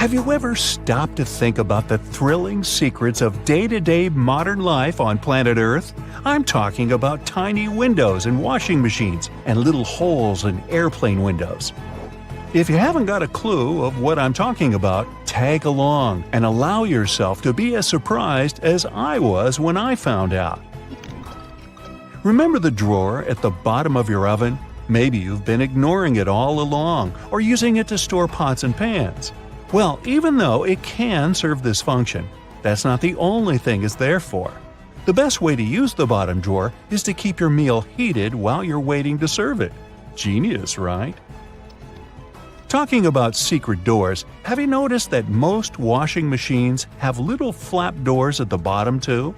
Have you ever stopped to think about the thrilling secrets of day-to-day modern life on planet Earth? I'm talking about tiny windows in washing machines and little holes in airplane windows. If you haven't got a clue of what I'm talking about, tag along and allow yourself to be as surprised as I was when I found out. Remember the drawer at the bottom of your oven? Maybe you've been ignoring it all along or using it to store pots and pans. Well, even though it can serve this function, that's not the only thing it's there for. The best way to use the bottom drawer is to keep your meal heated while you're waiting to serve it. Genius, right? Talking about secret doors, have you noticed that most washing machines have little flap doors at the bottom too?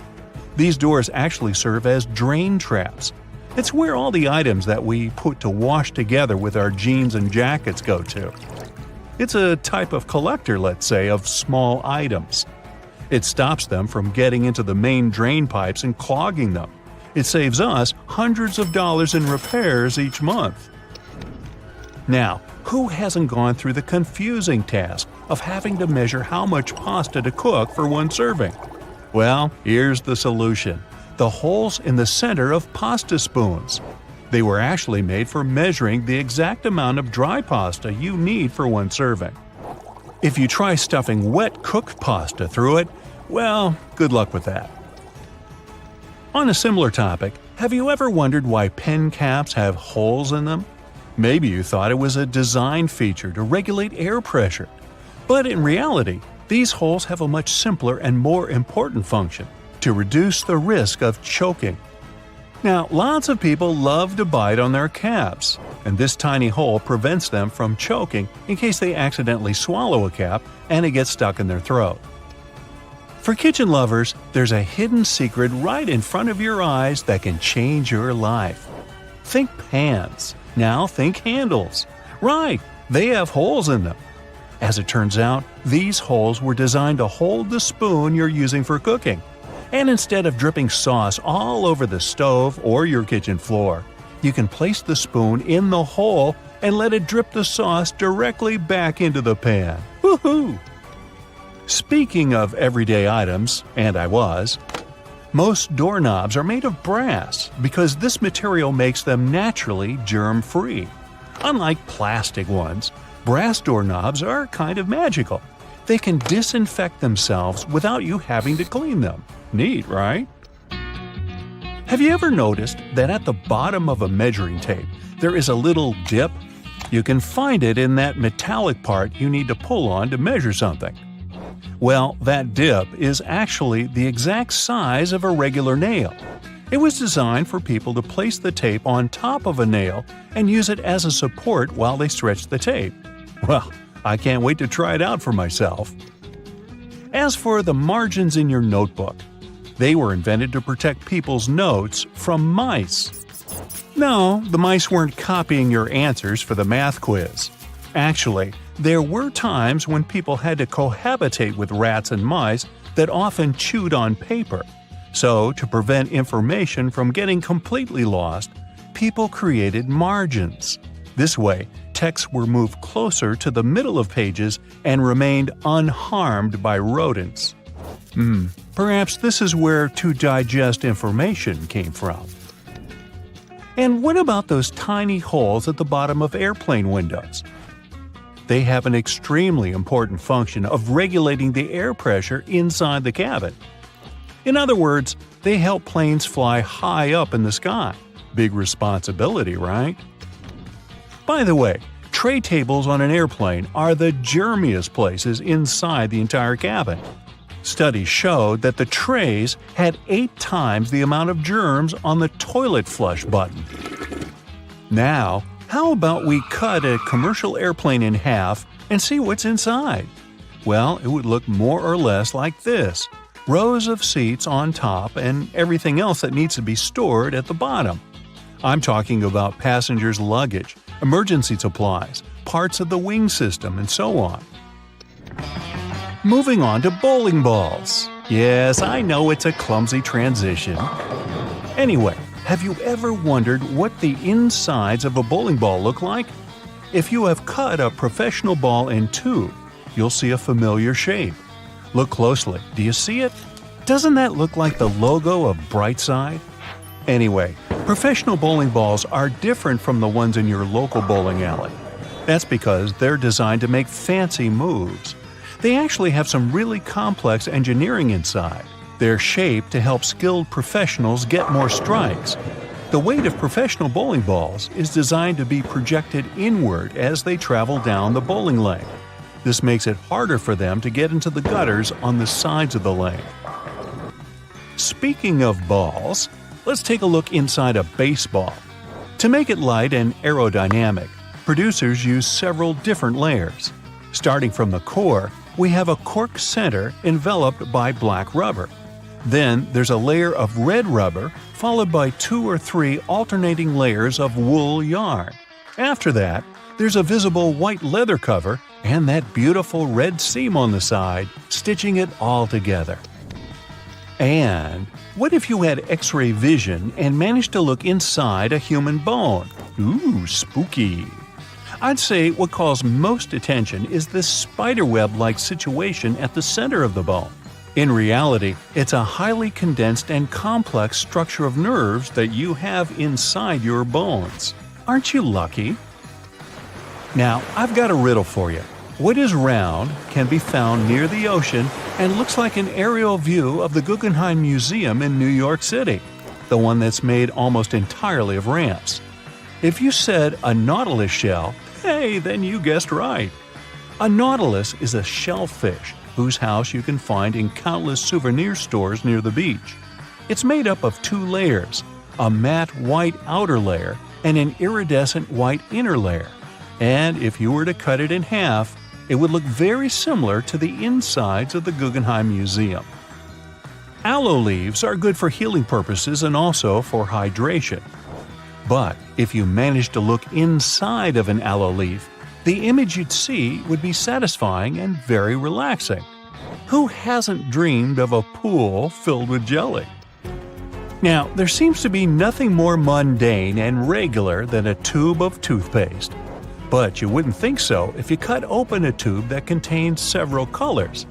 These doors actually serve as drain traps. It's where all the items that we put to wash together with our jeans and jackets go to. It's a type of collector, let's say, of small items. It stops them from getting into the main drain pipes and clogging them. It saves us hundreds of dollars in repairs each month. Now, who hasn't gone through the confusing task of having to measure how much pasta to cook for one serving? Well, here's the solution: the holes in the center of pasta spoons. They were actually made for measuring the exact amount of dry pasta you need for one serving. If you try stuffing wet cooked pasta through it, well, good luck with that. On a similar topic, have you ever wondered why pen caps have holes in them? Maybe you thought it was a design feature to regulate air pressure. But in reality, these holes have a much simpler and more important function: to reduce the risk of choking. Now, lots of people love to bite on their caps, and this tiny hole prevents them from choking in case they accidentally swallow a cap and it gets stuck in their throat. For kitchen lovers, there's a hidden secret right in front of your eyes that can change your life. Think pans. Now think handles. Right, they have holes in them. As it turns out, these holes were designed to hold the spoon you're using for cooking. And instead of dripping sauce all over the stove or your kitchen floor, you can place the spoon in the hole and let it drip the sauce directly back into the pan. Woohoo! Speaking of everyday items, and most doorknobs are made of brass because this material makes them naturally germ-free. Unlike plastic ones, brass doorknobs are kind of magical. They can disinfect themselves without you having to clean them. Neat, right? Have you ever noticed that at the bottom of a measuring tape there is a little dip? You can find it in that metallic part you need to pull on to measure something. Well, that dip is actually the exact size of a regular nail. It was designed for people to place the tape on top of a nail and use it as a support while they stretch the tape. Well, I can't wait to try it out for myself. As for the margins in your notebook, they were invented to protect people's notes from mice. No, the mice weren't copying your answers for the math quiz. Actually, there were times when people had to cohabitate with rats and mice that often chewed on paper. So, to prevent information from getting completely lost, people created margins. This way, texts were moved closer to the middle of pages and remained unharmed by rodents. Perhaps this is where to digest information came from. And what about those tiny holes at the bottom of airplane windows? They have an extremely important function of regulating the air pressure inside the cabin. In other words, they help planes fly high up in the sky. Big responsibility, right? By the way, tray tables on an airplane are the germiest places inside the entire cabin. Studies showed that the trays had 8 times the amount of germs on the toilet flush button. Now, how about we cut a commercial airplane in half and see what's inside? Well, it would look more or less like this: rows of seats on top and everything else that needs to be stored at the bottom. I'm talking about passengers' luggage, emergency supplies, parts of the wing system, and so on. Moving on to bowling balls. Yes, I know it's a clumsy transition. Anyway, have you ever wondered what the insides of a bowling ball look like? If you have cut a professional ball in two, you'll see a familiar shape. Look closely. Do you see it? Doesn't that look like the logo of Brightside? Anyway, professional bowling balls are different from the ones in your local bowling alley. That's because they're designed to make fancy moves. They actually have some really complex engineering inside. They're shaped to help skilled professionals get more strikes. The weight of professional bowling balls is designed to be projected inward as they travel down the bowling lane. This makes it harder for them to get into the gutters on the sides of the lane. Speaking of balls, let's take a look inside a baseball. To make it light and aerodynamic, producers use several different layers. Starting from the core, we have a cork center enveloped by black rubber. Then there's a layer of red rubber, followed by 2 or 3 alternating layers of wool yarn. After that, there's a visible white leather cover and that beautiful red seam on the side, stitching it all together. And what if you had X-ray vision and managed to look inside a human bone? Ooh, spooky! I'd say what calls most attention is this spiderweb-like situation at the center of the bone. In reality, it's a highly condensed and complex structure of nerves that you have inside your bones. Aren't you lucky? Now, I've got a riddle for you. What is round, can be found near the ocean, and looks like an aerial view of the Guggenheim Museum in New York City, the one that's made almost entirely of ramps? If you said a nautilus shell, hey, then you guessed right. A nautilus is a shellfish whose house you can find in countless souvenir stores near the beach. It's made up of 2 layers, a matte white outer layer and an iridescent white inner layer. And if you were to cut it in half, it would look very similar to the insides of the Guggenheim Museum. Aloe leaves are good for healing purposes and also for hydration. But if you managed to look inside of an aloe leaf, the image you'd see would be satisfying and very relaxing. Who hasn't dreamed of a pool filled with jelly? Now, there seems to be nothing more mundane and regular than a tube of toothpaste. But you wouldn't think so if you cut open a tube that contains several colors.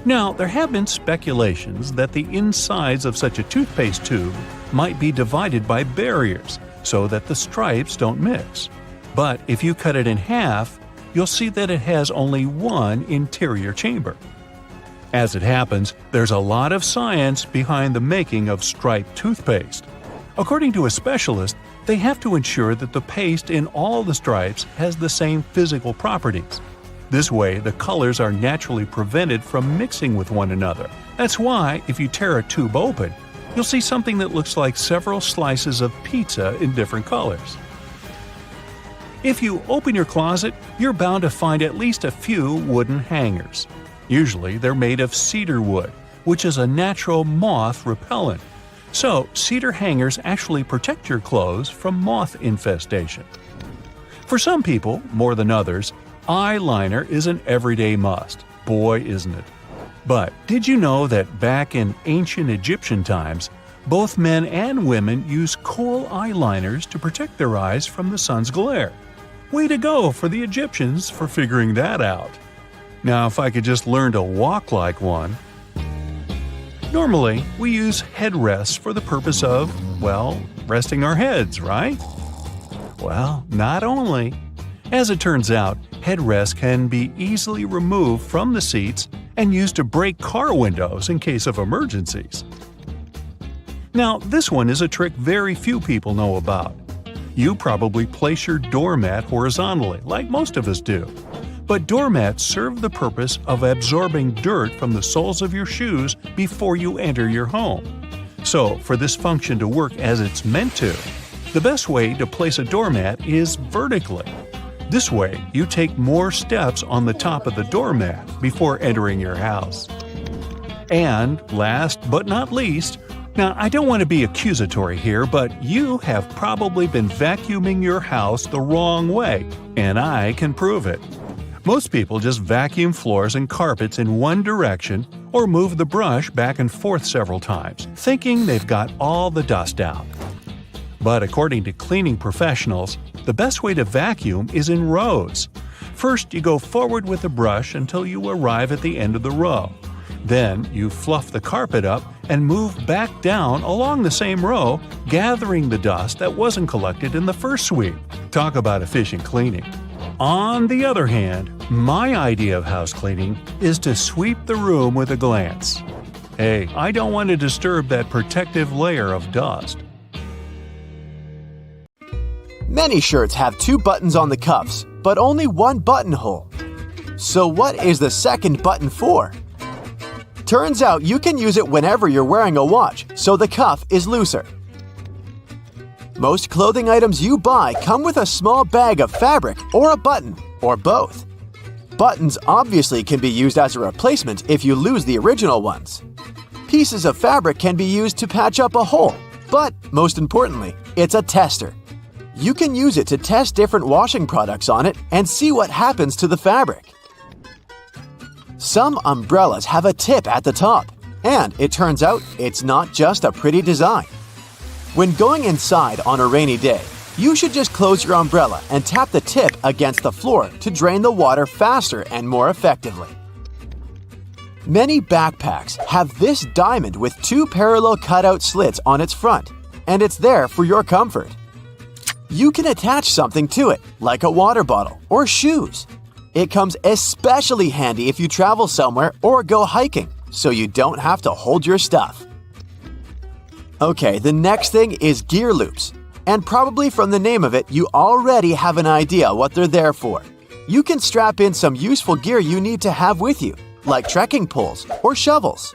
Now, there have been speculations that the insides of such a toothpaste tube might be divided by barriers so that the stripes don't mix. But if you cut it in half, you'll see that it has only one interior chamber. As it happens, there's a lot of science behind the making of striped toothpaste. According to a specialist, they have to ensure that the paste in all the stripes has the same physical properties. This way, the colors are naturally prevented from mixing with one another. That's why, if you tear a tube open, you'll see something that looks like several slices of pizza in different colors. If you open your closet, you're bound to find at least a few wooden hangers. Usually, they're made of cedar wood, which is a natural moth repellent. So, cedar hangers actually protect your clothes from moth infestation. For some people, more than others, eyeliner is an everyday must. Boy, isn't it. But did you know that back in ancient Egyptian times, both men and women used kohl eyeliners to protect their eyes from the sun's glare? Way to go for the Egyptians for figuring that out. Now, if I could just learn to walk like one. Normally, we use headrests for the purpose of, well, resting our heads, right? Well, not only. As it turns out, headrests can be easily removed from the seats and used to break car windows in case of emergencies. Now, this one is a trick very few people know about. You probably place your doormat horizontally, like most of us do. But doormats serve the purpose of absorbing dirt from the soles of your shoes before you enter your home. So, for this function to work as it's meant to, the best way to place a doormat is vertically. This way, you take more steps on the top of the doormat before entering your house. And last but not least, now I don't want to be accusatory here, but you have probably been vacuuming your house the wrong way, and I can prove it. Most people just vacuum floors and carpets in one direction or move the brush back and forth several times, thinking they've got all the dust out. But according to cleaning professionals, the best way to vacuum is in rows. First, you go forward with the brush until you arrive at the end of the row. Then, you fluff the carpet up and move back down along the same row, gathering the dust that wasn't collected in the first sweep. Talk about efficient cleaning. On the other hand, my idea of house cleaning is to sweep the room with a glance. Hey, I don't want to disturb that protective layer of dust. Many shirts have 2 buttons on the cuffs, but only 1 buttonhole. So what is the second button for? Turns out you can use it whenever you're wearing a watch, so the cuff is looser. Most clothing items you buy come with a small bag of fabric or a button, or both. Buttons obviously can be used as a replacement if you lose the original ones. Pieces of fabric can be used to patch up a hole, but most importantly, it's a tester. You can use it to test different washing products on it and see what happens to the fabric. Some umbrellas have a tip at the top, and it turns out it's not just a pretty design. When going inside on a rainy day, you should just close your umbrella and tap the tip against the floor to drain the water faster and more effectively. Many backpacks have this diamond with 2 parallel cutout slits on its front, and it's there for your comfort. You can attach something to it, like a water bottle or shoes. It comes especially handy if you travel somewhere or go hiking, so you don't have to hold your stuff. Okay, the next thing is gear loops. And probably from the name of it, you already have an idea what they're there for. You can strap in some useful gear you need to have with you, like trekking poles or shovels.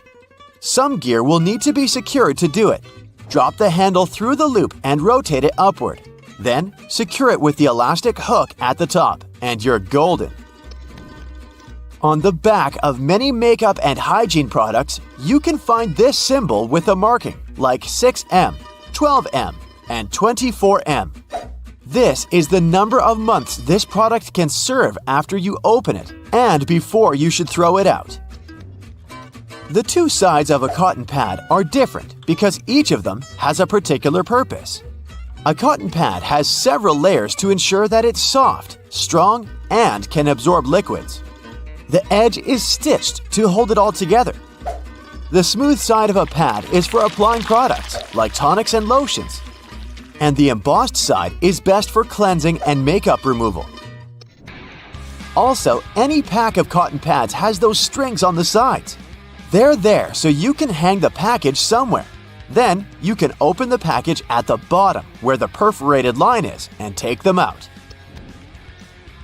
Some gear will need to be secured to do it. Drop the handle through the loop and rotate it upward. Then, secure it with the elastic hook at the top, and you're golden. On the back of many makeup and hygiene products, you can find this symbol with a marking, like 6M, 12M, and 24M. This is the number of months this product can serve after you open it, and before you should throw it out. The 2 sides of a cotton pad are different because each of them has a particular purpose. A cotton pad has several layers to ensure that it's soft, strong, and can absorb liquids. The edge is stitched to hold it all together. The smooth side of a pad is for applying products, like tonics and lotions. And the embossed side is best for cleansing and makeup removal. Also, any pack of cotton pads has those strings on the sides. They're there so you can hang the package somewhere. Then, you can open the package at the bottom where the perforated line is and take them out.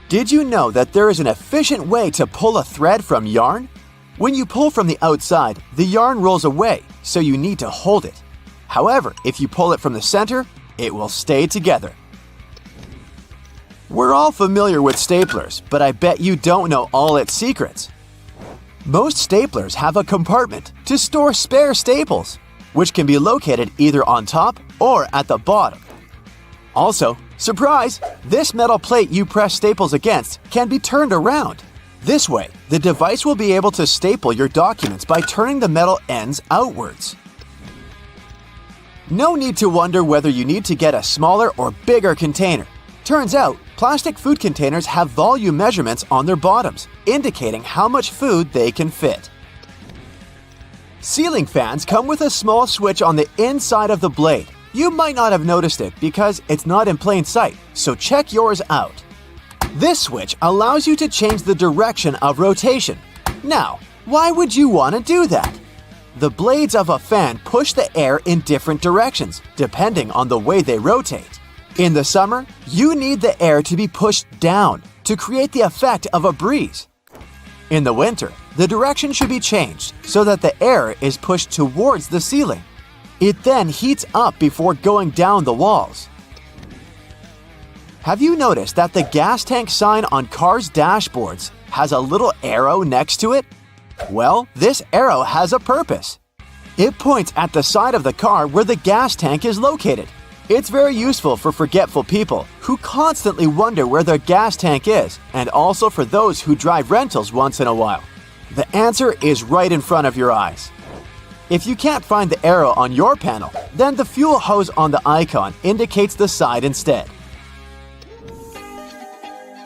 Did you know that there is an efficient way to pull a thread from yarn? When you pull from the outside, the yarn rolls away, so you need to hold it. However, if you pull it from the center, it will stay together. We're all familiar with staplers, but I bet you don't know all its secrets. Most staplers have a compartment to store spare staples, which can be located either on top or at the bottom. Also, surprise! This metal plate you press staples against can be turned around. This way, the device will be able to staple your documents by turning the metal ends outwards. No need to wonder whether you need to get a smaller or bigger container. Turns out, plastic food containers have volume measurements on their bottoms, indicating how much food they can fit. Ceiling fans come with a small switch on the inside of the blade. You might not have noticed it because it's not in plain sight, so check yours out. This switch allows you to change the direction of rotation. Now, why would you want to do that? The blades of a fan push the air in different directions, depending on the way they rotate. In the summer, you need the air to be pushed down to create the effect of a breeze. In the winter, the direction should be changed so that the air is pushed towards the ceiling. It then heats up before going down the walls. Have you noticed that the gas tank sign on cars' dashboards has a little arrow next to it? Well, this arrow has a purpose. It points at the side of the car where the gas tank is located. It's very useful for forgetful people who constantly wonder where their gas tank is, and also for those who drive rentals once in a while. The answer is right in front of your eyes. If you can't find the arrow on your panel, then the fuel hose on the icon indicates the side instead.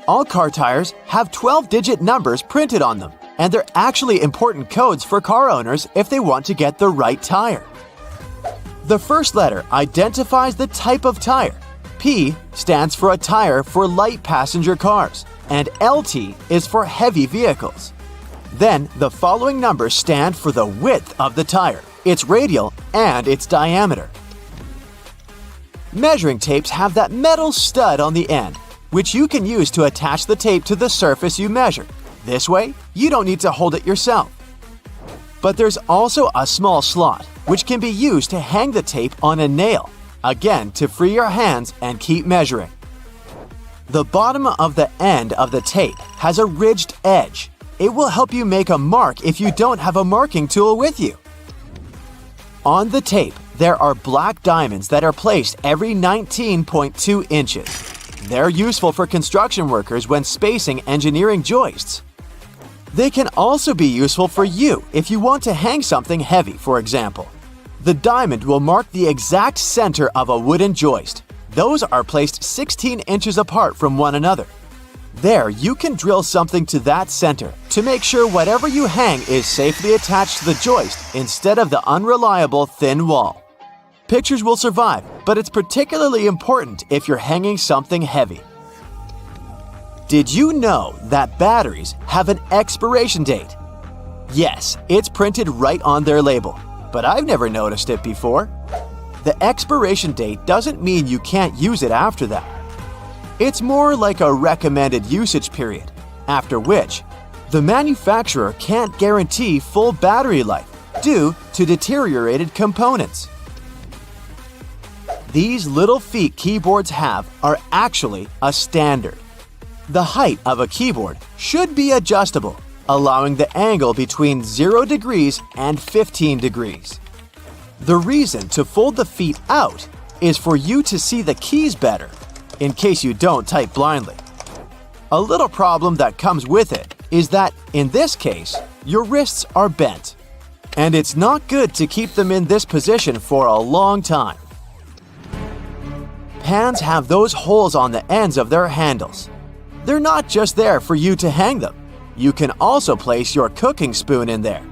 All car tires have 12-digit numbers printed on them, and they're actually important codes for car owners if they want to get the right tire. The first letter identifies the type of tire. P stands for a tire for light passenger cars, and LT is for heavy vehicles. Then, the following numbers stand for the width of the tire, its radial, and its diameter. Measuring tapes have that metal stud on the end, which you can use to attach the tape to the surface you measure. This way, you don't need to hold it yourself. But there's also a small slot, which can be used to hang the tape on a nail, again to free your hands and keep measuring. The bottom of the end of the tape has a ridged edge. It will help you make a mark if you don't have a marking tool with you. On the tape, there are black diamonds that are placed every 19.2 inches. They're useful for construction workers when spacing engineering joists. They can also be useful for you if you want to hang something heavy, for example. The diamond will mark the exact center of a wooden joist. Those are placed 16 inches apart from one another. There, you can drill something to that center to make sure whatever you hang is safely attached to the joist instead of the unreliable thin wall. Pictures will survive, but it's particularly important if you're hanging something heavy. Did you know that batteries have an expiration date? Yes, it's printed right on their label, but I've never noticed it before. The expiration date doesn't mean you can't use it after that. It's more like a recommended usage period, after which the manufacturer can't guarantee full battery life due to deteriorated components. These little feet keyboards have are actually a standard. The height of a keyboard should be adjustable, allowing the angle between 0 degrees and 15 degrees. The reason to fold the feet out is for you to see the keys better, in case you don't type blindly. A little problem that comes with it is that, in this case, your wrists are bent, and it's not good to keep them in this position for a long time. Pans have those holes on the ends of their handles. They're not just there for you to hang them. You can also place your cooking spoon in there.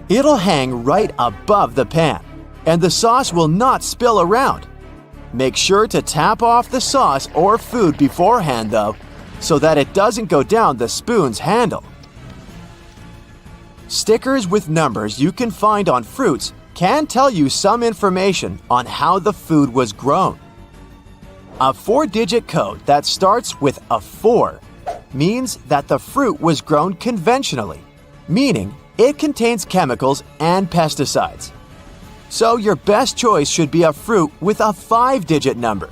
It'll hang right above the pan, and the sauce will not spill around. Make sure to tap off the sauce or food beforehand, though, so that it doesn't go down the spoon's handle. Stickers with numbers you can find on fruits can tell you some information on how the food was grown. A 4-digit code that starts with a 4 means that the fruit was grown conventionally, meaning it contains chemicals and pesticides. So your best choice should be a fruit with a 5-digit number.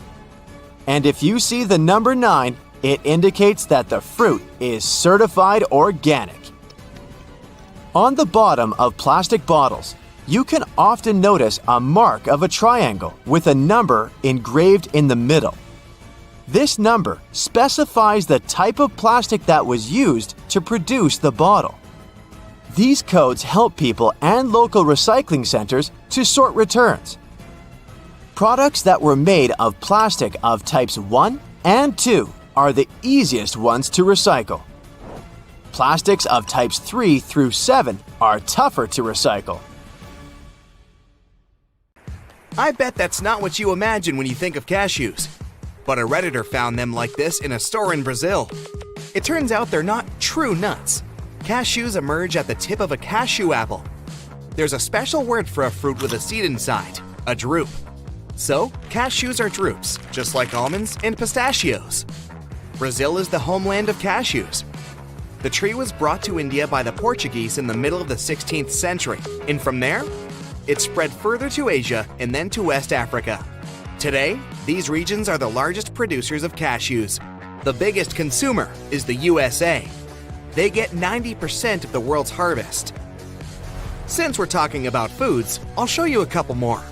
And if you see the number 9, it indicates that the fruit is certified organic. On the bottom of plastic bottles, you can often notice a mark of a triangle with a number engraved in the middle. This number specifies the type of plastic that was used to produce the bottle. These codes help people and local recycling centers to sort returns. Products that were made of plastic of types 1 and 2 are the easiest ones to recycle. Plastics of types 3 through 7 are tougher to recycle. I bet that's not what you imagine when you think of cashews. But a Redditor found them like this in a store in Brazil. It turns out they're not true nuts. Cashews emerge at the tip of a cashew apple. There's a special word for a fruit with a seed inside, a drupe. So, cashews are drupes, just like almonds and pistachios. Brazil is the homeland of cashews. The tree was brought to India by the Portuguese in the middle of the 16th century, and from there, it spread further to Asia and then to West Africa. Today, these regions are the largest producers of cashews. The biggest consumer is the USA. They get 90% of the world's harvest. Since we're talking about foods, I'll show you a couple more.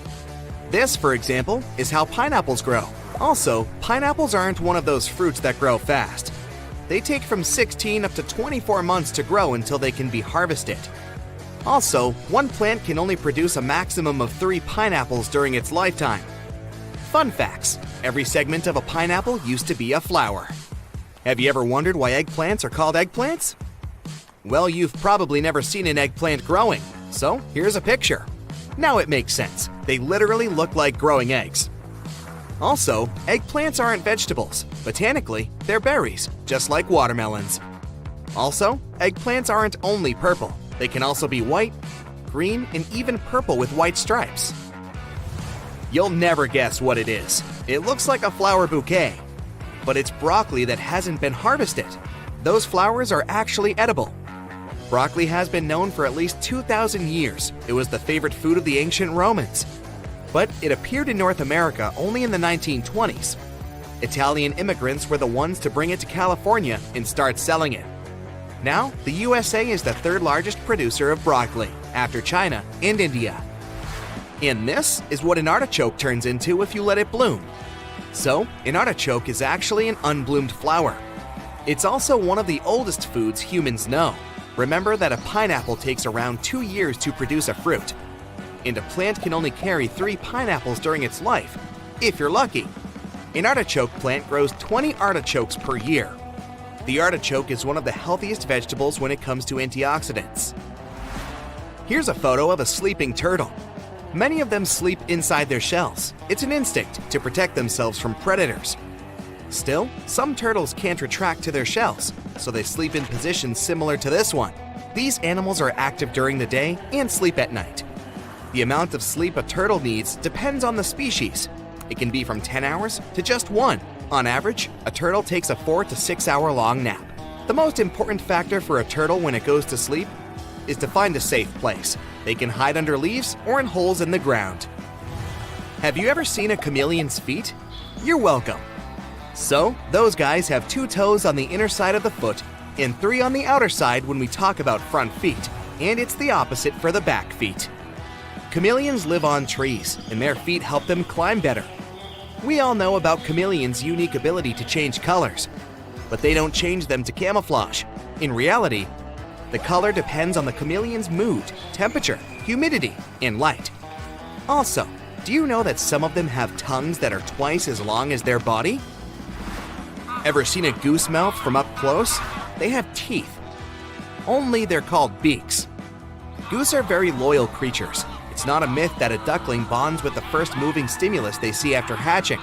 This, for example, is how pineapples grow. Also, pineapples aren't one of those fruits that grow fast. They take from 16 up to 24 months to grow until they can be harvested. Also, one plant can only produce a maximum of 3 pineapples during its lifetime. Fun facts: every segment of a pineapple used to be a flower. Have you ever wondered why eggplants are called eggplants? Well, you've probably never seen an eggplant growing, so here's a picture. Now it makes sense. They literally look like growing eggs. Also, eggplants aren't vegetables. Botanically, they're berries, just like watermelons. Also, eggplants aren't only purple. They can also be white, green, and even purple with white stripes. You'll never guess what it is. It looks like a flower bouquet, but it's broccoli that hasn't been harvested. Those flowers are actually edible. Broccoli has been known for at least 2,000 years. It was the favorite food of the ancient Romans. But it appeared in North America only in the 1920s. Italian immigrants were the ones to bring it to California and start selling it. Now, the USA is the third largest producer of broccoli, after China and India. And this is what an artichoke turns into if you let it bloom. So, an artichoke is actually an unbloomed flower. It's also one of the oldest foods humans know. Remember that a pineapple takes around 2 years to produce a fruit, and a plant can only carry 3 pineapples during its life, if you're lucky. An artichoke plant grows 20 artichokes per year. The artichoke is one of the healthiest vegetables when it comes to antioxidants. Here's a photo of a sleeping turtle. Many of them sleep inside their shells. It's an instinct to protect themselves from predators. Still, some turtles can't retract to their shells, so they sleep in positions similar to this one. These animals are active during the day and sleep at night. The amount of sleep a turtle needs depends on the species. It can be from 10 hours to just 1. On average, a turtle takes a 4 to 6 hour long nap. The most important factor for a turtle when it goes to sleep is to find a safe place. They can hide under leaves or in holes in the ground. Have you ever seen a chameleon's feet? You're welcome. So, those guys have 2 toes on the inner side of the foot and 3 on the outer side when we talk about front feet, and it's the opposite for the back feet. Chameleons live on trees, and their feet help them climb better. We all know about chameleons' unique ability to change colors, but they don't change them to camouflage. In reality, the color depends on the chameleon's mood, temperature, humidity, and light. Also, do you know that some of them have tongues that are twice as long as their body? Ever seen a goose mouth from up close? They have teeth. Only they're called beaks. Goose are very loyal creatures. It's not a myth that a duckling bonds with the first moving stimulus they see after hatching.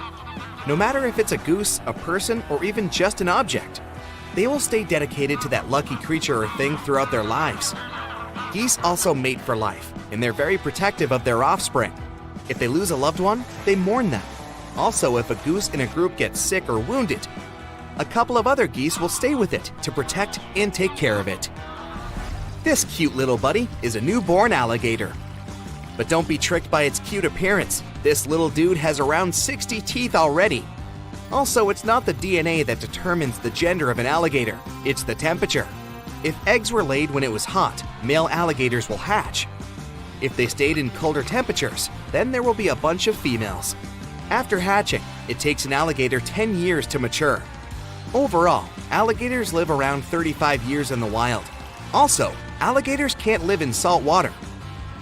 No matter if it's a goose, a person, or even just an object, they will stay dedicated to that lucky creature or thing throughout their lives. Geese also mate for life, and they're very protective of their offspring. If they lose a loved one, they mourn them. Also, if a goose in a group gets sick or wounded, a couple of other geese will stay with it to protect and take care of it. This cute little buddy is a newborn alligator. But don't be tricked by its cute appearance. This little dude has around 60 teeth already. Also, it's not the DNA that determines the gender of an alligator, it's the temperature. If eggs were laid when it was hot, male alligators will hatch. If they stayed in colder temperatures, then there will be a bunch of females. After hatching, it takes an alligator 10 years to mature. Overall, alligators live around 35 years in the wild. Also, alligators can't live in salt water.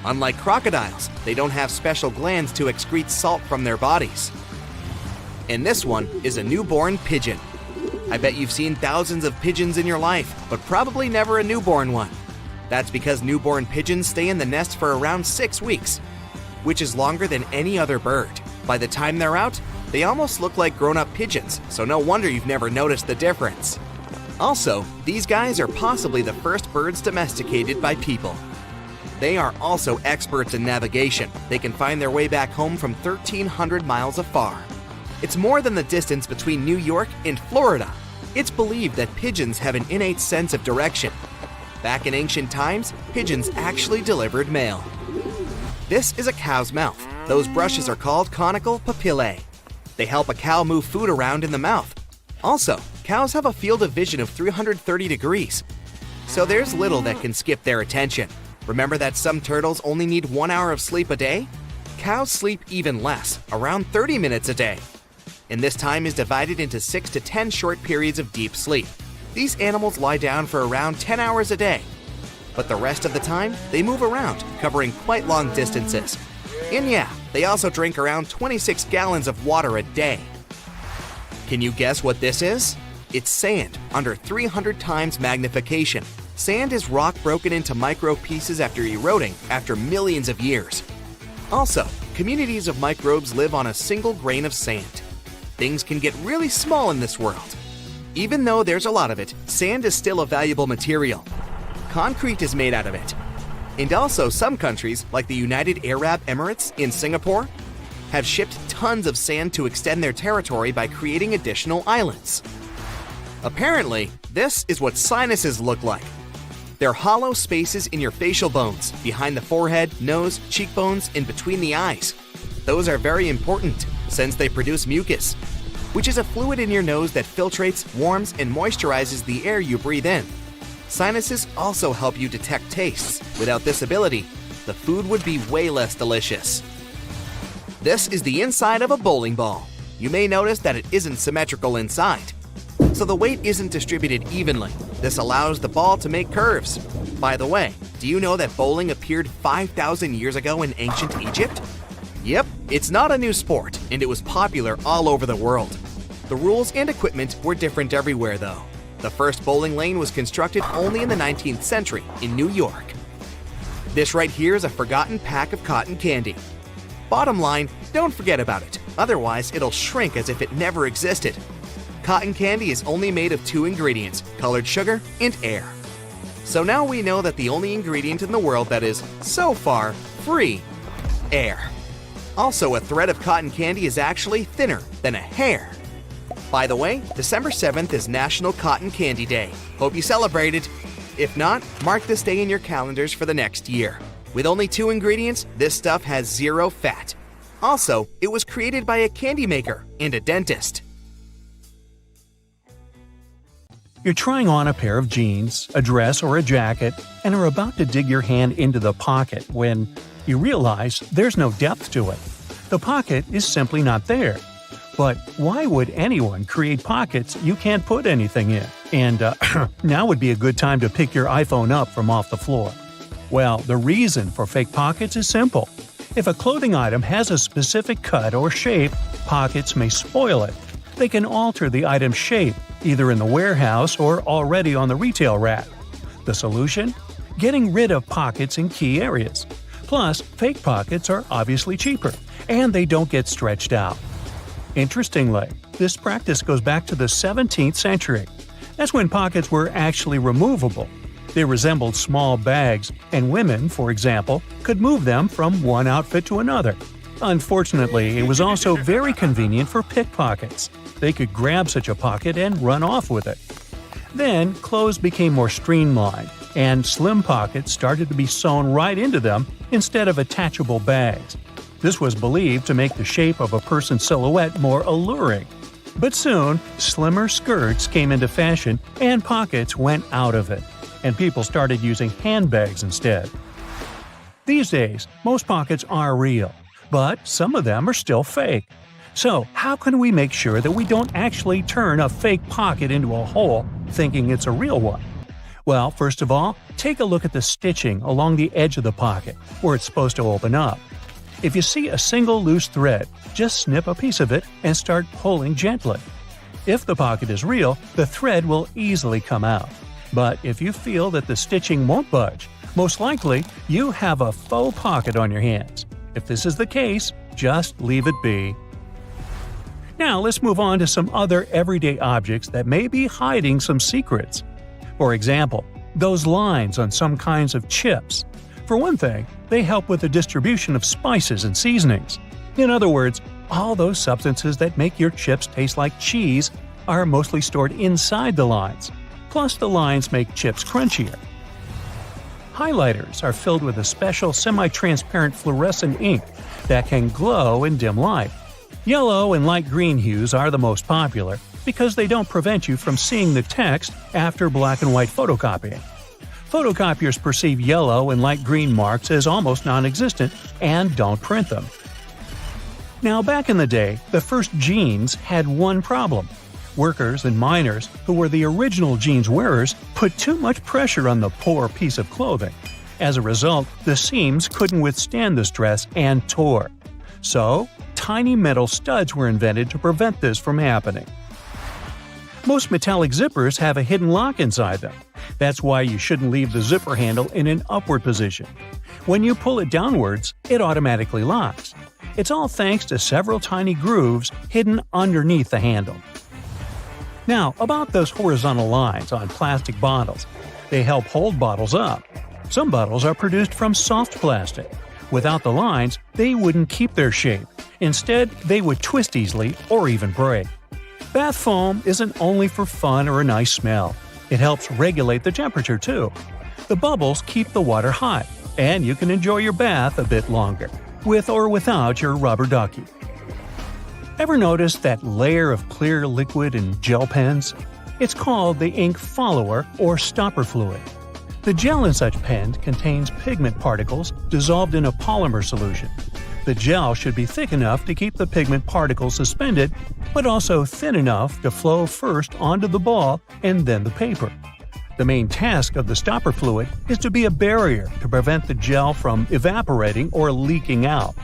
Unlike crocodiles, they don't have special glands to excrete salt from their bodies. And this one is a newborn pigeon. I bet you've seen thousands of pigeons in your life, but probably never a newborn one. That's because newborn pigeons stay in the nest for around 6 weeks, which is longer than any other bird. By the time they're out, they almost look like grown-up pigeons, so no wonder you've never noticed the difference. Also, these guys are possibly the first birds domesticated by people. They are also experts in navigation. They can find their way back home from 1,300 miles afar. It's more than the distance between New York and Florida. It's believed that pigeons have an innate sense of direction. Back in ancient times, pigeons actually delivered mail. This is a cow's mouth. Those brushes are called conical papillae. They help a cow move food around in the mouth. Also, cows have a field of vision of 330 degrees, so there's little that can skip their attention. Remember that some turtles only need 1 hour of sleep a day? Cows sleep even less, around 30 minutes a day. And this time is divided into 6 to 10 short periods of deep sleep. These animals lie down for around 10 hours a day. But the rest of the time, they move around, covering quite long distances. And yeah, they also drink around 26 gallons of water a day. Can you guess what this is? It's sand under 300 times magnification. Sand is rock broken into micro pieces after eroding after millions of years. Also, communities of microbes live on a single grain of sand. Things can get really small in this world. Even though there's a lot of it, sand is still a valuable material. Concrete is made out of it. And also, some countries, like the United Arab Emirates in Singapore, have shipped tons of sand to extend their territory by creating additional islands. Apparently, this is what sinuses look like. They're hollow spaces in your facial bones, behind the forehead, nose, cheekbones, and between the eyes. Those are very important, since they produce mucus, which is a fluid in your nose that filtrates, warms, and moisturizes the air you breathe in. Sinuses also help you detect tastes. Without this ability, the food would be way less delicious. This is the inside of a bowling ball. You may notice that it isn't symmetrical inside, so the weight isn't distributed evenly. This allows the ball to make curves. By the way, do you know that bowling appeared 5,000 years ago in ancient Egypt? Yep, it's not a new sport, and it was popular all over the world. The rules and equipment were different everywhere, though. The first bowling lane was constructed only in the 19th century in New York. This right here is a forgotten pack of cotton candy. Bottom line, don't forget about it, otherwise it'll shrink as if it never existed. Cotton candy is only made of 2 ingredients, colored sugar and air. So now we know that the only ingredient in the world that is, so far, free: air. Also, a thread of cotton candy is actually thinner than a hair. By the way, December 7th is National Cotton Candy Day. Hope you celebrate it. If not, mark this day in your calendars for the next year. With only 2 ingredients, this stuff has 0 fat. Also, it was created by a candy maker and a dentist. You're trying on a pair of jeans, a dress, or a jacket, and are about to dig your hand into the pocket when you realize there's no depth to it. The pocket is simply not there. But why would anyone create pockets you can't put anything in? And now would be a good time to pick your iPhone up from off the floor. Well, the reason for fake pockets is simple. If a clothing item has a specific cut or shape, pockets may spoil it. They can alter the item's shape, either in the warehouse or already on the retail rack. The solution? Getting rid of pockets in key areas. Plus, fake pockets are obviously cheaper, and they don't get stretched out. Interestingly, this practice goes back to the 17th century. That's when pockets were actually removable. They resembled small bags, and women, for example, could move them from one outfit to another. Unfortunately, it was also very convenient for pickpockets. They could grab such a pocket and run off with it. Then, clothes became more streamlined, and slim pockets started to be sewn right into them instead of attachable bags. This was believed to make the shape of a person's silhouette more alluring. But soon, slimmer skirts came into fashion and pockets went out of it, and people started using handbags instead. These days, most pockets are real, but some of them are still fake. So, how can we make sure that we don't actually turn a fake pocket into a hole thinking it's a real one? Well, first of all, take a look at the stitching along the edge of the pocket, where it's supposed to open up. If you see a single loose thread, just snip a piece of it and start pulling gently. If the pocket is real, the thread will easily come out. But if you feel that the stitching won't budge, most likely you have a faux pocket on your hands. If this is the case, just leave it be. Now let's move on to some other everyday objects that may be hiding some secrets. For example, those lines on some kinds of chips. For one thing, they help with the distribution of spices and seasonings. In other words, all those substances that make your chips taste like cheese are mostly stored inside the lines. Plus, the lines make chips crunchier. Highlighters are filled with a special semi-transparent fluorescent ink that can glow in dim light. Yellow and light green hues are the most popular because they don't prevent you from seeing the text after black and white photocopying. Photocopiers perceive yellow and light green marks as almost non-existent and don't print them. Now, back in the day, the first jeans had one problem. Workers and miners, who were the original jeans wearers, put too much pressure on the poor piece of clothing. As a result, the seams couldn't withstand the stress and tore. So, tiny metal studs were invented to prevent this from happening. Most metallic zippers have a hidden lock inside them. That's why you shouldn't leave the zipper handle in an upward position. When you pull it downwards, it automatically locks. It's all thanks to several tiny grooves hidden underneath the handle. Now, about those horizontal lines on plastic bottles. They help hold bottles up. Some bottles are produced from soft plastic. Without the lines, they wouldn't keep their shape. Instead, they would twist easily or even break. Bath foam isn't only for fun or a nice smell. It helps regulate the temperature too. The bubbles keep the water hot, and you can enjoy your bath a bit longer, with or without your rubber ducky. Ever notice that layer of clear liquid in gel pens? It's called the ink follower or stopper fluid. The gel in such pens contains pigment particles dissolved in a polymer solution. The gel should be thick enough to keep the pigment particles suspended, but also thin enough to flow first onto the ball and then the paper. The main task of the stopper fluid is to be a barrier to prevent the gel from evaporating or leaking out.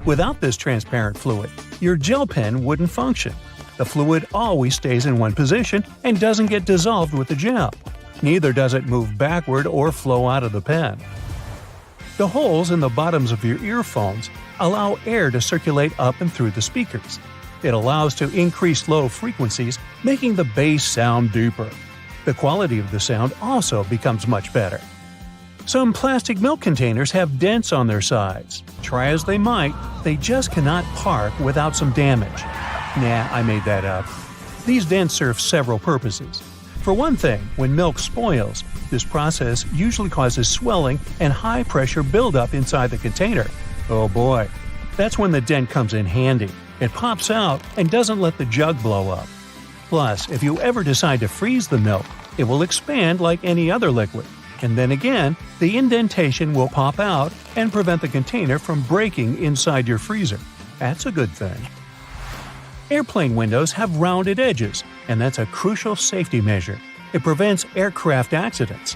Without this transparent fluid, your gel pen wouldn't function. The fluid always stays in one position and doesn't get dissolved with the gel. Neither does it move backward or flow out of the pen. The holes in the bottoms of your earphones allow air to circulate up and through the speakers. It allows to increase low frequencies, making the bass sound deeper. The quality of the sound also becomes much better. Some plastic milk containers have dents on their sides. Try as they might, they just cannot park without some damage. Nah, I made that up. These dents serve several purposes. For one thing, when milk spoils, this process usually causes swelling and high-pressure buildup inside the container. Oh boy, that's when the dent comes in handy. It pops out and doesn't let the jug blow up. Plus, if you ever decide to freeze the milk, it will expand like any other liquid. And then again, the indentation will pop out and prevent the container from breaking inside your freezer. That's a good thing. Airplane windows have rounded edges, and that's a crucial safety measure. It prevents aircraft accidents.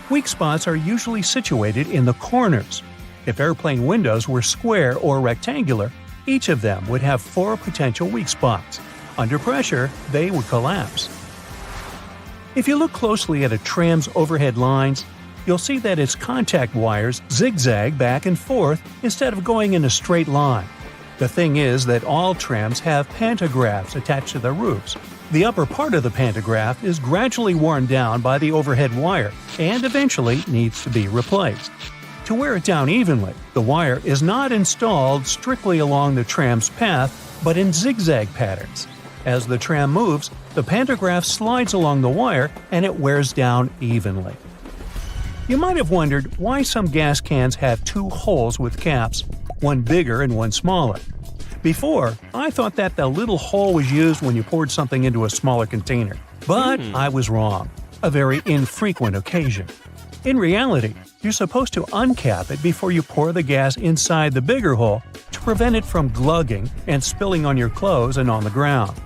Weak spots are usually situated in the corners. If airplane windows were square or rectangular, each of them would have 4 potential weak spots. Under pressure, they would collapse. If you look closely at a tram's overhead lines, you'll see that its contact wires zigzag back and forth instead of going in a straight line. The thing is that all trams have pantographs attached to their roofs. The upper part of the pantograph is gradually worn down by the overhead wire and eventually needs to be replaced. To wear it down evenly, the wire is not installed strictly along the tram's path, but in zigzag patterns. As the tram moves, the pantograph slides along the wire and it wears down evenly. You might have wondered why some gas cans have 2 holes with caps, one bigger and one smaller. Before, I thought that the little hole was used when you poured something into a smaller container. But I was wrong. A very infrequent occasion. In reality, you're supposed to uncap it before you pour the gas inside the bigger hole to prevent it from glugging and spilling on your clothes and on the ground.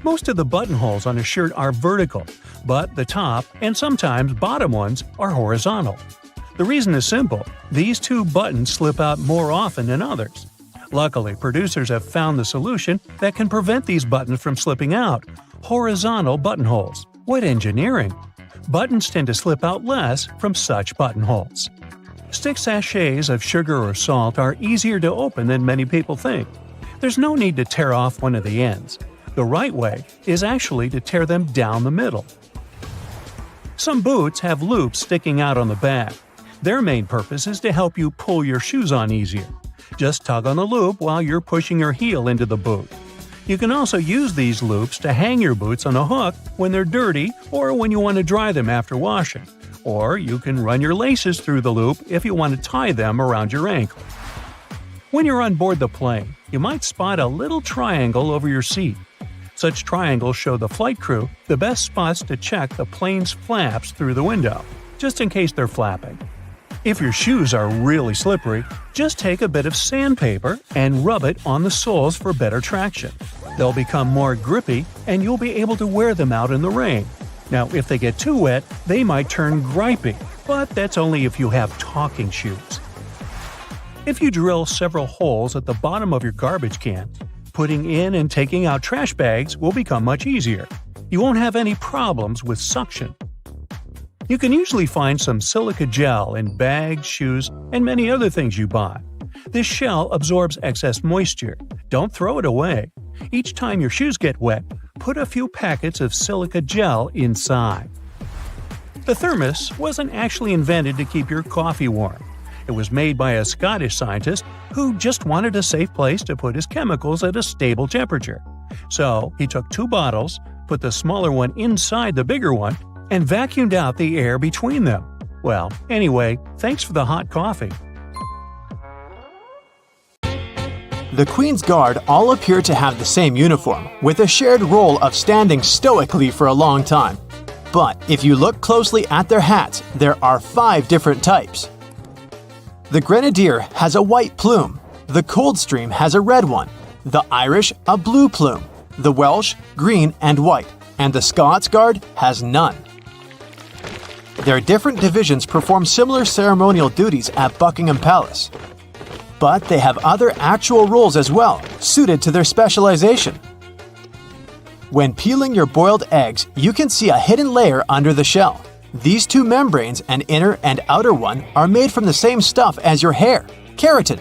Most of the buttonholes on a shirt are vertical, but the top and sometimes bottom ones are horizontal. The reason is simple. These 2 buttons slip out more often than others. Luckily, producers have found the solution that can prevent these buttons from slipping out – horizontal buttonholes. What engineering! Buttons tend to slip out less from such buttonholes. Stick sachets of sugar or salt are easier to open than many people think. There's no need to tear off one of the ends. The right way is actually to tear them down the middle. Some boots have loops sticking out on the back. Their main purpose is to help you pull your shoes on easier. Just tug on the loop while you're pushing your heel into the boot. You can also use these loops to hang your boots on a hook when they're dirty or when you want to dry them after washing. Or you can run your laces through the loop if you want to tie them around your ankle. When you're on board the plane, you might spot a little triangle over your seat. Such triangles show the flight crew the best spots to check the plane's flaps through the window, just in case they're flapping. If your shoes are really slippery, just take a bit of sandpaper and rub it on the soles for better traction. They'll become more grippy and you'll be able to wear them out in the rain. Now, if they get too wet, they might turn gripey, but that's only if you have talking shoes. If you drill several holes at the bottom of your garbage can, Putting in and taking out trash bags will become much easier. You won't have any problems with suction. You can usually find some silica gel in bags, shoes, and many other things you buy. This shell absorbs excess moisture. Don't throw it away. Each time your shoes get wet, put a few packets of silica gel inside. The thermos wasn't actually invented to keep your coffee warm. It was made by a Scottish scientist who just wanted a safe place to put his chemicals at a stable temperature. So he took 2 bottles, put the smaller one inside the bigger one, and vacuumed out the air between them. Well, anyway, thanks for the hot coffee. The Queen's Guard all appear to have the same uniform, with a shared role of standing stoically for a long time. But if you look closely at their hats, there are 5 different types. The Grenadier has a white plume, the Coldstream has a red one, the Irish a blue plume, the Welsh green and white, and the Scots Guard has none. Their different divisions perform similar ceremonial duties at Buckingham Palace. But they have other actual roles as well, suited to their specialization. When peeling your boiled eggs, you can see a hidden layer under the shell. These 2 membranes, an inner and outer one, are made from the same stuff as your hair, keratin.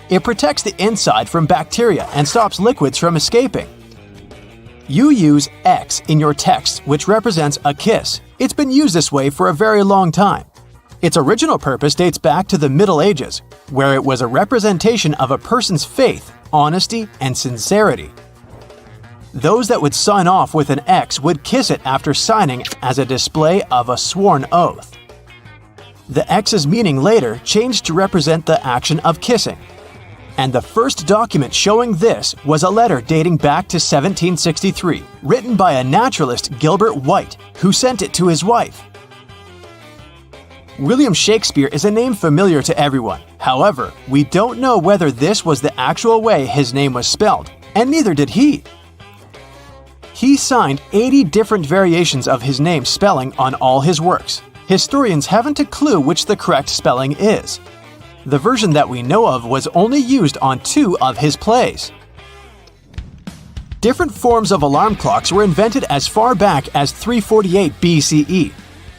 It protects the inside from bacteria and stops liquids from escaping. You use X in your text, which represents a kiss. It's been used this way for a very long time. Its original purpose dates back to the Middle Ages, where it was a representation of a person's faith, honesty, and sincerity. Those that would sign off with an X would kiss it after signing as a display of a sworn oath. The X's meaning later changed to represent the action of kissing. And the first document showing this was a letter dating back to 1763, written by a naturalist, Gilbert White, who sent it to his wife. William Shakespeare is a name familiar to everyone. However, we don't know whether this was the actual way his name was spelled, and neither did he. He signed 80 different variations of his name spelling on all his works. Historians haven't a clue which the correct spelling is. The version that we know of was only used on 2 of his plays. Different forms of alarm clocks were invented as far back as 348 BCE,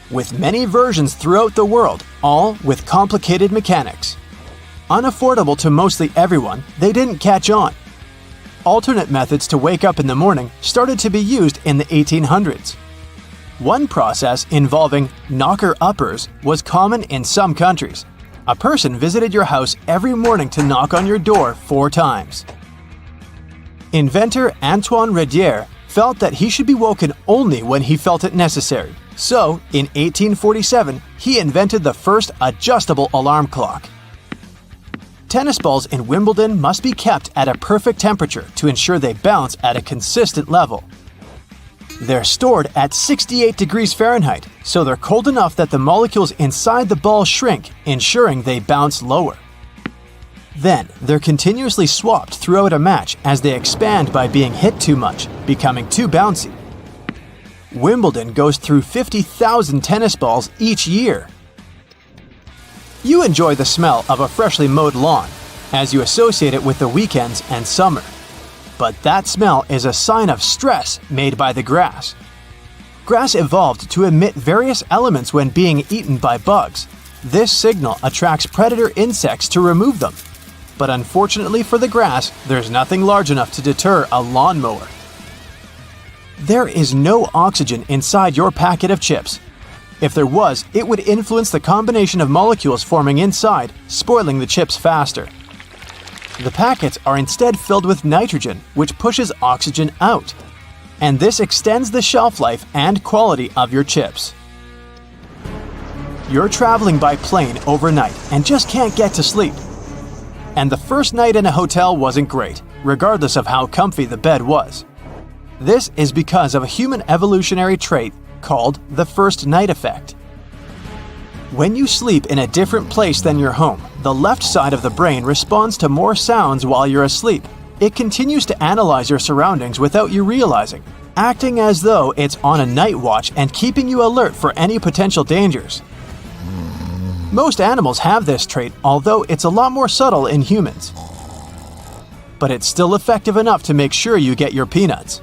with many versions throughout the world, all with complicated mechanics. Unaffordable to mostly everyone, they didn't catch on. Alternate methods to wake up in the morning started to be used in the 1800s. One process involving knocker-uppers was common in some countries. A person visited your house every morning to knock on your door 4 times. Inventor Antoine Redier felt that he should be woken only when he felt it necessary. So, in 1847, he invented the first adjustable alarm clock. Tennis balls in Wimbledon must be kept at a perfect temperature to ensure they bounce at a consistent level. They're stored at 68 degrees Fahrenheit, so they're cold enough that the molecules inside the ball shrink, ensuring they bounce lower. Then, they're continuously swapped throughout a match as they expand by being hit too much, becoming too bouncy. Wimbledon goes through 50,000 tennis balls each year. You enjoy the smell of a freshly mowed lawn, as you associate it with the weekends and summer. But that smell is a sign of stress made by the grass. Grass evolved to emit various elements when being eaten by bugs. This signal attracts predator insects to remove them. But unfortunately for the grass, there's nothing large enough to deter a lawnmower. There is no oxygen inside your packet of chips. If there was, it would influence the combination of molecules forming inside, spoiling the chips faster. The packets are instead filled with nitrogen, which pushes oxygen out. And this extends the shelf life and quality of your chips. You're traveling by plane overnight and just can't get to sleep. And the first night in a hotel wasn't great, regardless of how comfy the bed was. This is because of a human evolutionary trait called the first night effect. When you sleep in a different place than your home, the left side of the brain responds to more sounds while you're asleep. It continues to analyze your surroundings without you realizing, acting as though it's on a night watch and keeping you alert for any potential dangers. Most animals have this trait, although it's a lot more subtle in humans. but it's still effective enough to make sure you get your peanuts.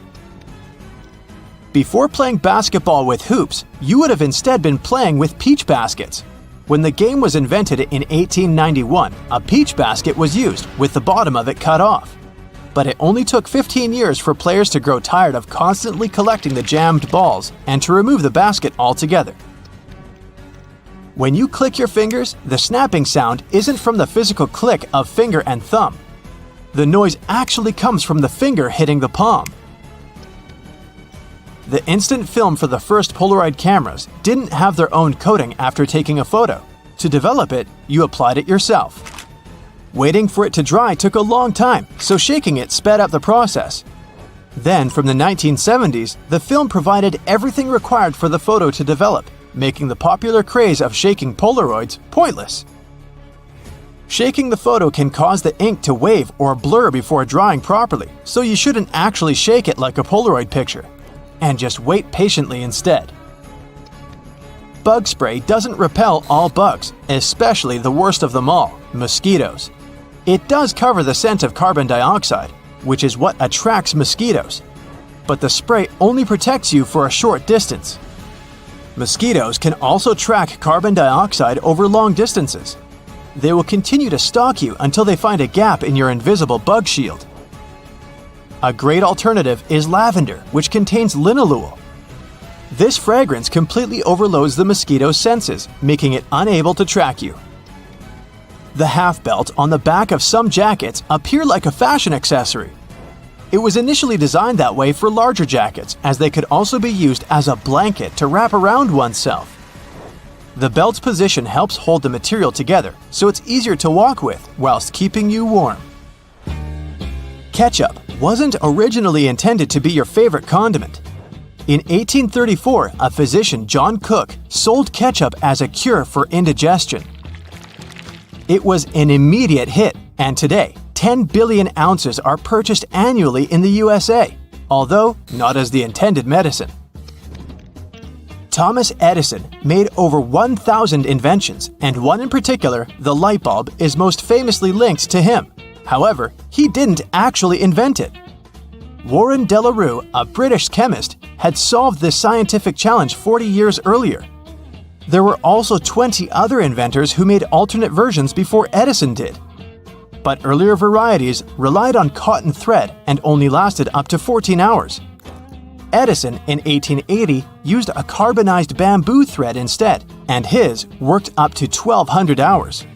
Before playing basketball with hoops, you would have instead been playing with peach baskets. When the game was invented in 1891, a peach basket was used with the bottom of it cut off. But it only took 15 years for players to grow tired of constantly collecting the jammed balls and to remove the basket altogether. When you click your fingers, the snapping sound isn't from the physical click of finger and thumb. The noise actually comes from the finger hitting the palm. The instant film for the first Polaroid cameras didn't have their own coating after taking a photo. To develop it, you applied it yourself. Waiting for it to dry took a long time, so shaking it sped up the process. Then, from the 1970s, the film provided everything required for the photo to develop, making the popular craze of shaking Polaroids pointless. Shaking the photo can cause the ink to wave or blur before drying properly, so you shouldn't actually shake it like a Polaroid picture, and just wait patiently instead. Bug spray doesn't repel all bugs, especially the worst of them all, mosquitoes. It does cover the scent of carbon dioxide, which is what attracts mosquitoes, but the spray only protects you for a short distance. Mosquitoes can also track carbon dioxide over long distances. They will continue to stalk you until they find a gap in your invisible bug shield. A great alternative is lavender, which contains linalool. This fragrance completely overloads the mosquito's senses, making it unable to track you. The half belt on the back of some jackets appear like a fashion accessory. It was initially designed that way for larger jackets, as they could also be used as a blanket to wrap around oneself. The belt's position helps hold the material together, so it's easier to walk with whilst keeping you warm. Ketchup wasn't originally intended to be your favorite condiment. In 1834, a physician, John Cook, sold ketchup as a cure for indigestion. It was an immediate hit, and today, 10 billion ounces are purchased annually in the USA, although not as the intended medicine. Thomas Edison made over 1,000 inventions, and one in particular, the light bulb, is most famously linked to him. However, he didn't actually invent it. Warren de la Rue, a British chemist, had solved this scientific challenge 40 years earlier. There were also 20 other inventors who made alternate versions before Edison did. But earlier varieties relied on cotton thread and only lasted up to 14 hours. Edison, in 1880, used a carbonized bamboo thread instead, and his worked up to 1,200 hours.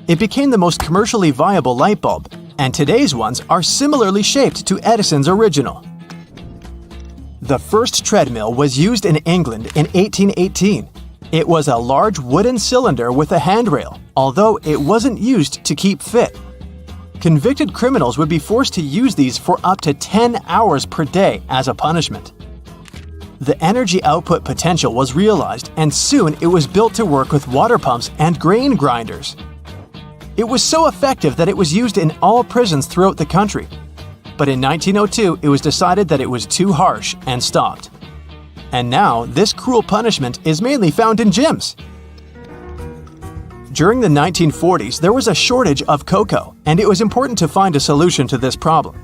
It became the most commercially viable light bulb, and today's ones are similarly shaped to Edison's original. The first treadmill was used in England in 1818. It was a large wooden cylinder with a handrail, although it wasn't used to keep fit. Convicted criminals would be forced to use these for up to 10 hours per day as a punishment. The energy output potential was realized, and soon it was built to work with water pumps and grain grinders. It was so effective that it was used in all prisons throughout the country. But in 1902, it was decided that it was too harsh and stopped. And now, this cruel punishment is mainly found in gyms. During the 1940s, there was a shortage of cocoa, and it was important to find a solution to this problem.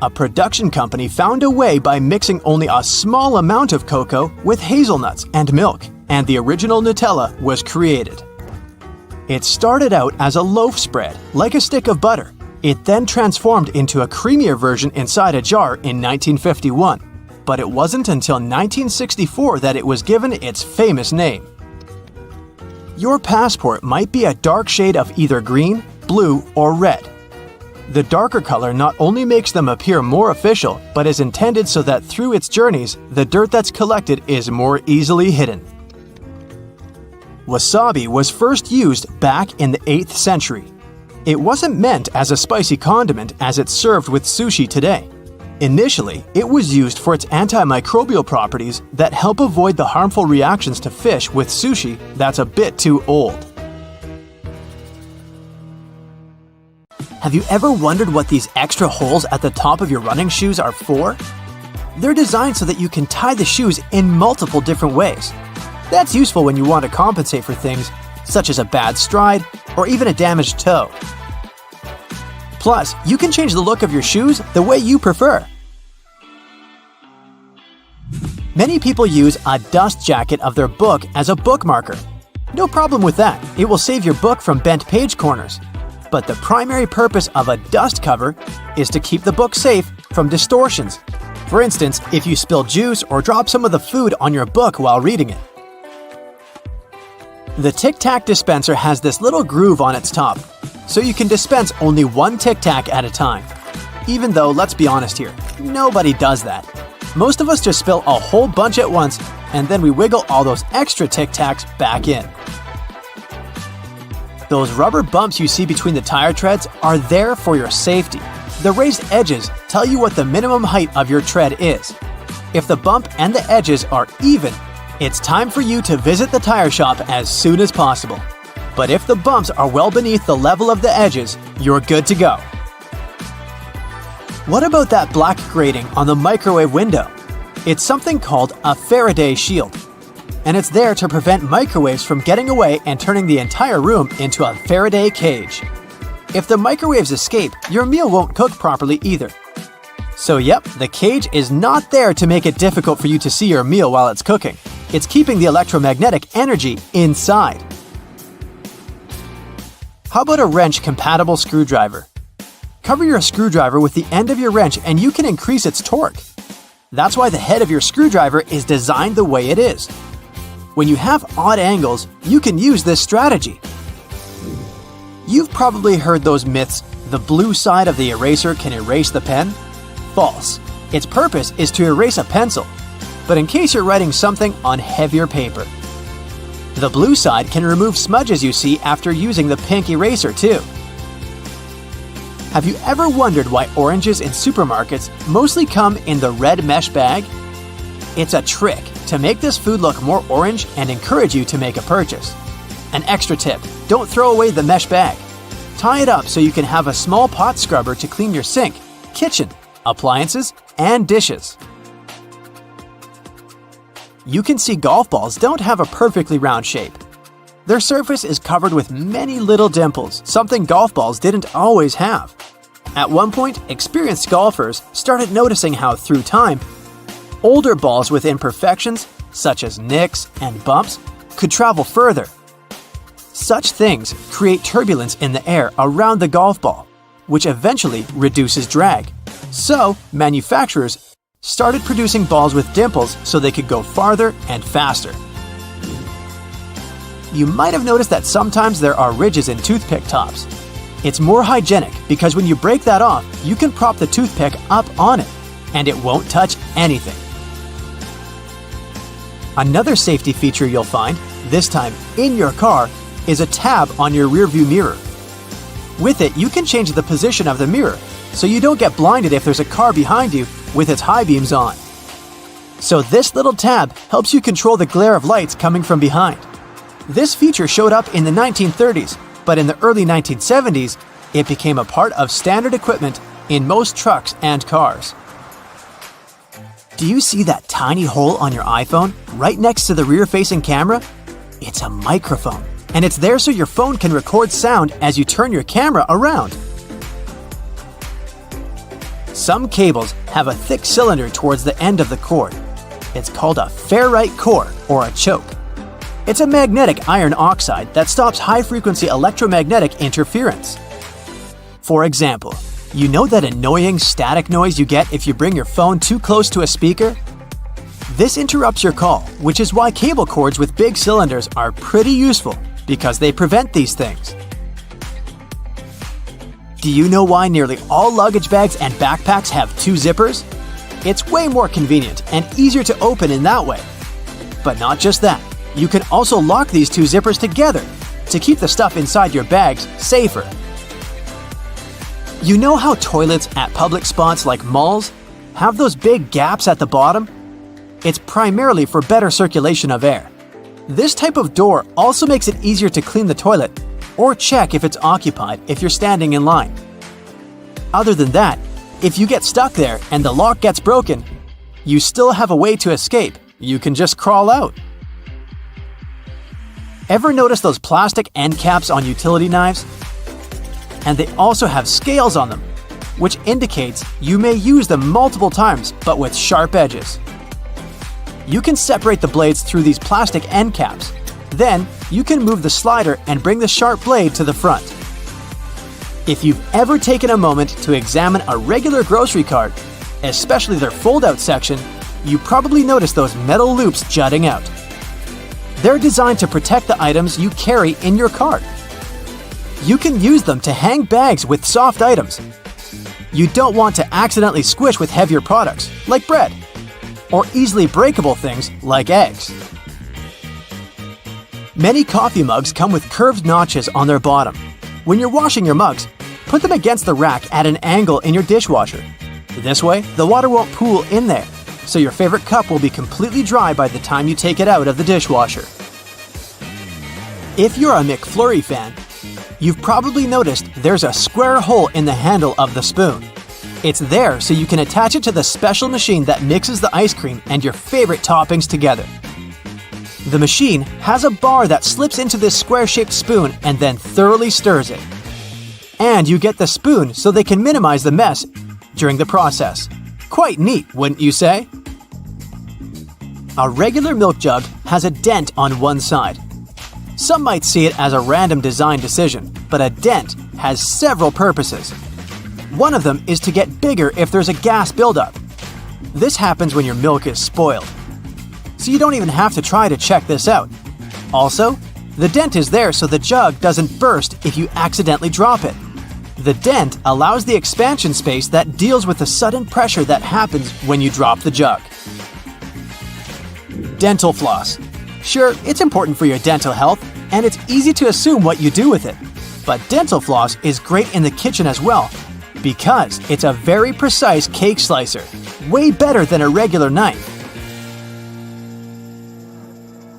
A production company found a way by mixing only a small amount of cocoa with hazelnuts and milk, and the original Nutella was created. It started out as a loaf spread, like a stick of butter. It then transformed into a creamier version inside a jar in 1951. But it wasn't until 1964 that it was given its famous name. Your passport might be a dark shade of either green, blue, or red. The darker color not only makes them appear more official, but is intended so that through its journeys, the dirt that's collected is more easily hidden. Wasabi was first used back in the 8th century. It wasn't meant as a spicy condiment as it's served with sushi today. Initially, it was used for its antimicrobial properties that help avoid the harmful reactions to fish with sushi that's a bit too old. Have you ever wondered what these extra holes at the top of your running shoes are for? They're designed so that you can tie the shoes in multiple different ways. That's useful when you want to compensate for things such as a bad stride or even a damaged toe. Plus, you can change the look of your shoes the way you prefer. Many people use a dust jacket of their book as a bookmarker. No problem with that, it will save your book from bent page corners. But the primary purpose of a dust cover is to keep the book safe from distortions. For instance, if you spill juice or drop some of the food on your book while reading it. The Tic Tac dispenser has this little groove on its top, so you can dispense only one Tic Tac at a time. Even though, let's be honest here, nobody does that. Most of us just spill a whole bunch at once, and then we wiggle all those extra Tic Tacs back in. Those rubber bumps you see between the tire treads are there for your safety. The raised edges tell you what the minimum height of your tread is. If the bump and the edges are even, it's time for you to visit the tire shop as soon as possible. But if the bumps are well beneath the level of the edges, you're good to go. What about that black grating on the microwave window? It's something called a Faraday shield, and it's there to prevent microwaves from getting away and turning the entire room into a Faraday cage. If the microwaves escape, your meal won't cook properly either. So yep, the cage is not there to make it difficult for you to see your meal while it's cooking. It's keeping the electromagnetic energy inside. How about a wrench-compatible screwdriver? Cover your screwdriver with the end of your wrench and you can increase its torque. That's why the head of your screwdriver is designed the way it is. When you have odd angles, you can use this strategy. You've probably heard those myths, the blue side of the eraser can erase the pen? False. Its purpose is to erase a pencil, but in case you're writing something on heavier paper. The blue side can remove smudges you see after using the pink eraser too. Have you ever wondered why oranges in supermarkets mostly come in the red mesh bag? It's a trick to make this food look more orange and encourage you to make a purchase. An extra tip, don't throw away the mesh bag. Tie it up so you can have a small pot scrubber to clean your sink, kitchen, appliances, and dishes. You can see golf balls don't have a perfectly round shape. Their surface is covered with many little dimples, something golf balls didn't always have. At one point, experienced golfers started noticing how, through time, older balls with imperfections, such as nicks and bumps, could travel further. Such things create turbulence in the air around the golf ball, which eventually reduces drag. So, manufacturers started producing balls with dimples so they could go farther and faster. You might have noticed that sometimes there are ridges in toothpick tops. It's more hygienic because when you break that off, you can prop the toothpick up on it, and it won't touch anything. Another safety feature you'll find, this time in your car, is a tab on your rearview mirror. With it, you can change the position of the mirror, so you don't get blinded if there's a car behind you with its high beams on. So this little tab helps you control the glare of lights coming from behind. This feature showed up in the 1930s, but in the early 1970s, it became a part of standard equipment in most trucks and cars. Do you see that tiny hole on your iPhone right next to the rear-facing camera? It's a microphone, and it's there so your phone can record sound as you turn your camera around. Some cables have a thick cylinder towards the end of the cord. It's called a ferrite core or a choke. It's a magnetic iron oxide that stops high-frequency electromagnetic interference. For example, you know that annoying static noise you get if you bring your phone too close to a speaker? This interrupts your call, which is why cable cords with big cylinders are pretty useful because they prevent these things. Do you know why nearly all luggage bags and backpacks have two zippers? It's way more convenient and easier to open in that way. But not just that. You can also lock these two zippers together to keep the stuff inside your bags safer. You know how toilets at public spots like malls have those big gaps at the bottom? It's primarily for better circulation of air. This type of door also makes it easier to clean the toilet or check if it's occupied if you're standing in line. Other than that, if you get stuck there and the lock gets broken, you still have a way to escape. You can just crawl out. Ever notice those plastic end caps on utility knives? and they also have scales on them, which indicates you may use them multiple times but with sharp edges. You can separate the blades through these plastic end caps. Then, you can move the slider and bring the sharp blade to the front. If you've ever taken a moment to examine a regular grocery cart, especially their fold-out section, you probably noticed those metal loops jutting out. They're designed to protect the items you carry in your cart. You can use them to hang bags with soft items. You don't want to accidentally squish with heavier products, like bread, or easily breakable things like eggs. Many coffee mugs come with curved notches on their bottom. When you're washing your mugs, put them against the rack at an angle in your dishwasher. This way, the water won't pool in there, so your favorite cup will be completely dry by the time you take it out of the dishwasher. If you're a McFlurry fan, you've probably noticed there's a square hole in the handle of the spoon. It's there so you can attach it to the special machine that mixes the ice cream and your favorite toppings together. The machine has a bar that slips into this square-shaped spoon and then thoroughly stirs it. And you get the spoon so they can minimize the mess during the process. Quite neat, wouldn't you say? A regular milk jug has a dent on one side. Some might see it as a random design decision, but a dent has several purposes. One of them is to get bigger if there's a gas buildup. This happens when your milk is spoiled. So you don't even have to try to check this out. Also, the dent is there so the jug doesn't burst if you accidentally drop it. The dent allows the expansion space that deals with the sudden pressure that happens when you drop the jug. Dental floss. Sure, it's important for your dental health, and it's easy to assume what you do with it. But dental floss is great in the kitchen as well, because it's a very precise cake slicer, way better than a regular knife.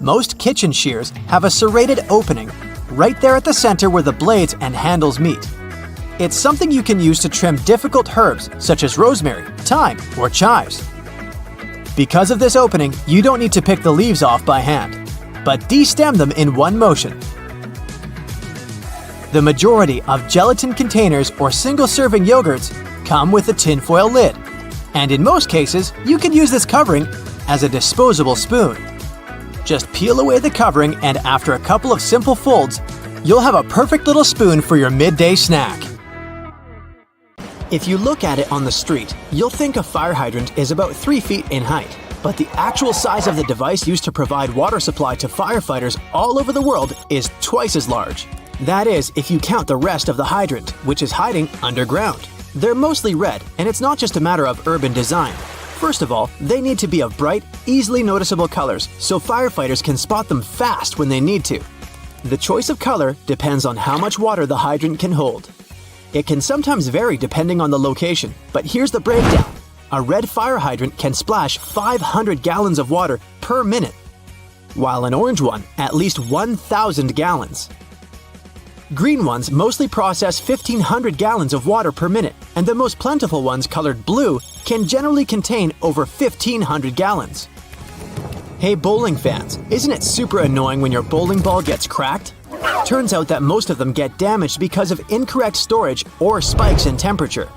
Most kitchen shears have a serrated opening right there at the center where the blades and handles meet. It's something you can use to trim difficult herbs such as rosemary, thyme, or chives. Because of this opening, you don't need to pick the leaves off by hand, but de-stem them in one motion. The majority of gelatin containers or single-serving yogurts come with a tinfoil lid, and in most cases, you can use this covering as a disposable spoon. Just peel away the covering, and after a couple of simple folds, you'll have a perfect little spoon for your midday snack. If you look at it on the street, you'll think a fire hydrant is about 3 feet in height, but the actual size of the device used to provide water supply to firefighters all over the world is twice as large. That is, if you count the rest of the hydrant, which is hiding underground. They're mostly red, and it's not just a matter of urban design. First of all, they need to be of bright, easily noticeable colors so firefighters can spot them fast when they need to. The choice of color depends on how much water the hydrant can hold. It can sometimes vary depending on the location, but here's the breakdown. A red fire hydrant can splash 500 gallons of water per minute, while an orange one at least 1,000 gallons. Green ones mostly process 1,500 gallons of water per minute, and the most plentiful ones colored blue can generally contain over 1,500 gallons. Hey bowling fans, isn't it super annoying when your bowling ball gets cracked? Turns out that most of them get damaged because of incorrect storage or spikes in temperature.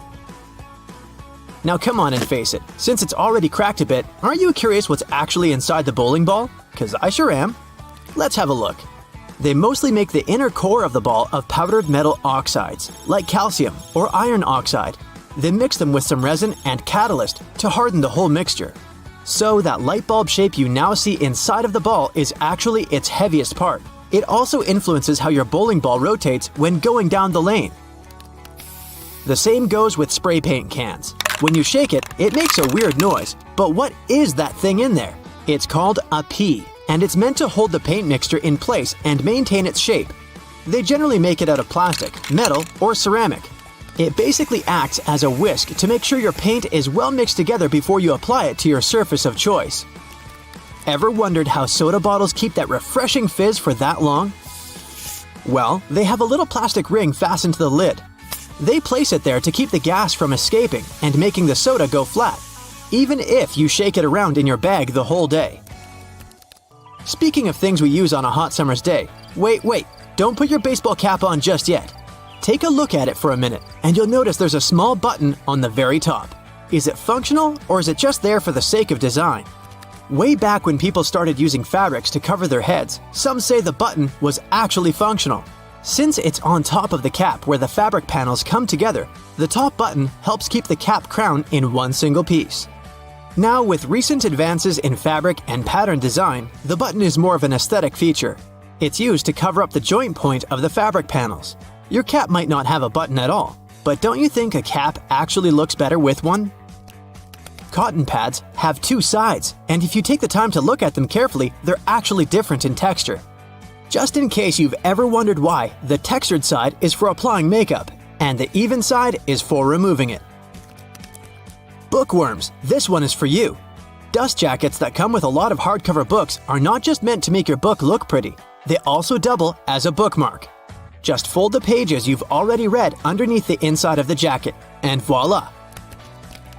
Now come on and face it, since it's already cracked a bit, aren't you curious what's actually inside the bowling ball? 'Cause I sure am. Let's have a look. They mostly make the inner core of the ball of powdered metal oxides, like calcium or iron oxide. They mix them with some resin and catalyst to harden the whole mixture. So that light bulb shape you now see inside of the ball is actually its heaviest part. It also influences how your bowling ball rotates when going down the lane. The same goes with spray paint cans. When you shake it, it makes a weird noise. But what is that thing in there? It's called a pea, and it's meant to hold the paint mixture in place and maintain its shape. They generally make it out of plastic, metal, or ceramic. It basically acts as a whisk to make sure your paint is well mixed together before you apply it to your surface of choice. Ever wondered how soda bottles keep that refreshing fizz for that long? Well, they have a little plastic ring fastened to the lid. They place it there to keep the gas from escaping and making the soda go flat, even if you shake it around in your bag the whole day. Speaking of things we use on a hot summer's day, wait, don't put your baseball cap on just yet. Take a look at it for a minute, and you'll notice there's a small button on the very top. Is it functional, or is it just there for the sake of design? Way back when people started using fabrics to cover their heads, some say the button was actually functional. Since it's on top of the cap where the fabric panels come together, the top button helps keep the cap crown in one single piece. Now, with recent advances in fabric and pattern design, the button is more of an aesthetic feature. It's used to cover up the joint point of the fabric panels. Your cap might not have a button at all, but don't you think a cap actually looks better with one? Cotton pads have two sides, and if you take the time to look at them carefully, they're actually different in texture. Just in case you've ever wondered why, the textured side is for applying makeup, and the even side is for removing it. Bookworms, this one is for you. Dust jackets that come with a lot of hardcover books are not just meant to make your book look pretty, they also double as a bookmark. Just fold the pages you've already read underneath the inside of the jacket, and voila!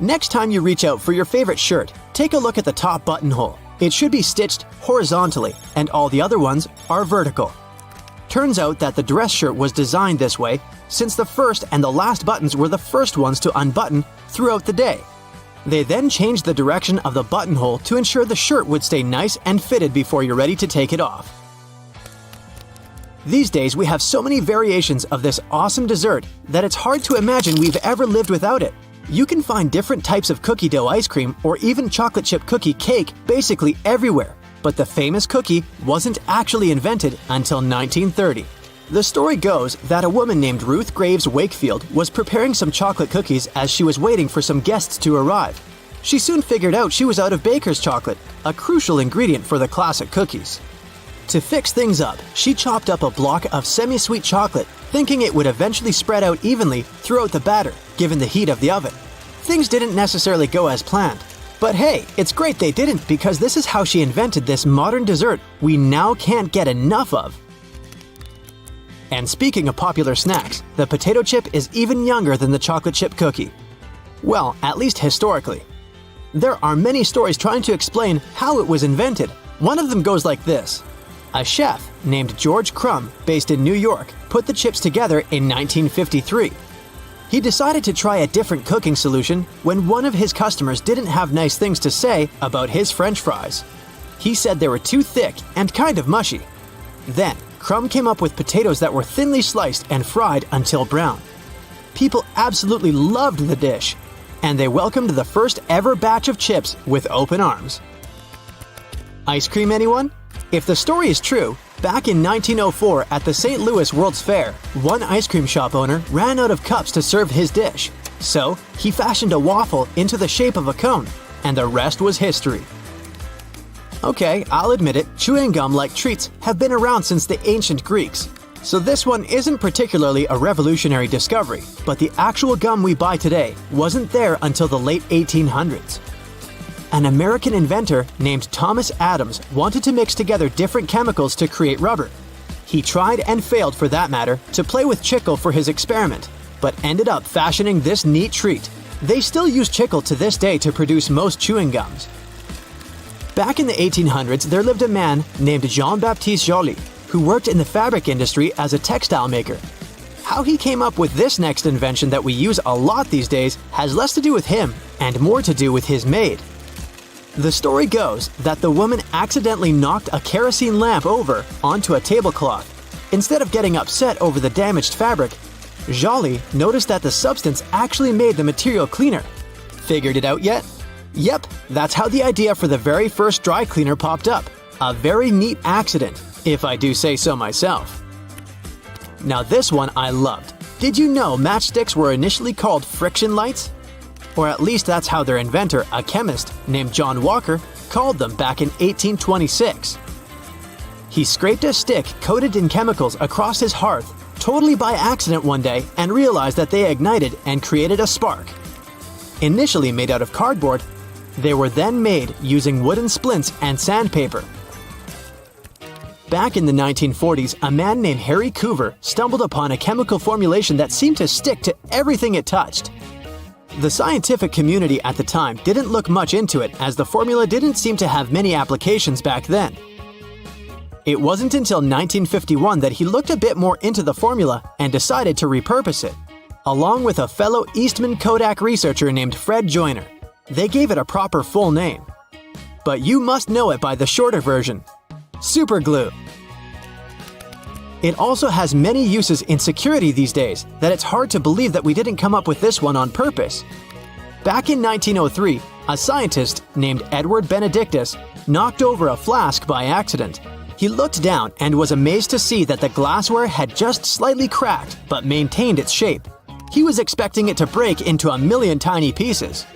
Next time you reach out for your favorite shirt, take a look at the top buttonhole. It should be stitched horizontally, and all the other ones are vertical. Turns out that the dress shirt was designed this way since the first and the last buttons were the first ones to unbutton throughout the day. They then changed the direction of the buttonhole to ensure the shirt would stay nice and fitted before you're ready to take it off. These days we have so many variations of this awesome dessert that it's hard to imagine we've ever lived without it. You can find different types of cookie dough ice cream or even chocolate chip cookie cake basically everywhere, but the famous cookie wasn't actually invented until 1930. The story goes that a woman named Ruth Graves Wakefield was preparing some chocolate cookies as she was waiting for some guests to arrive. She soon figured out she was out of baker's chocolate, a crucial ingredient for the classic cookies. To fix things up, she chopped up a block of semi-sweet chocolate, thinking it would eventually spread out evenly throughout the batter, given the heat of the oven. Things didn't necessarily go as planned. But hey, it's great they didn't, because this is how she invented this modern dessert we now can't get enough of. And speaking of popular snacks, the potato chip is even younger than the chocolate chip cookie. Well, at least historically. There are many stories trying to explain how it was invented. One of them goes like this. A chef named George Crumb, based in New York, put the chips together in 1953. He decided to try a different cooking solution when one of his customers didn't have nice things to say about his French fries. He said they were too thick and kind of mushy. Then, Crumb came up with potatoes that were thinly sliced and fried until brown. People absolutely loved the dish, and they welcomed the first ever batch of chips with open arms. Ice cream, anyone? If the story is true, back in 1904 at the St. Louis World's Fair, one ice cream shop owner ran out of cups to serve his dish. So, he fashioned a waffle into the shape of a cone, and the rest was history. Okay, I'll admit it, chewing gum-like treats have been around since the ancient Greeks. So this one isn't particularly a revolutionary discovery, but the actual gum we buy today wasn't there until the late 1800s. An American inventor named Thomas Adams wanted to mix together different chemicals to create rubber. He tried and failed, for that matter, to play with chicle for his experiment, but ended up fashioning this neat treat. They still use chicle to this day to produce most chewing gums. Back in the 1800s, there lived a man named Jean-Baptiste Joly, who worked in the fabric industry as a textile maker. How he came up with this next invention that we use a lot these days has less to do with him and more to do with his maid. The story goes that the woman accidentally knocked a kerosene lamp over onto a tablecloth. Instead of getting upset over the damaged fabric, Joly noticed that the substance actually made the material cleaner. Figured it out yet? Yep, that's how the idea for the very first dry cleaner popped up. A very neat accident, if I do say so myself. Now this one I loved. Did you know matchsticks were initially called friction lights? Or at least that's how their inventor, a chemist named John Walker, called them back in 1826. He scraped a stick coated in chemicals across his hearth, totally by accident one day, and realized that they ignited and created a spark. Initially made out of cardboard, they were then made using wooden splints and sandpaper. Back in the 1940s, a man named Harry Coover stumbled upon a chemical formulation that seemed to stick to everything it touched. The scientific community at the time didn't look much into it, as the formula didn't seem to have many applications back then. It wasn't until 1951 that he looked a bit more into the formula and decided to repurpose it, along with a fellow Eastman Kodak researcher named Fred Joyner. They gave it a proper full name. But you must know it by the shorter version, superglue. It also has many uses in security these days that it's hard to believe that we didn't come up with this one on purpose. Back in 1903, a scientist named Edward Benedictus knocked over a flask by accident. He looked down and was amazed to see that the glassware had just slightly cracked but maintained its shape. He was expecting it to break into a million tiny pieces.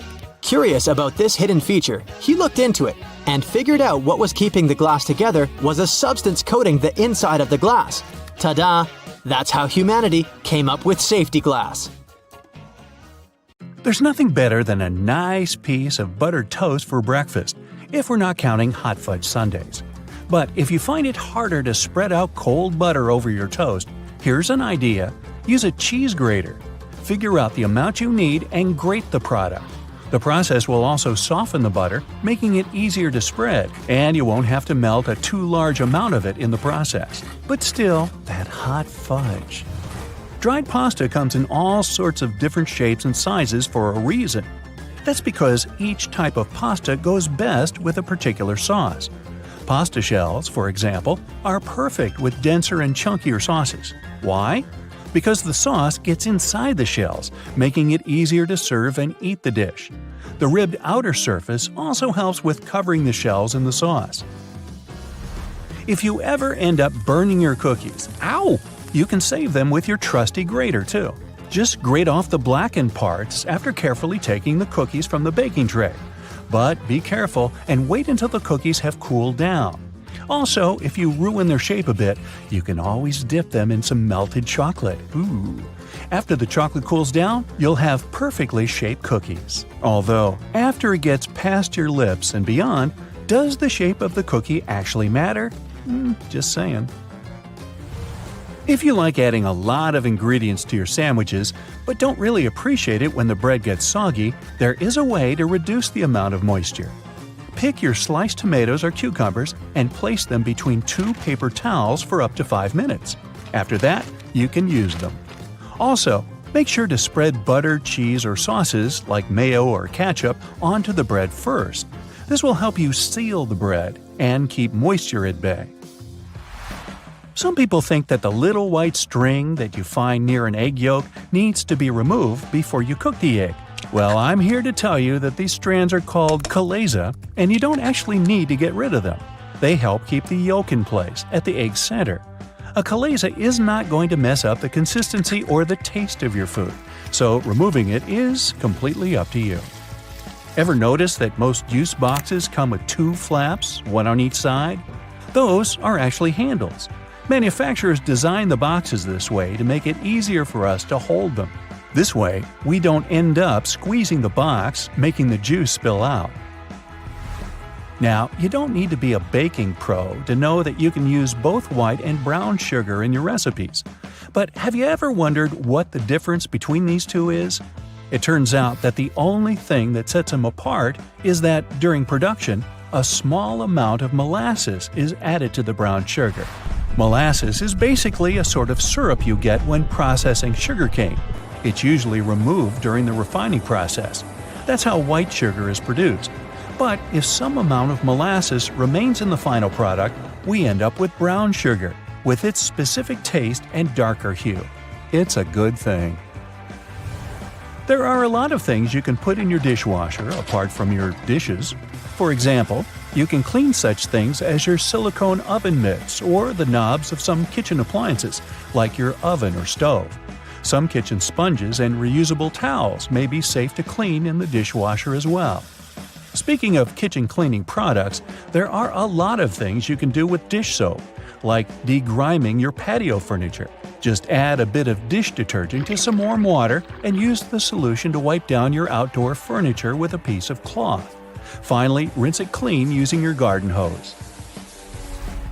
Curious about this hidden feature, he looked into it and figured out what was keeping the glass together was a substance coating the inside of the glass. Ta-da! That's how humanity came up with safety glass. There's nothing better than a nice piece of buttered toast for breakfast, if we're not counting hot fudge sundaes. But if you find it harder to spread out cold butter over your toast, here's an idea. Use a cheese grater. Figure out the amount you need and grate the product. The process will also soften the butter, making it easier to spread, and you won't have to melt a too large amount of it in the process. But still, that hot fudge. Dried pasta comes in all sorts of different shapes and sizes for a reason. That's because each type of pasta goes best with a particular sauce. Pasta shells, for example, are perfect with denser and chunkier sauces. Why? Because the sauce gets inside the shells, making it easier to serve and eat the dish. The ribbed outer surface also helps with covering the shells in the sauce. If you ever end up burning your cookies, you can save them with your trusty grater too. Just grate off the blackened parts after carefully taking the cookies from the baking tray. But be careful and wait until the cookies have cooled down. Also, if you ruin their shape a bit, you can always dip them in some melted chocolate. Ooh. After the chocolate cools down, you'll have perfectly shaped cookies. Although, after it gets past your lips and beyond, does the shape of the cookie actually matter? Just saying. If you like adding a lot of ingredients to your sandwiches, but don't really appreciate it when the bread gets soggy, there is a way to reduce the amount of moisture. Pick your sliced tomatoes or cucumbers and place them between 2 paper towels for up to 5 minutes. After that, you can use them. Also, make sure to spread butter, cheese, or sauces like mayo or ketchup onto the bread first. This will help you seal the bread and keep moisture at bay. Some people think that the little white string that you find near an egg yolk needs to be removed before you cook the egg. Well, I'm here to tell you that these strands are called chalaza, and you don't actually need to get rid of them. They help keep the yolk in place at the egg's center. A chalaza is not going to mess up the consistency or the taste of your food, so removing it is completely up to you. Ever notice that most juice boxes come with 2 flaps, one on each side? Those are actually handles. Manufacturers design the boxes this way to make it easier for us to hold them. This way, we don't end up squeezing the box, making the juice spill out. Now, you don't need to be a baking pro to know that you can use both white and brown sugar in your recipes. But have you ever wondered what the difference between these two is? It turns out that the only thing that sets them apart is that, during production, a small amount of molasses is added to the brown sugar. Molasses is basically a sort of syrup you get when processing sugarcane. It's usually removed during the refining process. That's how white sugar is produced. But if some amount of molasses remains in the final product, we end up with brown sugar, with its specific taste and darker hue. It's a good thing. There are a lot of things you can put in your dishwasher apart from your dishes. For example, you can clean such things as your silicone oven mitts or the knobs of some kitchen appliances, like your oven or stove. Some kitchen sponges and reusable towels may be safe to clean in the dishwasher as well. Speaking of kitchen cleaning products, there are a lot of things you can do with dish soap, like degriming your patio furniture. Just add a bit of dish detergent to some warm water and use the solution to wipe down your outdoor furniture with a piece of cloth. Finally, rinse it clean using your garden hose.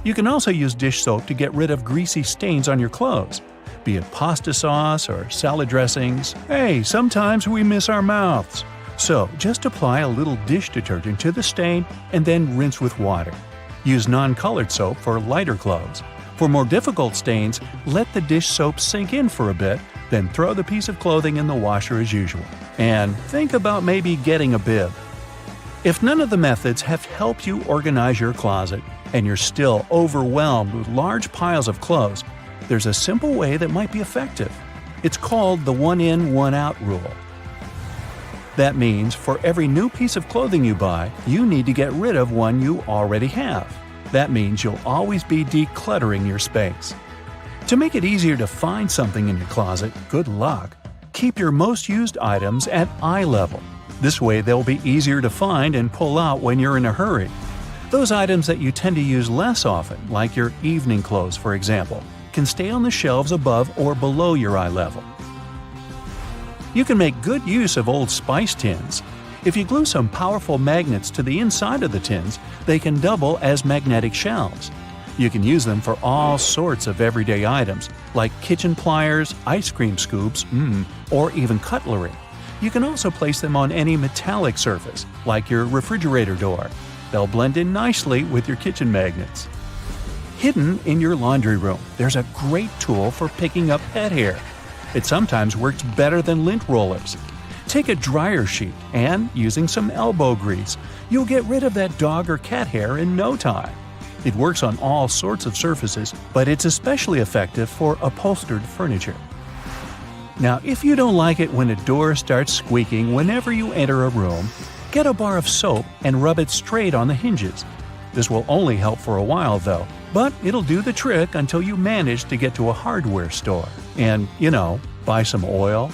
You can also use dish soap to get rid of greasy stains on your clothes. Be it pasta sauce or salad dressings, hey, sometimes we miss our mouths. So just apply a little dish detergent to the stain and then rinse with water. Use non-colored soap for lighter clothes. For more difficult stains, let the dish soap sink in for a bit, then throw the piece of clothing in the washer as usual. And think about maybe getting a bib. If none of the methods have helped you organize your closet, and you're still overwhelmed with large piles of clothes, there's a simple way that might be effective. It's called the one-in, one-out rule. That means for every new piece of clothing you buy, you need to get rid of one you already have. That means you'll always be decluttering your space. To make it easier to find something in your closet, good luck. Keep your most used items at eye level. This way they'll be easier to find and pull out when you're in a hurry. Those items that you tend to use less often, like your evening clothes for example, can stay on the shelves above or below your eye level. You can make good use of old spice tins. If you glue some powerful magnets to the inside of the tins, they can double as magnetic shelves. You can use them for all sorts of everyday items, like kitchen pliers, ice cream scoops, or even cutlery. You can also place them on any metallic surface, like your refrigerator door. They'll blend in nicely with your kitchen magnets. Hidden in your laundry room, there's a great tool for picking up pet hair. It sometimes works better than lint rollers. Take a dryer sheet and, using some elbow grease, you'll get rid of that dog or cat hair in no time. It works on all sorts of surfaces, but it's especially effective for upholstered furniture. Now, if you don't like it when a door starts squeaking whenever you enter a room, get a bar of soap and rub it straight on the hinges. This will only help for a while though, but it'll do the trick until you manage to get to a hardware store and, buy some oil.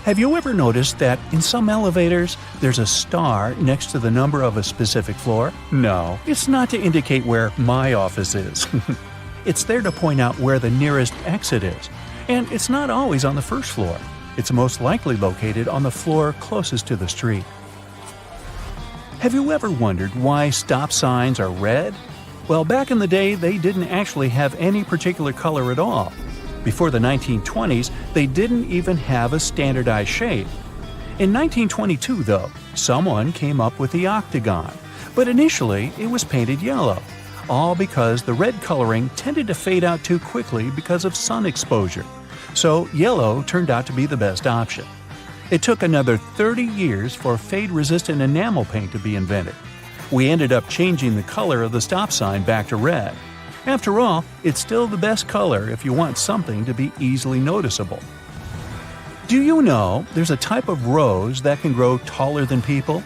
Have you ever noticed that in some elevators there's a star next to the number of a specific floor? No, it's not to indicate where my office is. It's there to point out where the nearest exit is, and it's not always on the first floor. It's most likely located on the floor closest to the street. Have you ever wondered why stop signs are red? Well, back in the day, they didn't actually have any particular color at all. Before the 1920s, they didn't even have a standardized shape. In 1922, though, someone came up with the octagon, but initially it was painted yellow, all because the red coloring tended to fade out too quickly because of sun exposure. So yellow turned out to be the best option. It took another 30 years for fade-resistant enamel paint to be invented. We ended up changing the color of the stop sign back to red. After all, it's still the best color if you want something to be easily noticeable. Do you know there's a type of rose that can grow taller than people?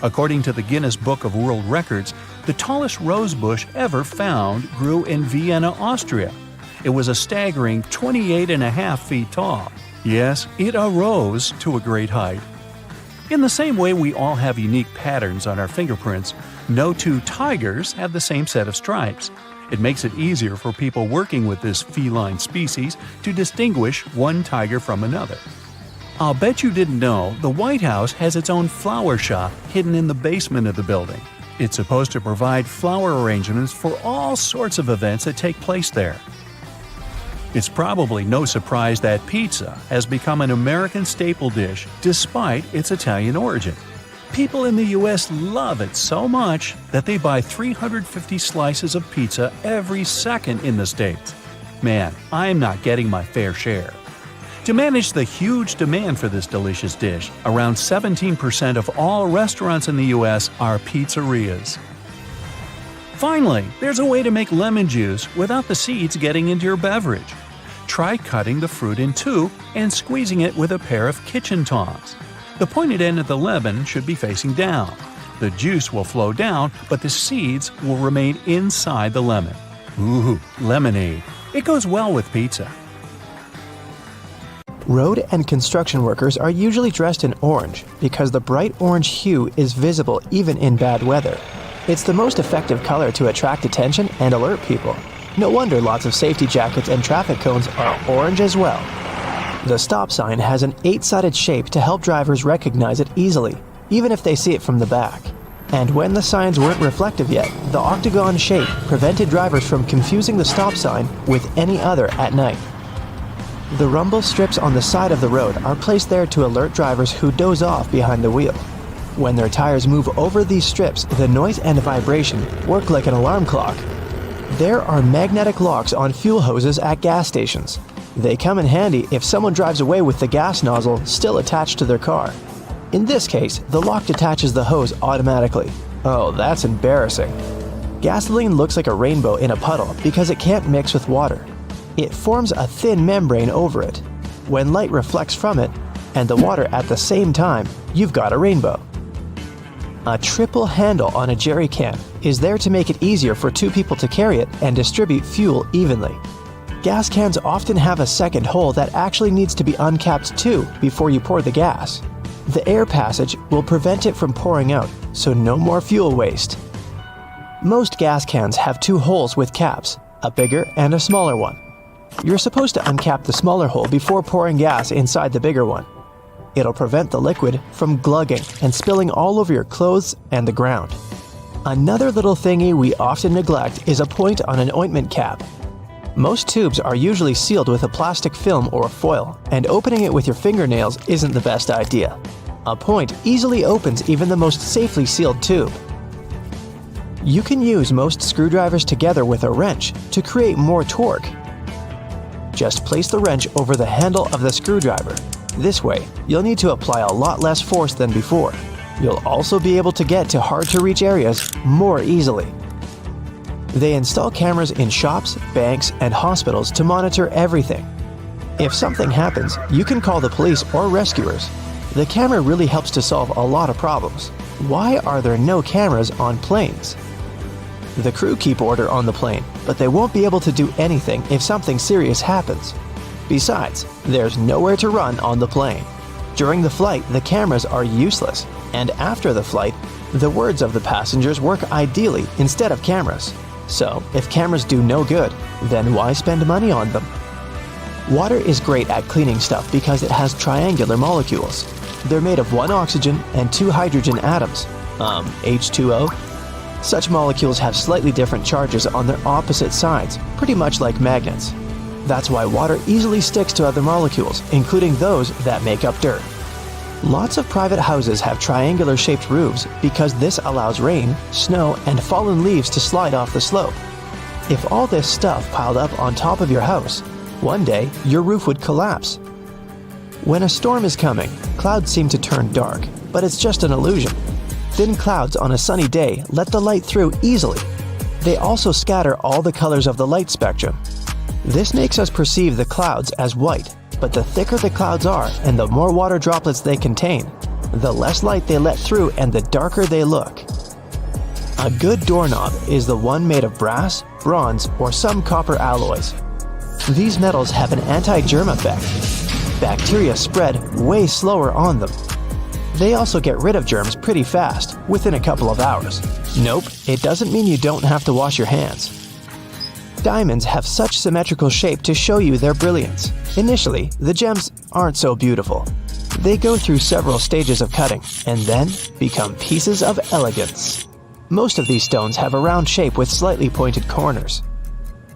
According to the Guinness Book of World Records, the tallest rose bush ever found grew in Vienna, Austria. It was a staggering 28.5 feet tall. Yes, it arose to a great height. In the same way we all have unique patterns on our fingerprints, no two tigers have the same set of stripes. It makes it easier for people working with this feline species to distinguish one tiger from another. I'll bet you didn't know the White House has its own flower shop hidden in the basement of the building. It's supposed to provide flower arrangements for all sorts of events that take place there. It's probably no surprise that pizza has become an American staple dish despite its Italian origin. People in the U.S. love it so much that they buy 350 slices of pizza every second in the States. Man, I'm not getting my fair share. To manage the huge demand for this delicious dish, around 17% of all restaurants in the U.S. are pizzerias. Finally, there's a way to make lemon juice without the seeds getting into your beverage. Try cutting the fruit in two and squeezing it with a pair of kitchen tongs. The pointed end of the lemon should be facing down. The juice will flow down, but the seeds will remain inside the lemon. Ooh, lemonade. It goes well with pizza. Road and construction workers are usually dressed in orange because the bright orange hue is visible even in bad weather. It's the most effective color to attract attention and alert people. No wonder lots of safety jackets and traffic cones are orange as well. The stop sign has an 8-sided shape to help drivers recognize it easily, even if they see it from the back. And when the signs weren't reflective yet, the octagon shape prevented drivers from confusing the stop sign with any other at night. The rumble strips on the side of the road are placed there to alert drivers who doze off behind the wheel. When their tires move over these strips, the noise and vibration work like an alarm clock. There are magnetic locks on fuel hoses at gas stations. They come in handy if someone drives away with the gas nozzle still attached to their car. In this case, the lock detaches the hose automatically. Oh, that's embarrassing. Gasoline looks like a rainbow in a puddle because it can't mix with water. It forms a thin membrane over it. When light reflects from it, and the water at the same time, you've got a rainbow. A triple handle on a jerry can is there to make it easier for two people to carry it and distribute fuel evenly. Gas cans often have a second hole that actually needs to be uncapped too before you pour the gas. The air passage will prevent it from pouring out, so no more fuel waste. Most gas cans have two holes with caps, a bigger and a smaller one. You're supposed to uncap the smaller hole before pouring gas inside the bigger one. It'll prevent the liquid from glugging and spilling all over your clothes and the ground. Another little thingy we often neglect is a point on an ointment cap. Most tubes are usually sealed with a plastic film or foil, and opening it with your fingernails isn't the best idea. A point easily opens even the most safely sealed tube. You can use most screwdrivers together with a wrench to create more torque. Just place the wrench over the handle of the screwdriver. This way, you'll need to apply a lot less force than before. You'll also be able to get to hard-to-reach areas more easily. They install cameras in shops, banks, and hospitals to monitor everything. If something happens, you can call the police or rescuers. The camera really helps to solve a lot of problems. Why are there no cameras on planes? The crew keep order on the plane, but they won't be able to do anything if something serious happens. Besides, there's nowhere to run on the plane. During the flight, the cameras are useless, and after the flight, the words of the passengers work ideally instead of cameras. So, if cameras do no good, then why spend money on them? Water is great at cleaning stuff because it has triangular molecules. They're made of one oxygen and two hydrogen atoms, H2O. Such molecules have slightly different charges on their opposite sides, pretty much like magnets. That's why water easily sticks to other molecules, including those that make up dirt. Lots of private houses have triangular-shaped roofs because this allows rain, snow, and fallen leaves to slide off the slope. If all this stuff piled up on top of your house, one day your roof would collapse. When a storm is coming, clouds seem to turn dark, but it's just an illusion. Thin clouds on a sunny day let the light through easily. They also scatter all the colors of the light spectrum. This makes us perceive the clouds as white, but the thicker the clouds are and the more water droplets they contain, the less light they let through and the darker they look. A good doorknob is the one made of brass, bronze, or some copper alloys. These metals have an anti-germ effect. Bacteria spread way slower on them. They also get rid of germs pretty fast, within a couple of hours. Nope, it doesn't mean you don't have to wash your hands. Diamonds have such symmetrical shape to show you their brilliance. Initially, the gems aren't so beautiful. They go through several stages of cutting, and then become pieces of elegance. Most of these stones have a round shape with slightly pointed corners.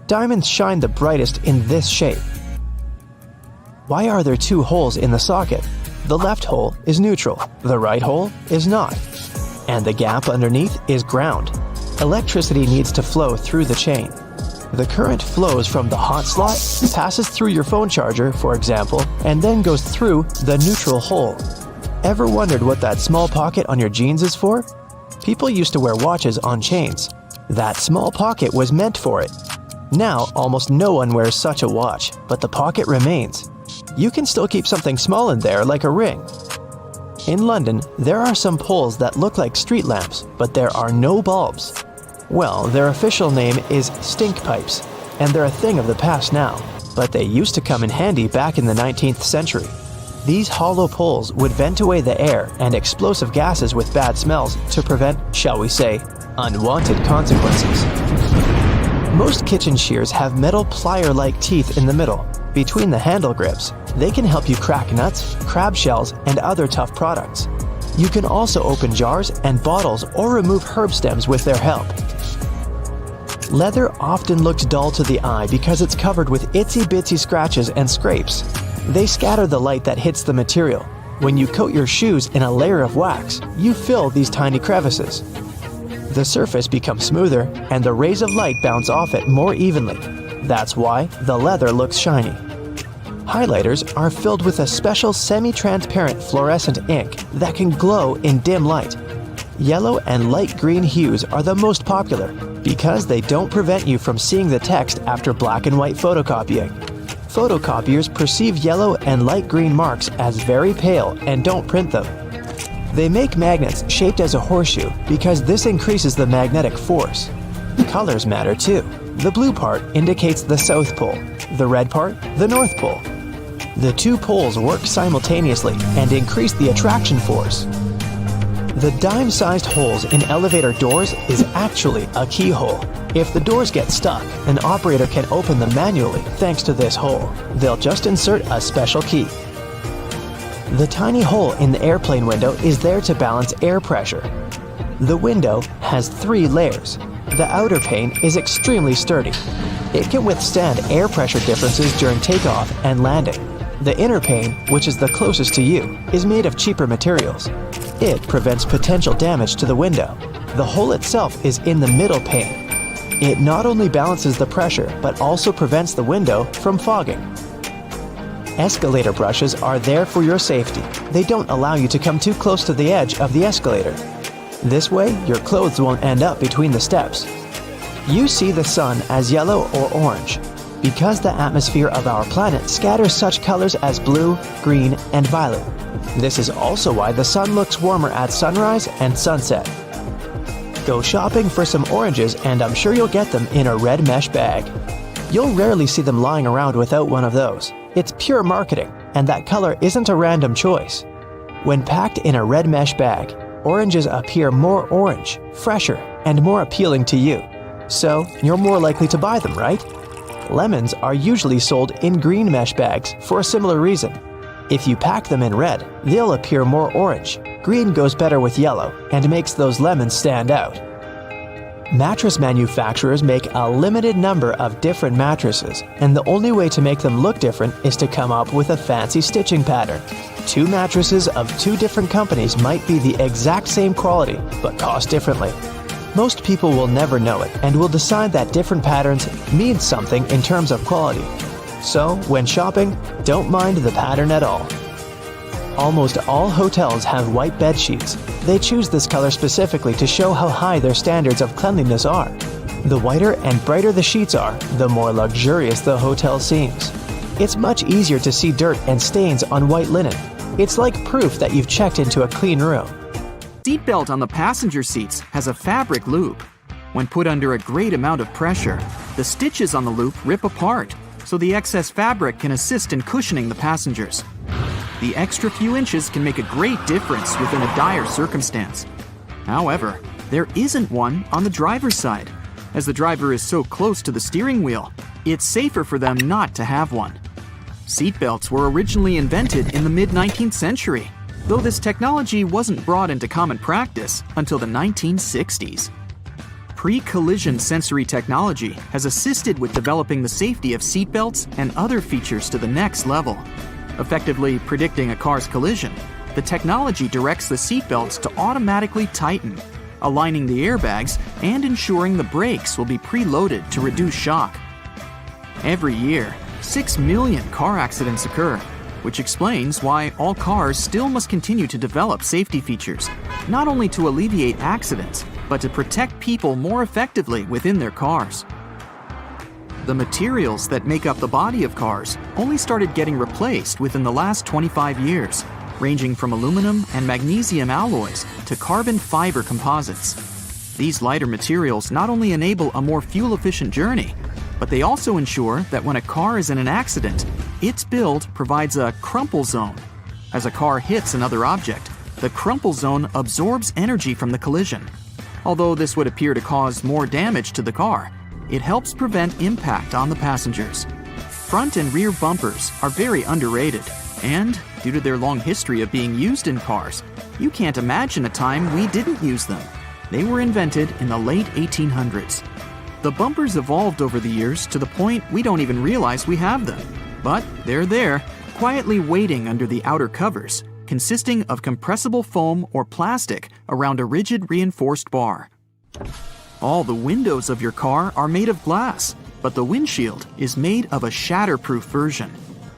Diamonds shine the brightest in this shape. Why are there two holes in the socket? The left hole is neutral, the right hole is not. And the gap underneath is ground. Electricity needs to flow through the chain. The current flows from the hot slot, passes through your phone charger, for example, and then goes through the neutral hole. Ever wondered what that small pocket on your jeans is for? People used to wear watches on chains. That small pocket was meant for it. Now, almost no one wears such a watch, but the pocket remains. You can still keep something small in there, like a ring. In London, there are some poles that look like street lamps, but there are no bulbs. Well, their official name is stink pipes, and they're a thing of the past now, but they used to come in handy back in the 19th century. These hollow poles would vent away the air and explosive gases with bad smells to prevent, shall we say, unwanted consequences. Most kitchen shears have metal plier-like teeth in the middle, between the handle grips. They can help you crack nuts, crab shells, and other tough products. You can also open jars and bottles or remove herb stems with their help. Leather often looks dull to the eye because it's covered with itsy-bitsy scratches and scrapes. They scatter the light that hits the material. When you coat your shoes in a layer of wax, you fill these tiny crevices. The surface becomes smoother and the rays of light bounce off it more evenly. That's why the leather looks shiny. Highlighters are filled with a special semi-transparent fluorescent ink that can glow in dim light. Yellow and light green hues are the most popular because they don't prevent you from seeing the text after black and white photocopying. Photocopiers perceive yellow and light green marks as very pale and don't print them. They make magnets shaped as a horseshoe because this increases the magnetic force. Colors matter too. The blue part indicates the South Pole, the red part, the North Pole. The two poles work simultaneously and increase the attraction force. The dime-sized holes in elevator doors is actually a keyhole. If the doors get stuck, an operator can open them manually thanks to this hole. They'll just insert a special key. The tiny hole in the airplane window is there to balance air pressure. The window has 3 layers. The outer pane is extremely sturdy. It can withstand air pressure differences during takeoff and landing. The inner pane, which is the closest to you, is made of cheaper materials. It prevents potential damage to the window. The hole itself is in the middle pane. It not only balances the pressure, but also prevents the window from fogging. Escalator brushes are there for your safety. They don't allow you to come too close to the edge of the escalator. This way, your clothes won't end up between the steps. You see the sun as yellow or orange because the atmosphere of our planet scatters such colors as blue, green, and violet. This is also why the sun looks warmer at sunrise and sunset. Go shopping for some oranges and I'm sure you'll get them in a red mesh bag. You'll rarely see them lying around without one of those. It's pure marketing, and that color isn't a random choice. When packed in a red mesh bag, oranges appear more orange, fresher, and more appealing to you. So, you're more likely to buy them, right? Lemons are usually sold in green mesh bags for a similar reason. If you pack them in red, they'll appear more orange. Green goes better with yellow and makes those lemons stand out. Mattress manufacturers make a limited number of different mattresses, and the only way to make them look different is to come up with a fancy stitching pattern. 2 mattresses of 2 different companies might be the exact same quality, but cost differently. Most people will never know it and will decide that different patterns mean something in terms of quality. So, when shopping, don't mind the pattern at all. Almost all hotels have white bed sheets. They choose this color specifically to show how high their standards of cleanliness are. The whiter and brighter the sheets are, the more luxurious the hotel seems. It's much easier to see dirt and stains on white linen. It's like proof that you've checked into a clean room. Seatbelt on the passenger seats has a fabric loop. When put under a great amount of pressure, the stitches on the loop rip apart, so the excess fabric can assist in cushioning the passengers. The extra few inches can make a great difference within a dire circumstance. However, there isn't one on the driver's side. As the driver is so close to the steering wheel, it's safer for them not to have one. Seatbelts were originally invented in the mid-19th century, though this technology wasn't brought into common practice until the 1960s. Pre-collision sensory technology has assisted with developing the safety of seatbelts and other features to the next level. Effectively predicting a car's collision, the technology directs the seatbelts to automatically tighten, aligning the airbags and ensuring the brakes will be preloaded to reduce shock. Every year, 6 million car accidents occur, which explains why all cars still must continue to develop safety features, not only to alleviate accidents, but to protect people more effectively within their cars. The materials that make up the body of cars only started getting replaced within the last 25 years, ranging from aluminum and magnesium alloys to carbon fiber composites. These lighter materials not only enable a more fuel-efficient journey, but they also ensure that when a car is in an accident, its build provides a crumple zone. As a car hits another object, the crumple zone absorbs energy from the collision. Although this would appear to cause more damage to the car, it helps prevent impact on the passengers. Front and rear bumpers are very underrated, and due to their long history of being used in cars, you can't imagine a time we didn't use them. They were invented in the late 1800s. The bumpers evolved over the years to the point we don't even realize we have them. But they're there, quietly waiting under the outer covers, consisting of compressible foam or plastic around a rigid reinforced bar. All the windows of your car are made of glass, but the windshield is made of a shatterproof version.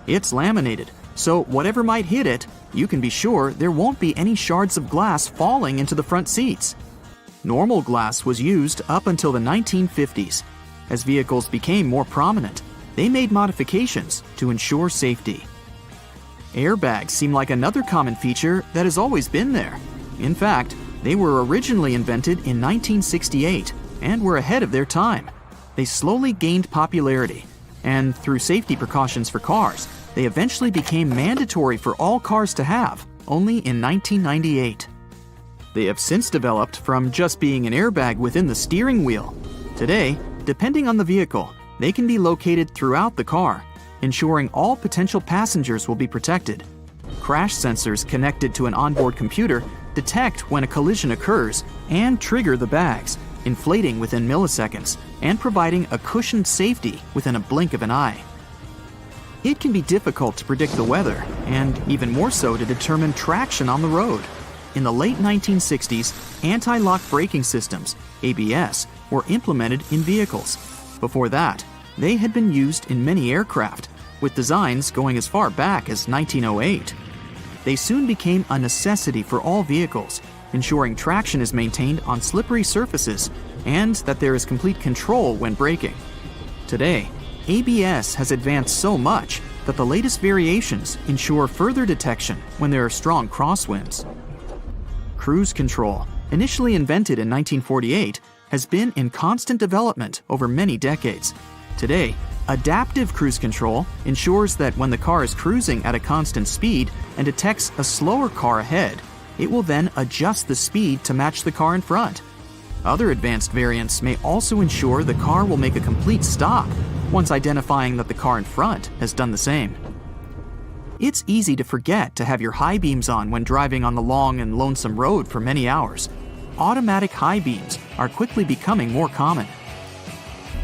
It's laminated, so whatever might hit it, you can be sure there won't be any shards of glass falling into the front seats. Normal glass was used up until the 1950s. As vehicles became more prominent, they made modifications to ensure safety. Airbags seem like another common feature that has always been there. In fact, they were originally invented in 1968 and were ahead of their time. They slowly gained popularity, and through safety precautions for cars, they eventually became mandatory for all cars to have, only in 1998. They have since developed from just being an airbag within the steering wheel. Today, depending on the vehicle, they can be located throughout the car, ensuring all potential passengers will be protected. Crash sensors connected to an onboard computer detect when a collision occurs and trigger the bags, inflating within milliseconds and providing a cushioned safety within a blink of an eye. It can be difficult to predict the weather, and even more so to determine traction on the road. In the late 1960s, anti-lock braking systems, ABS, were implemented in vehicles. Before that, they had been used in many aircraft, with designs going as far back as 1908. They soon became a necessity for all vehicles, ensuring traction is maintained on slippery surfaces and that there is complete control when braking. Today, ABS has advanced so much that the latest variations ensure further detection when there are strong crosswinds. Cruise control, initially invented in 1948, has been in constant development over many decades. Today, adaptive cruise control ensures that when the car is cruising at a constant speed and detects a slower car ahead, it will then adjust the speed to match the car in front. Other advanced variants may also ensure the car will make a complete stop once identifying that the car in front has done the same. It's easy to forget to have your high beams on when driving on the long and lonesome road for many hours. Automatic high beams are quickly becoming more common.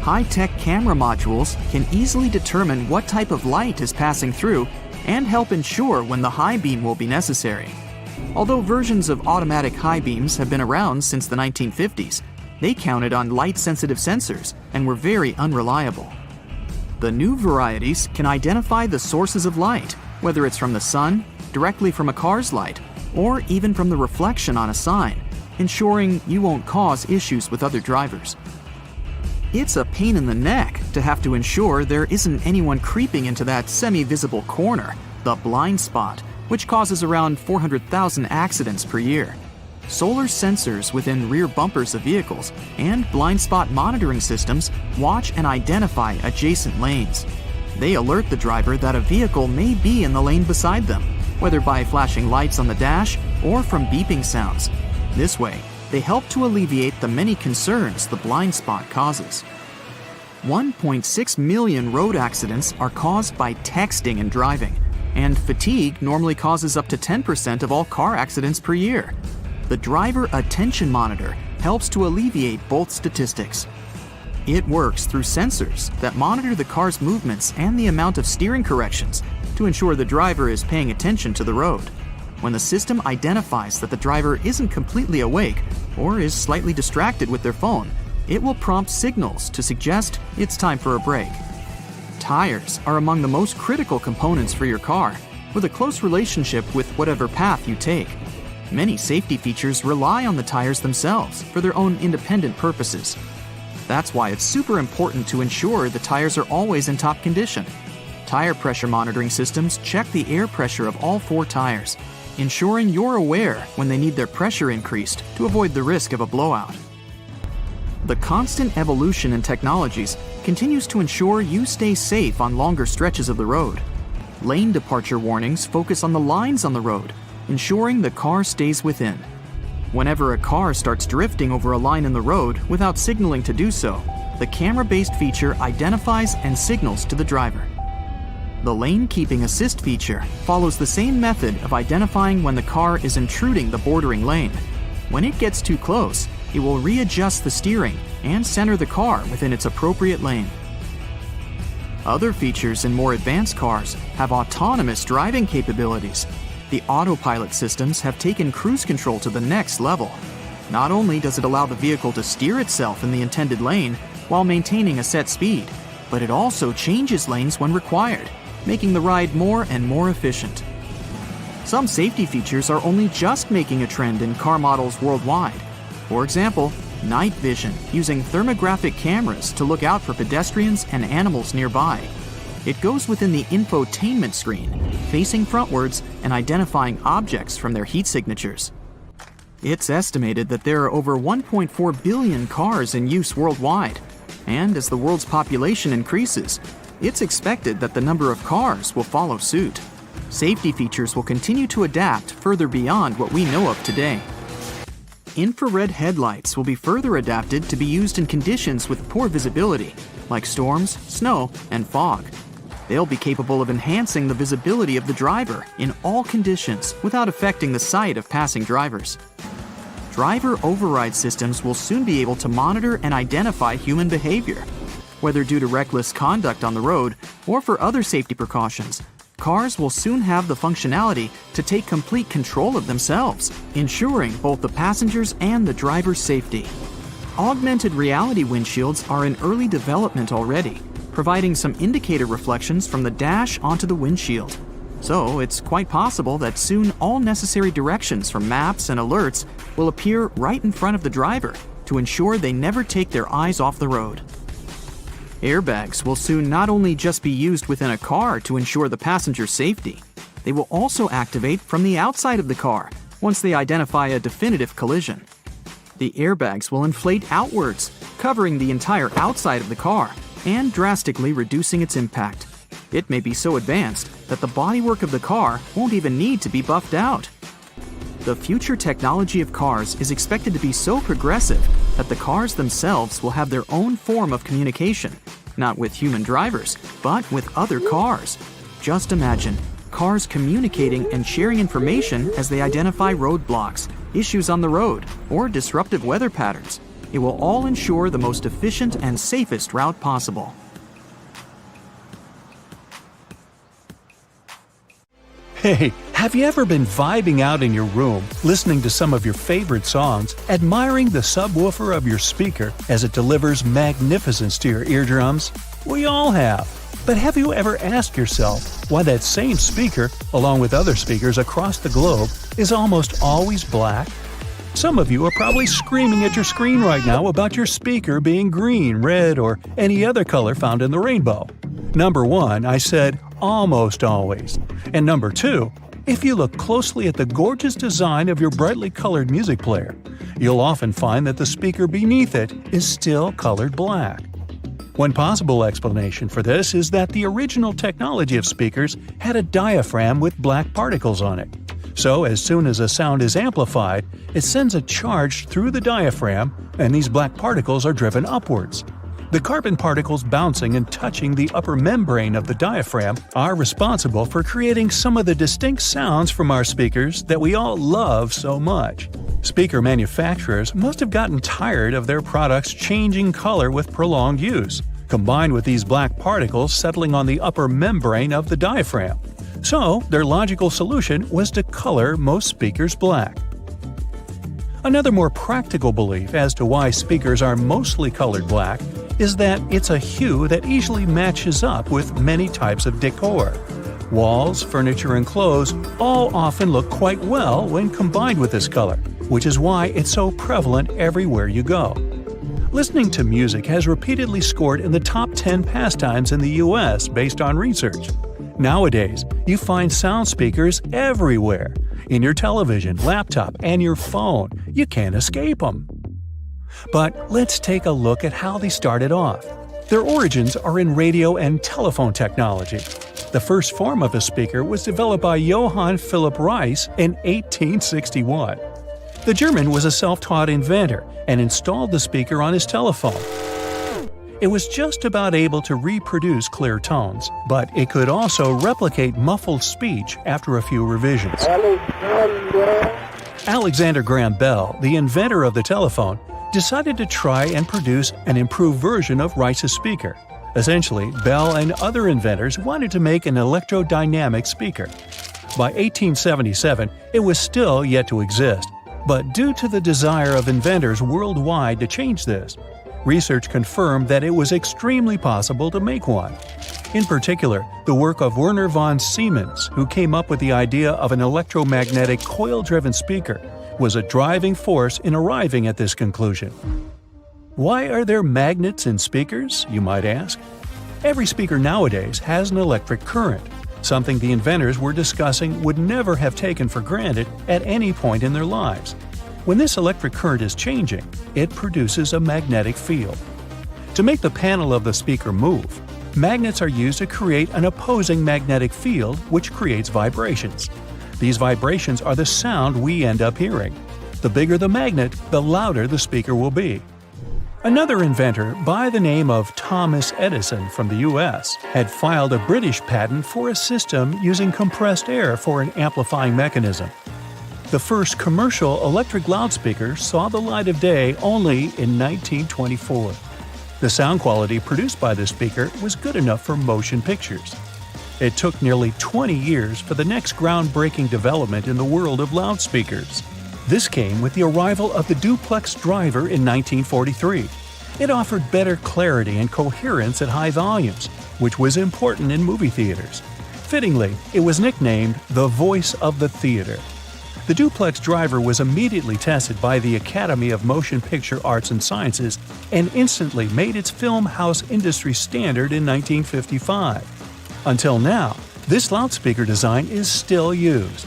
High-tech camera modules can easily determine what type of light is passing through and help ensure when the high beam will be necessary. Although versions of automatic high beams have been around since the 1950s, they counted on light-sensitive sensors and were very unreliable. The new varieties can identify the sources of light, whether it's from the sun, directly from a car's light, or even from the reflection on a sign, ensuring you won't cause issues with other drivers. It's a pain in the neck to have to ensure there isn't anyone creeping into that semi-visible corner, the blind spot, which causes around 400,000 accidents per year. Solar sensors within rear bumpers of vehicles and blind spot monitoring systems watch and identify adjacent lanes. They alert the driver that a vehicle may be in the lane beside them, whether by flashing lights on the dash or from beeping sounds. This way, they help to alleviate the many concerns the blind spot causes. 1.6 million road accidents are caused by texting and driving, and fatigue normally causes up to 10% of all car accidents per year. The driver attention monitor helps to alleviate both statistics. It works through sensors that monitor the car's movements and the amount of steering corrections to ensure the driver is paying attention to the road. When the system identifies that the driver isn't completely awake or is slightly distracted with their phone, it will prompt signals to suggest it's time for a break. Tires are among the most critical components for your car, with a close relationship with whatever path you take. Many safety features rely on the tires themselves for their own independent purposes. That's why it's super important to ensure the tires are always in top condition. Tire pressure monitoring systems check the air pressure of all 4 tires, ensuring you're aware when they need their pressure increased to avoid the risk of a blowout. The constant evolution in technologies continues to ensure you stay safe on longer stretches of the road. Lane departure warnings focus on the lines on the road, ensuring the car stays within. Whenever a car starts drifting over a line in the road without signaling to do so, the camera-based feature identifies and signals to the driver. The lane keeping assist feature follows the same method of identifying when the car is intruding the bordering lane. When it gets too close, it will readjust the steering and center the car within its appropriate lane. Other features in more advanced cars have autonomous driving capabilities. The autopilot systems have taken cruise control to the next level. Not only does it allow the vehicle to steer itself in the intended lane while maintaining a set speed, but it also changes lanes when required, making the ride more and more efficient. Some safety features are only just making a trend in car models worldwide. For example, night vision, using thermographic cameras to look out for pedestrians and animals nearby. It goes within the infotainment screen, facing frontwards and identifying objects from their heat signatures. It's estimated that there are over 1.4 billion cars in use worldwide, and as the world's population increases, it's expected that the number of cars will follow suit. Safety features will continue to adapt further beyond what we know of today. Infrared headlights will be further adapted to be used in conditions with poor visibility, like storms, snow, and fog. They'll be capable of enhancing the visibility of the driver in all conditions without affecting the sight of passing drivers. Driver override systems will soon be able to monitor and identify human behavior. Whether due to reckless conduct on the road or for other safety precautions, cars will soon have the functionality to take complete control of themselves, ensuring both the passengers and the driver's safety. Augmented reality windshields are in early development already, providing some indicator reflections from the dash onto the windshield. So it's quite possible that soon all necessary directions from maps and alerts will appear right in front of the driver to ensure they never take their eyes off the road. Airbags will soon not only just be used within a car to ensure the passenger's safety, they will also activate from the outside of the car once they identify a definitive collision. The airbags will inflate outwards, covering the entire outside of the car and drastically reducing its impact. It may be so advanced that the bodywork of the car won't even need to be buffed out. The future technology of cars is expected to be so progressive that the cars themselves will have their own form of communication, not with human drivers, but with other cars. Just imagine cars communicating and sharing information as they identify roadblocks, issues on the road, or disruptive weather patterns. It will all ensure the most efficient and safest route possible. Hey, have you ever been vibing out in your room, listening to some of your favorite songs, admiring the subwoofer of your speaker as it delivers magnificence to your eardrums? We all have. But have you ever asked yourself why that same speaker, along with other speakers across the globe, is almost always black? Some of you are probably screaming at your screen right now about your speaker being green, red, or any other color found in the rainbow. Number 1, I said almost always. And number 2, if you look closely at the gorgeous design of your brightly colored music player, you'll often find that the speaker beneath it is still colored black. One possible explanation for this is that the original technology of speakers had a diaphragm with black particles on it. So as soon as a sound is amplified, it sends a charge through the diaphragm, and these black particles are driven upwards. The carbon particles bouncing and touching the upper membrane of the diaphragm are responsible for creating some of the distinct sounds from our speakers that we all love so much. Speaker manufacturers must have gotten tired of their products changing color with prolonged use, combined with these black particles settling on the upper membrane of the diaphragm. So, their logical solution was to color most speakers black. Another more practical belief as to why speakers are mostly colored black is that it's a hue that easily matches up with many types of decor. Walls, furniture, and clothes all often look quite well when combined with this color, which is why it's so prevalent everywhere you go. Listening to music has repeatedly scored in the top 10 pastimes in the US based on research. Nowadays, you find sound speakers everywhere. In your television, laptop, and your phone. You can't escape them. But let's take a look at how they started off. Their origins are in radio and telephone technology. The first form of a speaker was developed by Johann Philipp Reis in 1861. The German was a self-taught inventor and installed the speaker on his telephone. It was just about able to reproduce clear tones, but it could also replicate muffled speech after a few revisions. Alexander Graham Bell, the inventor of the telephone, decided to try and produce an improved version of Reis's speaker. Essentially, Bell and other inventors wanted to make an electrodynamic speaker. By 1877, it was still yet to exist, but due to the desire of inventors worldwide to change this, research confirmed that it was extremely possible to make one. In particular, the work of Werner von Siemens, who came up with the idea of an electromagnetic coil-driven speaker, was a driving force in arriving at this conclusion. Why are there magnets in speakers, you might ask? Every speaker nowadays has an electric current, something the inventors were discussing would never have taken for granted at any point in their lives. When this electric current is changing, it produces a magnetic field. To make the panel of the speaker move, magnets are used to create an opposing magnetic field which creates vibrations. These vibrations are the sound we end up hearing. The bigger the magnet, the louder the speaker will be. Another inventor by the name of Thomas Edison from the US had filed a British patent for a system using compressed air for an amplifying mechanism. The first commercial electric loudspeaker saw the light of day only in 1924. The sound quality produced by this speaker was good enough for motion pictures. It took nearly 20 years for the next groundbreaking development in the world of loudspeakers. This came with the arrival of the duplex driver in 1943. It offered better clarity and coherence at high volumes, which was important in movie theaters. Fittingly, it was nicknamed the voice of the theater. The duplex driver was immediately tested by the Academy of Motion Picture Arts and Sciences and instantly made its film house industry standard in 1955. Until now, this loudspeaker design is still used.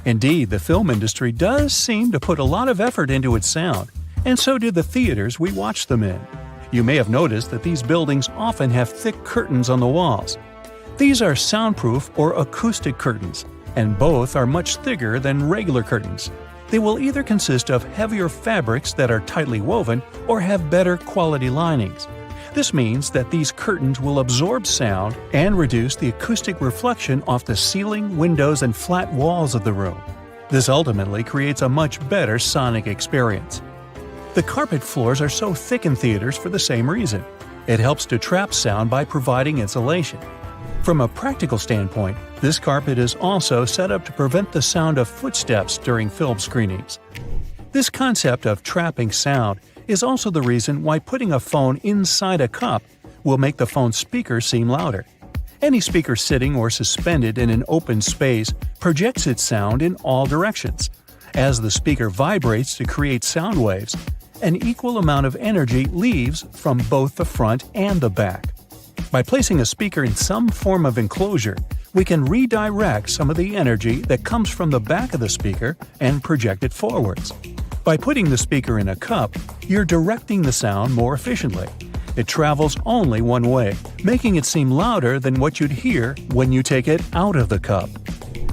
Indeed, the film industry does seem to put a lot of effort into its sound, and so do the theaters we watch them in. You may have noticed that these buildings often have thick curtains on the walls. These are soundproof or acoustic curtains, and both are much thicker than regular curtains. They will either consist of heavier fabrics that are tightly woven or have better quality linings. This means that these curtains will absorb sound and reduce the acoustic reflection off the ceiling, windows, and flat walls of the room. This ultimately creates a much better sonic experience. The carpet floors are so thick in theaters for the same reason. It helps to trap sound by providing insulation. From a practical standpoint, this carpet is also set up to prevent the sound of footsteps during film screenings. This concept of trapping sound is also the reason why putting a phone inside a cup will make the phone's speaker seem louder. Any speaker sitting or suspended in an open space projects its sound in all directions. As the speaker vibrates to create sound waves, an equal amount of energy leaves from both the front and the back. By placing a speaker in some form of enclosure, we can redirect some of the energy that comes from the back of the speaker and project it forwards. By putting the speaker in a cup, you're directing the sound more efficiently. It travels only one way, making it seem louder than what you'd hear when you take it out of the cup.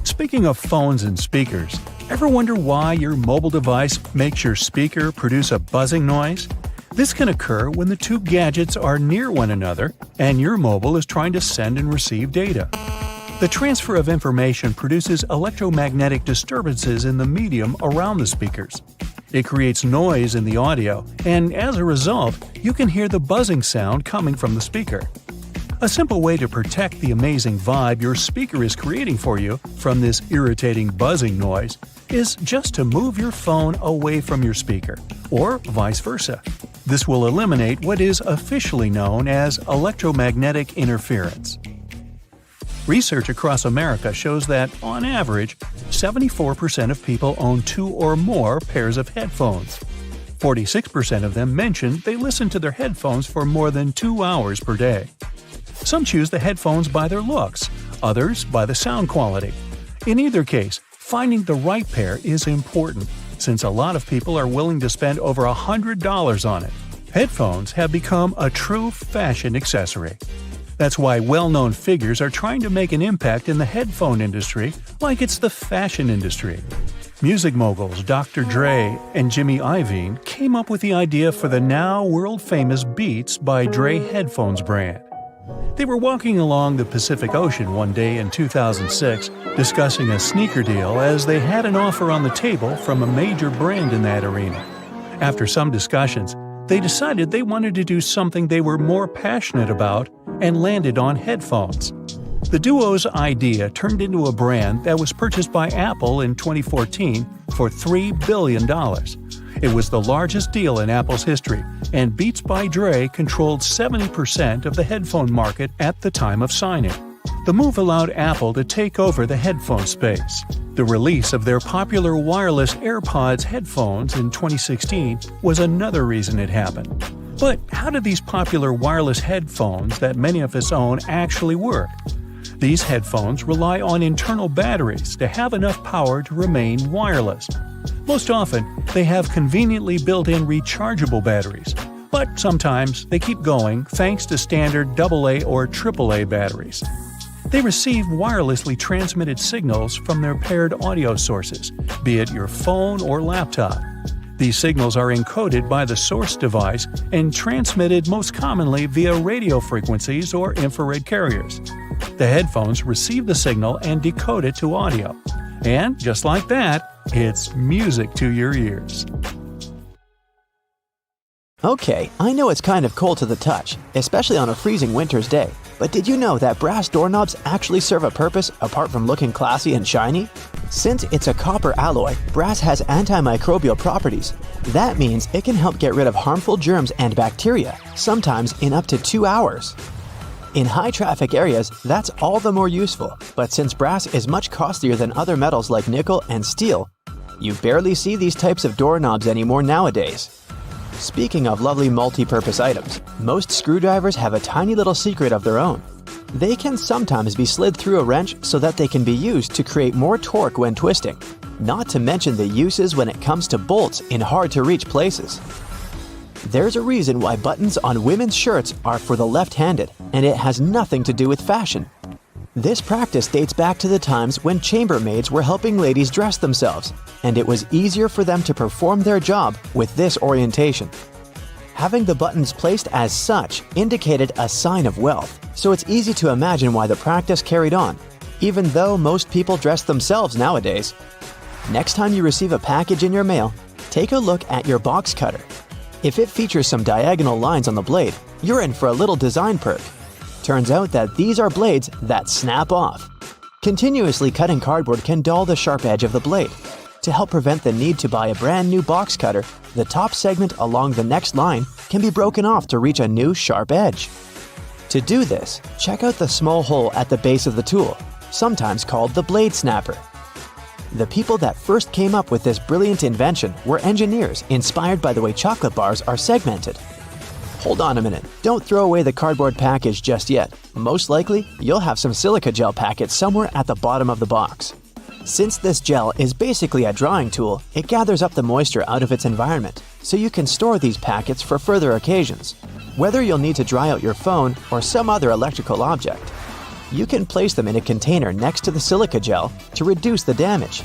Speaking of phones and speakers, ever wonder why your mobile device makes your speaker produce a buzzing noise? This can occur when the two gadgets are near one another and your mobile is trying to send and receive data. The transfer of information produces electromagnetic disturbances in the medium around the speakers. It creates noise in the audio, and as a result, you can hear the buzzing sound coming from the speaker. A simple way to protect the amazing vibe your speaker is creating for you from this irritating buzzing noise is just to move your phone away from your speaker, or vice versa. This will eliminate what is officially known as electromagnetic interference. Research across America shows that, on average, 74% of people own 2 or more pairs of headphones. 46% of them mention they listen to their headphones for more than 2 hours per day. Some choose the headphones by their looks, others by the sound quality. In either case, finding the right pair is important, since a lot of people are willing to spend over $100 on it. Headphones have become a true fashion accessory. That's why well-known figures are trying to make an impact in the headphone industry like it's the fashion industry. Music moguls Dr. Dre and Jimmy Iovine came up with the idea for the now world-famous Beats by Dre headphones brand. They were walking along the Pacific Ocean one day in 2006 discussing a sneaker deal as they had an offer on the table from a major brand in that arena. After some discussions, they decided they wanted to do something they were more passionate about and landed on headphones. The duo's idea turned into a brand that was purchased by Apple in 2014 for $3 billion. It was the largest deal in Apple's history, and Beats by Dre controlled 70% of the headphone market at the time of signing. The move allowed Apple to take over the headphone space. The release of their popular wireless AirPods headphones in 2016 was another reason it happened. But how do these popular wireless headphones that many of us own actually work? These headphones rely on internal batteries to have enough power to remain wireless. Most often, they have conveniently built-in rechargeable batteries, but sometimes they keep going thanks to standard AA or AAA batteries. They receive wirelessly transmitted signals from their paired audio sources, be it your phone or laptop. These signals are encoded by the source device and transmitted most commonly via radio frequencies or infrared carriers. The headphones receive the signal and decode it to audio. And just like that, it's music to your ears. Okay, I know it's kind of cold to the touch, especially on a freezing winter's day. But did you know that brass doorknobs actually serve a purpose apart from looking classy and shiny? Since it's a copper alloy, brass has antimicrobial properties. That means it can help get rid of harmful germs and bacteria, sometimes in up to 2 hours. In high-traffic areas, that's all the more useful, but since brass is much costlier than other metals like nickel and steel, you barely see these types of doorknobs anymore nowadays. Speaking of lovely multi-purpose items, most screwdrivers have a tiny little secret of their own. They can sometimes be slid through a wrench so that they can be used to create more torque when twisting, not to mention the uses when it comes to bolts in hard-to-reach places. There's a reason why buttons on women's shirts are for the left-handed, and it has nothing to do with fashion. This practice dates back to the times when chambermaids were helping ladies dress themselves, and it was easier for them to perform their job with this orientation. Having the buttons placed as such indicated a sign of wealth, so it's easy to imagine why the practice carried on, even though most people dress themselves nowadays. Next time you receive a package in your mail, take a look at your box cutter. If it features some diagonal lines on the blade, you're in for a little design perk. Turns out that these are blades that snap off. Continuously cutting cardboard can dull the sharp edge of the blade. To help prevent the need to buy a brand new box cutter, the top segment along the next line can be broken off to reach a new sharp edge. To do this, check out the small hole at the base of the tool, sometimes called the blade snapper. The people that first came up with this brilliant invention were engineers inspired by the way chocolate bars are segmented. Hold on a minute, don't throw away the cardboard package just yet. Most likely, you'll have some silica gel packets somewhere at the bottom of the box. Since this gel is basically a drawing tool, it gathers up the moisture out of its environment, so you can store these packets for further occasions. Whether you'll need to dry out your phone or some other electrical object, you can place them in a container next to the silica gel to reduce the damage.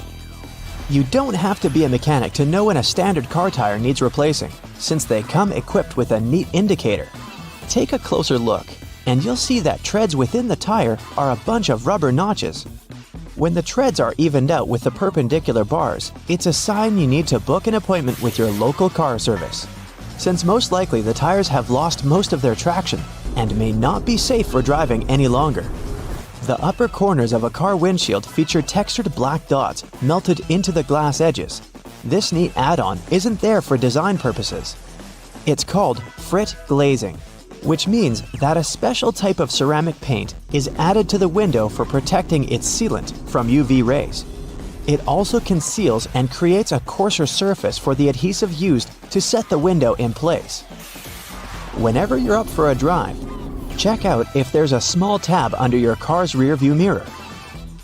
You don't have to be a mechanic to know when a standard car tire needs replacing, since they come equipped with a neat indicator. Take a closer look, and you'll see that treads within the tire are a bunch of rubber notches. When the treads are evened out with the perpendicular bars, it's a sign you need to book an appointment with your local car service, since most likely the tires have lost most of their traction and may not be safe for driving any longer. The upper corners of a car windshield feature textured black dots melted into the glass edges. This neat add-on isn't there for design purposes. It's called frit glazing, which means that a special type of ceramic paint is added to the window for protecting its sealant from UV rays. It also conceals and creates a coarser surface for the adhesive used to set the window in place. Whenever you're up for a drive, check out if there's a small tab under your car's rearview mirror.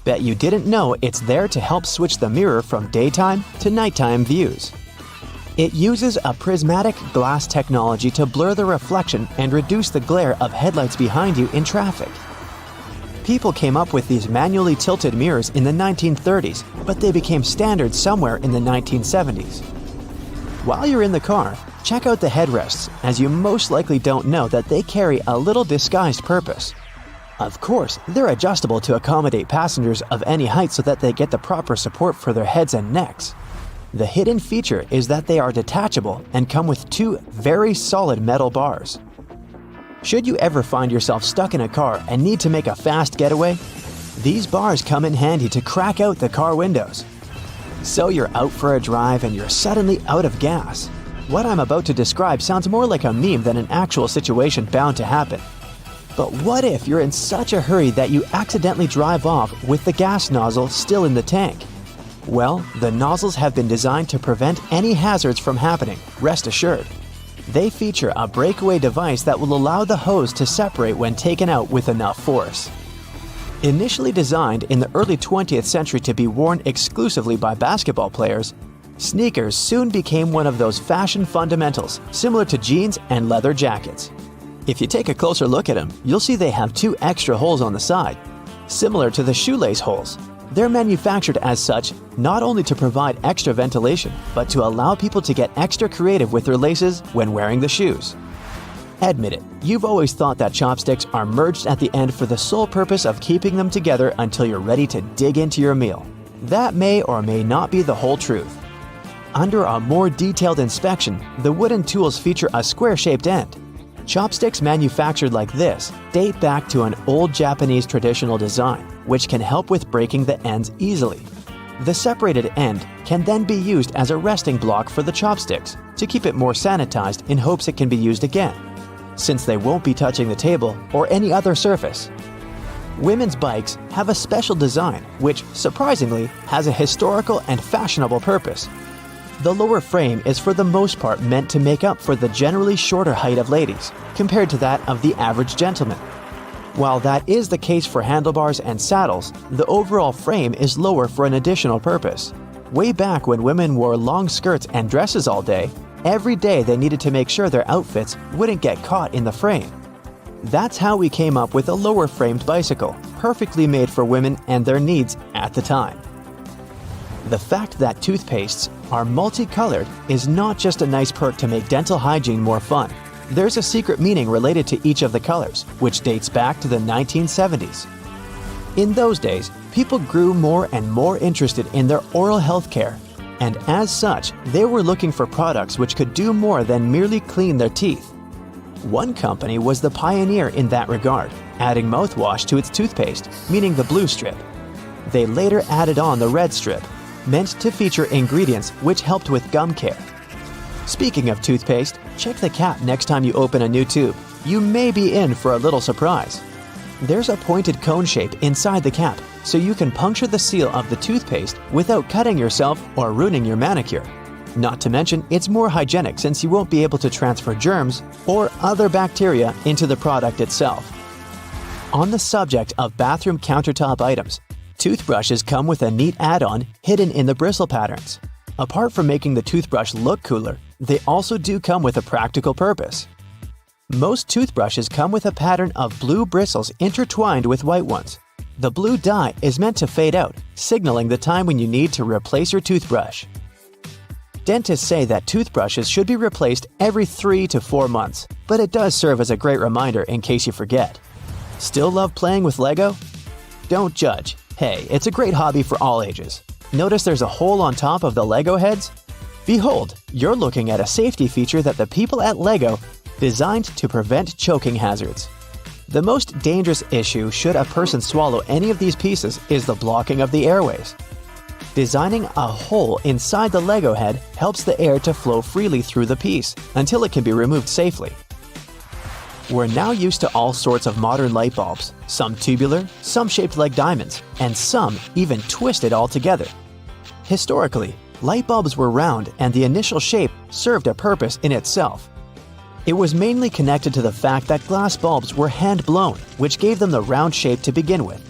Bet you didn't know it's there to help switch the mirror from daytime to nighttime views. It uses a prismatic glass technology to blur the reflection and reduce the glare of headlights behind you in traffic. People came up with these manually tilted mirrors in the 1930s, but they became standard somewhere in the 1970s. While you're in the car, check out the headrests, as you most likely don't know that they carry a little disguised purpose. Of course, they're adjustable to accommodate passengers of any height so that they get the proper support for their heads and necks. The hidden feature is that they are detachable and come with two very solid metal bars. Should you ever find yourself stuck in a car and need to make a fast getaway, these bars come in handy to crack out the car windows. So you're out for a drive and you're suddenly out of gas. What I'm about to describe sounds more like a meme than an actual situation bound to happen. But what if you're in such a hurry that you accidentally drive off with the gas nozzle still in the tank? Well, the nozzles have been designed to prevent any hazards from happening, rest assured. They feature a breakaway device that will allow the hose to separate when taken out with enough force. Initially designed in the early 20th century to be worn exclusively by basketball players, sneakers soon became one of those fashion fundamentals, similar to jeans and leather jackets. If you take a closer look at them, you'll see they have 2 extra holes on the side, similar to the shoelace holes. They're manufactured as such not only to provide extra ventilation, but to allow people to get extra creative with their laces when wearing the shoes. Admit it, you've always thought that chopsticks are merged at the end for the sole purpose of keeping them together until you're ready to dig into your meal. That may or may not be the whole truth. Under a more detailed inspection, the wooden tools feature a square-shaped end. Chopsticks manufactured like this date back to an old Japanese traditional design, which can help with breaking the ends easily. The separated end can then be used as a resting block for the chopsticks to keep it more sanitized in hopes it can be used again, since they won't be touching the table or any other surface. Women's bikes have a special design which, surprisingly, has a historical and fashionable purpose. The lower frame is for the most part meant to make up for the generally shorter height of ladies, compared to that of the average gentleman. While that is the case for handlebars and saddles, the overall frame is lower for an additional purpose. Way back when women wore long skirts and dresses all day, every day they needed to make sure their outfits wouldn't get caught in the frame. That's how we came up with a lower framed bicycle, perfectly made for women and their needs at the time. The fact that toothpastes are multicolored is not just a nice perk to make dental hygiene more fun. There's a secret meaning related to each of the colors, which dates back to the 1970s. In those days, people grew more and more interested in their oral health care, and as such, they were looking for products which could do more than merely clean their teeth. One company was the pioneer in that regard, adding mouthwash to its toothpaste, meaning the blue strip. They later added on the red strip, meant to feature ingredients which helped with gum care. Speaking of toothpaste, check the cap next time you open a new tube. You may be in for a little surprise. There's a pointed cone shape inside the cap, so you can puncture the seal of the toothpaste without cutting yourself or ruining your manicure. Not to mention, it's more hygienic since you won't be able to transfer germs or other bacteria into the product itself. On the subject of bathroom countertop items, toothbrushes come with a neat add-on hidden in the bristle patterns. Apart from making the toothbrush look cooler, they also do come with a practical purpose. Most toothbrushes come with a pattern of blue bristles intertwined with white ones. The blue dye is meant to fade out, signaling the time when you need to replace your toothbrush. Dentists say that toothbrushes should be replaced every 3 to 4 months, but it does serve as a great reminder in case you forget. Still love playing with Lego? Don't judge. Hey, it's a great hobby for all ages. Notice there's a hole on top of the Lego heads? Behold, you're looking at a safety feature that the people at Lego designed to prevent choking hazards. The most dangerous issue should a person swallow any of these pieces is the blocking of the airways. Designing a hole inside the Lego head helps the air to flow freely through the piece until it can be removed safely. We're now used to all sorts of modern light bulbs, some tubular, some shaped like diamonds, and some even twisted altogether. Historically, light bulbs were round and the initial shape served a purpose in itself. It was mainly connected to the fact that glass bulbs were hand-blown, which gave them the round shape to begin with.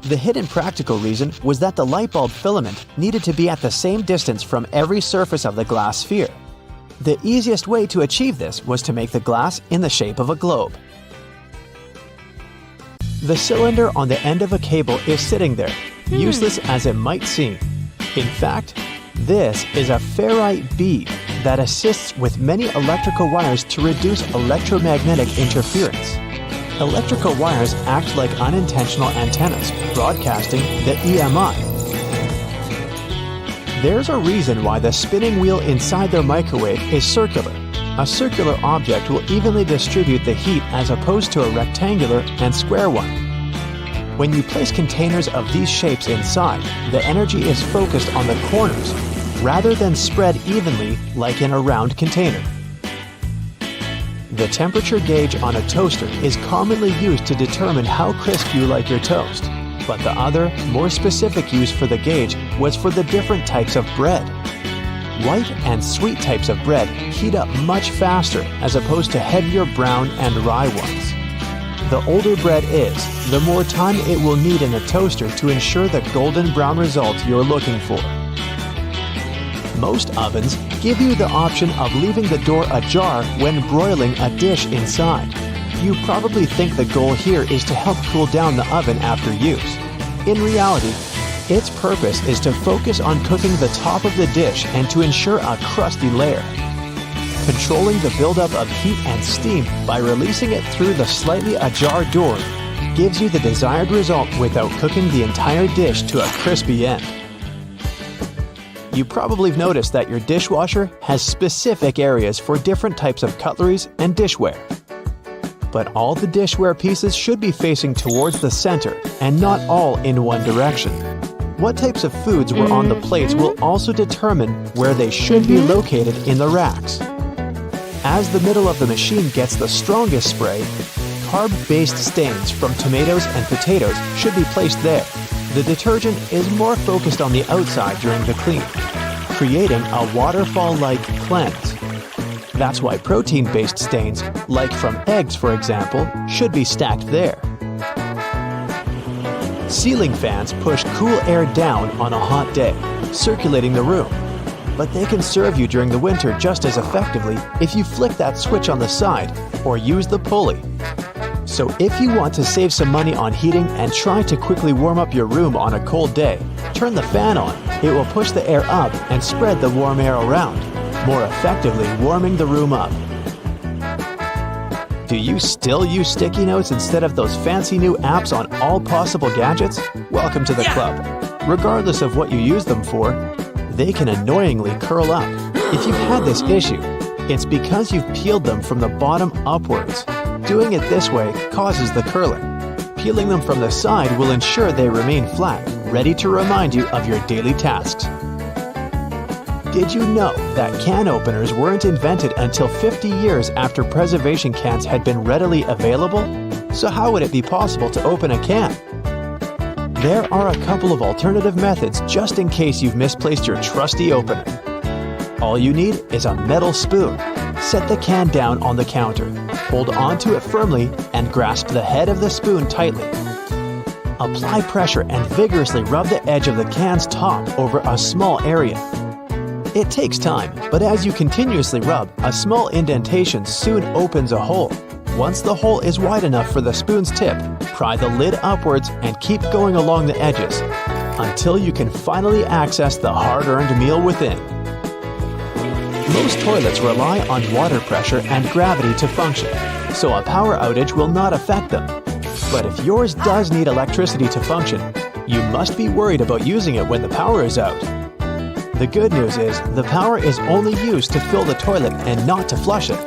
The hidden practical reason was that the light bulb filament needed to be at the same distance from every surface of the glass sphere. The easiest way to achieve this was to make the glass in the shape of a globe. The cylinder on the end of a cable is sitting there, useless as it might seem. In fact, this is a ferrite bead that assists with many electrical wires to reduce electromagnetic interference. Electrical wires act like unintentional antennas, broadcasting the EMI. There's a reason why the spinning wheel inside their microwave is circular. A circular object will evenly distribute the heat as opposed to a rectangular and square one. When you place containers of these shapes inside, the energy is focused on the corners rather than spread evenly like in a round container. The temperature gauge on a toaster is commonly used to determine how crisp you like your toast, but the other, more specific use for the gauge was for the different types of bread. White and sweet types of bread heat up much faster as opposed to heavier brown and rye ones. The older bread is, the more time it will need in a toaster to ensure the golden brown result you're looking for. Most ovens give you the option of leaving the door ajar when broiling a dish inside. You probably think the goal here is to help cool down the oven after use. In reality, its purpose is to focus on cooking the top of the dish and to ensure a crusty layer. Controlling the buildup of heat and steam by releasing it through the slightly ajar door gives you the desired result without cooking the entire dish to a crispy end. You probably have noticed that your dishwasher has specific areas for different types of cutleries and dishware. But all the dishware pieces should be facing towards the center and not all in one direction. What types of foods were on the plates will also determine where they should be located in the racks. As the middle of the machine gets the strongest spray, carb-based stains from tomatoes and potatoes should be placed there. The detergent is more focused on the outside during the clean, creating a waterfall-like cleanse. That's why protein-based stains, like from eggs for example, should be stacked there. Ceiling fans push cool air down on a hot day, circulating the room. But they can serve you during the winter just as effectively if you flick that switch on the side or use the pulley. So if you want to save some money on heating and try to quickly warm up your room on a cold day, turn the fan on. It will push the air up and spread the warm air around, more effectively warming the room up. Do you still use sticky notes instead of those fancy new apps on all possible gadgets? Welcome to the club. Regardless of what you use them for, they can annoyingly curl up. If you've had this issue, it's because you've peeled them from the bottom upwards. Doing it this way causes the curling. Peeling them from the side will ensure they remain flat, ready to remind you of your daily tasks. Did you know that can openers weren't invented until 50 years after preservation cans had been readily available? So how would it be possible to open a can? There are a couple of alternative methods just in case you've misplaced your trusty opener. All you need is a metal spoon. Set the can down on the counter. Hold onto it firmly and grasp the head of the spoon tightly. Apply pressure and vigorously rub the edge of the can's top over a small area. It takes time, but as you continuously rub, a small indentation soon opens a hole. Once the hole is wide enough for the spoon's tip, pry the lid upwards and keep going along the edges until you can finally access the hard-earned meal within. Most toilets rely on water pressure and gravity to function, so a power outage will not affect them. But if yours does need electricity to function, you must be worried about using it when the power is out. The good news is the power is only used to fill the toilet and not to flush it.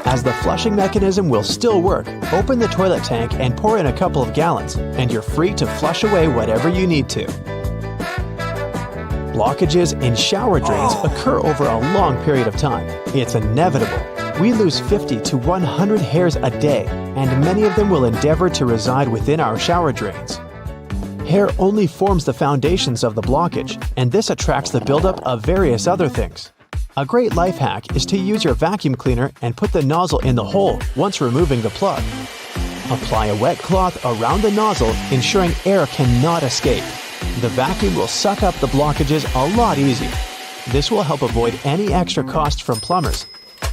As the flushing mechanism will still work, open the toilet tank and pour in a couple of gallons, and you're free to flush away whatever you need to. Blockages in shower drains occur over a long period of time. It's inevitable. We lose 50 to 100 hairs a day, and many of them will endeavor to reside within our shower drains. Hair only forms the foundations of the blockage, and this attracts the buildup of various other things. A great life hack is to use your vacuum cleaner and put the nozzle in the hole once removing the plug. Apply a wet cloth around the nozzle, ensuring air cannot escape. The vacuum will suck up the blockages a lot easier. This will help avoid any extra costs from plumbers,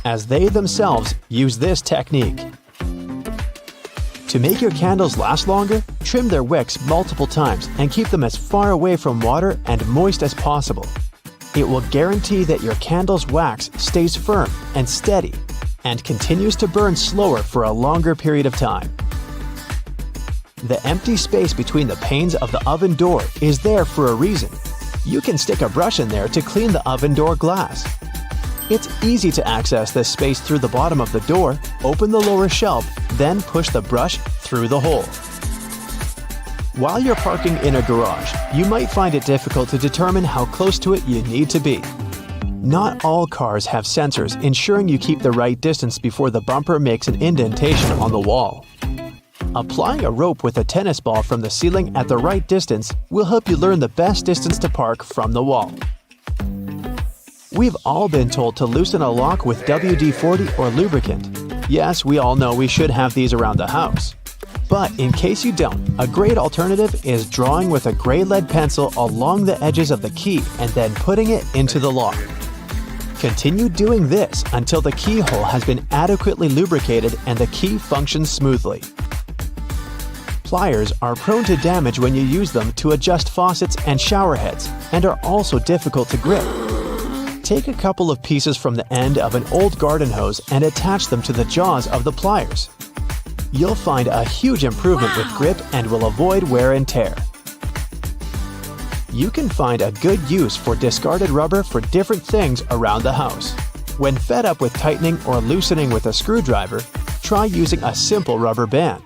as they themselves use this technique. To make your candles last longer, trim their wicks multiple times and keep them as far away from water and moist as possible. It will guarantee that your candle's wax stays firm and steady and continues to burn slower for a longer period of time. The empty space between the panes of the oven door is there for a reason. You can stick a brush in there to clean the oven door glass. It's easy to access this space through the bottom of the door, open the lower shelf, then push the brush through the hole. While you're parking in a garage, you might find it difficult to determine how close to it you need to be. Not all cars have sensors ensuring you keep the right distance before the bumper makes an indentation on the wall. Applying a rope with a tennis ball from the ceiling at the right distance will help you learn the best distance to park from the wall. We've all been told to loosen a lock with WD-40 or lubricant. Yes, we all know we should have these around the house. But in case you don't, a great alternative is drawing with a gray lead pencil along the edges of the key and then putting it into the lock. Continue doing this until the keyhole has been adequately lubricated and the key functions smoothly. Pliers are prone to damage when you use them to adjust faucets and shower heads and are also difficult to grip. Take a couple of pieces from the end of an old garden hose and attach them to the jaws of the pliers. You'll find a huge improvement with grip and will avoid wear and tear. You can find a good use for discarded rubber for different things around the house. When fed up with tightening or loosening with a screwdriver, try using a simple rubber band.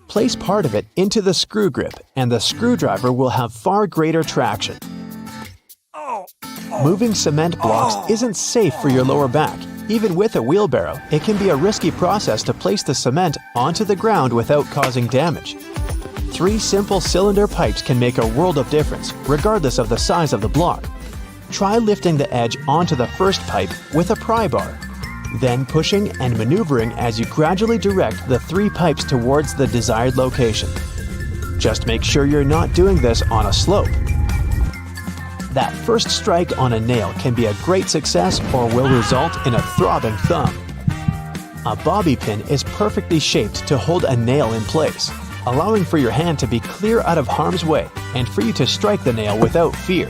Place part of it into the screw grip and the screwdriver will have far greater traction. Moving cement blocks isn't safe for your lower back. Even with a wheelbarrow, it can be a risky process to place the cement onto the ground without causing damage. 3 simple cylinder pipes can make a world of difference, regardless of the size of the block. Try lifting the edge onto the first pipe with a pry bar, then pushing and maneuvering as you gradually direct the 3 pipes towards the desired location. Just make sure you're not doing this on a slope. That first strike on a nail can be a great success or will result in a throbbing thumb. A bobby pin is perfectly shaped to hold a nail in place, allowing for your hand to be clear out of harm's way and for you to strike the nail without fear.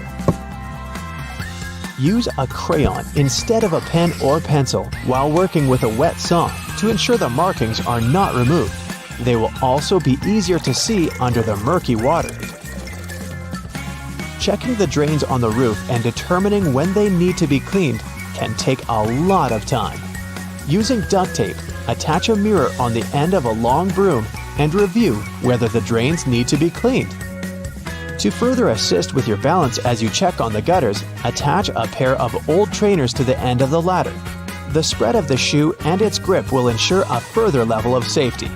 Use a crayon instead of a pen or pencil while working with a wet saw to ensure the markings are not removed. They will also be easier to see under the murky water. Checking the drains on the roof and determining when they need to be cleaned can take a lot of time. Using duct tape, attach a mirror on the end of a long broom and review whether the drains need to be cleaned. To further assist with your balance as you check on the gutters, attach a pair of old trainers to the end of the ladder. The spread of the shoe and its grip will ensure a further level of safety.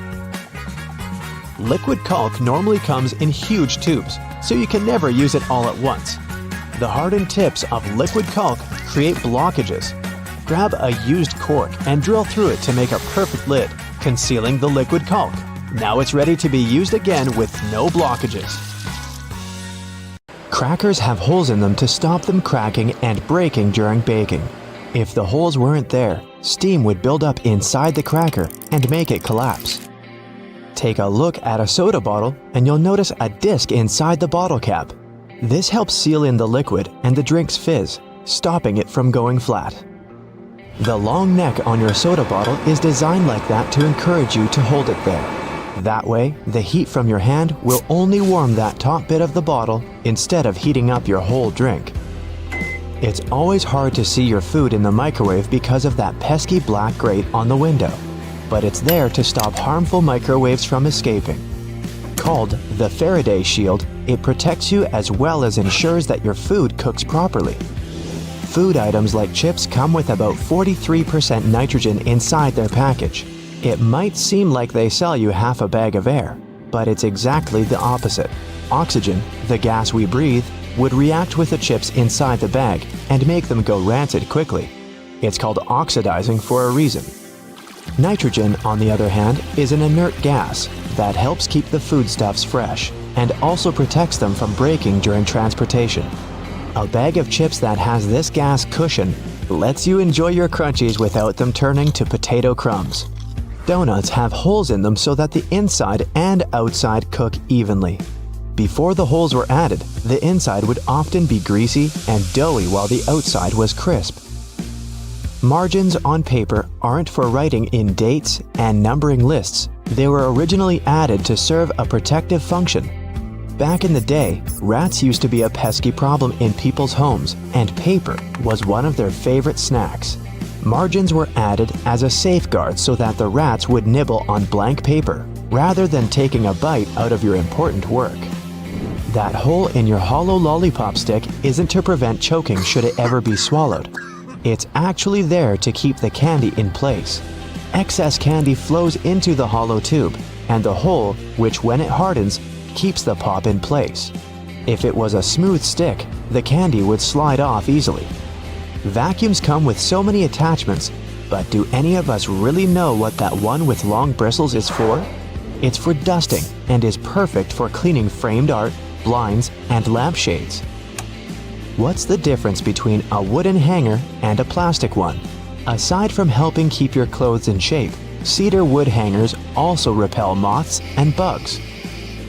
Liquid caulk normally comes in huge tubes, so you can never use it all at once. The hardened tips of liquid caulk create blockages. Grab a used cork and drill through it to make a perfect lid, concealing the liquid caulk. Now it's ready to be used again with no blockages. Crackers have holes in them to stop them cracking and breaking during baking. If the holes weren't there, steam would build up inside the cracker and make it collapse. Take a look at a soda bottle and you'll notice a disc inside the bottle cap. This helps seal in the liquid and the drink's fizz, stopping it from going flat. The long neck on your soda bottle is designed like that to encourage you to hold it there. That way, the heat from your hand will only warm that top bit of the bottle instead of heating up your whole drink. It's always hard to see your food in the microwave because of that pesky black grate on the window, but it's there to stop harmful microwaves from escaping. Called the Faraday Shield, it protects you as well as ensures that your food cooks properly. Food items like chips come with about 43% nitrogen inside their package. It might seem like they sell you half a bag of air, but it's exactly the opposite. Oxygen, the gas we breathe, would react with the chips inside the bag and make them go rancid quickly. It's called oxidizing for a reason. Nitrogen, on the other hand, is an inert gas that helps keep the foodstuffs fresh and also protects them from breaking during transportation. A bag of chips that has this gas cushion lets you enjoy your crunchies without them turning to potato crumbs. Donuts have holes in them so that the inside and outside cook evenly. Before the holes were added, the inside would often be greasy and doughy while the outside was crisp. Margins on paper aren't for writing in dates and numbering lists. They were originally added to serve a protective function. Back in the day, rats used to be a pesky problem in people's homes, and paper was one of their favorite snacks. Margins were added as a safeguard so that the rats would nibble on blank paper rather than taking a bite out of your important work. That hole in your hollow lollipop stick isn't to prevent choking should it ever be swallowed. It's actually there to keep the candy in place. Excess candy flows into the hollow tube, and the hole, which when it hardens, keeps the pop in place. If it was a smooth stick, the candy would slide off easily. Vacuums come with so many attachments, but do any of us really know what that one with long bristles is for? It's for dusting and is perfect for cleaning framed art, blinds, and lampshades. What's the difference between a wooden hanger and a plastic one? Aside from helping keep your clothes in shape, cedar wood hangers also repel moths and bugs.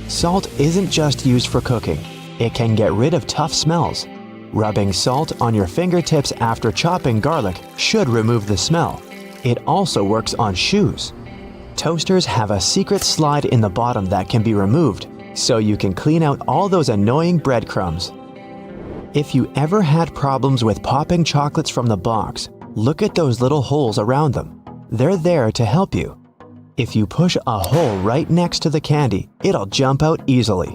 Salt isn't just used for cooking. It can get rid of tough smells. Rubbing salt on your fingertips after chopping garlic should remove the smell. It also works on shoes. Toasters have a secret slide in the bottom that can be removed, so you can clean out all those annoying breadcrumbs. If you ever had problems with popping chocolates from the box, look at those little holes around them. They're there to help you. If you push a hole right next to the candy, it'll jump out easily.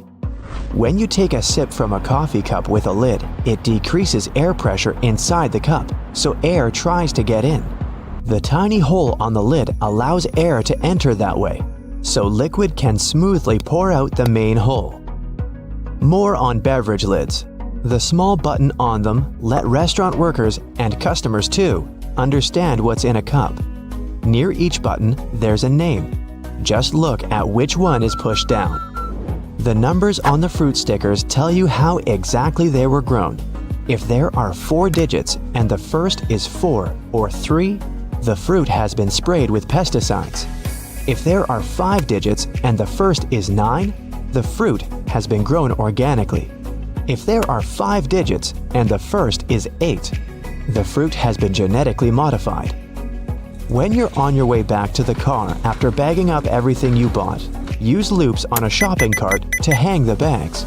When you take a sip from a coffee cup with a lid, it decreases air pressure inside the cup, so air tries to get in. The tiny hole on the lid allows air to enter that way, so liquid can smoothly pour out the main hole. More on beverage lids. The small button on them let restaurant workers, and customers too, understand what's in a cup. Near each button, there's a name. Just look at which one is pushed down. The numbers on the fruit stickers tell you how exactly they were grown. If there are 4 digits and the first is 4 or 3, the fruit has been sprayed with pesticides. If there are 5 digits and the first is 9, the fruit has been grown organically. If there are 5 digits and the first is 8, the fruit has been genetically modified. When you're on your way back to the car after bagging up everything you bought, use loops on a shopping cart to hang the bags.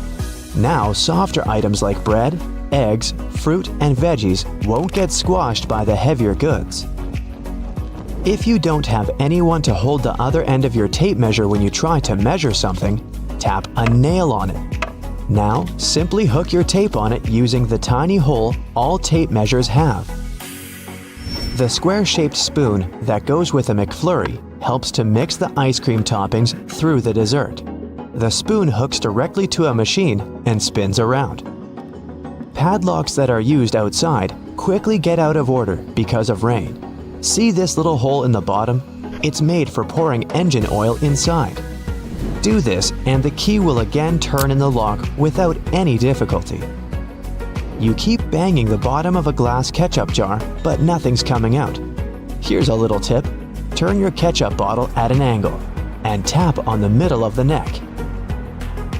Now, softer items like bread, eggs, fruit, and veggies won't get squashed by the heavier goods. If you don't have anyone to hold the other end of your tape measure when you try to measure something, tap a nail on it. Now, simply hook your tape on it using the tiny hole all tape measures have. The square-shaped spoon that goes with a McFlurry helps to mix the ice cream toppings through the dessert. The spoon hooks directly to a machine and spins around. Padlocks that are used outside quickly get out of order because of rain. See this little hole in the bottom? It's made for pouring engine oil inside. Do this and the key will again turn in the lock without any difficulty. You keep banging the bottom of a glass ketchup jar, but nothing's coming out. Here's a little tip. Turn your ketchup bottle at an angle and tap on the middle of the neck.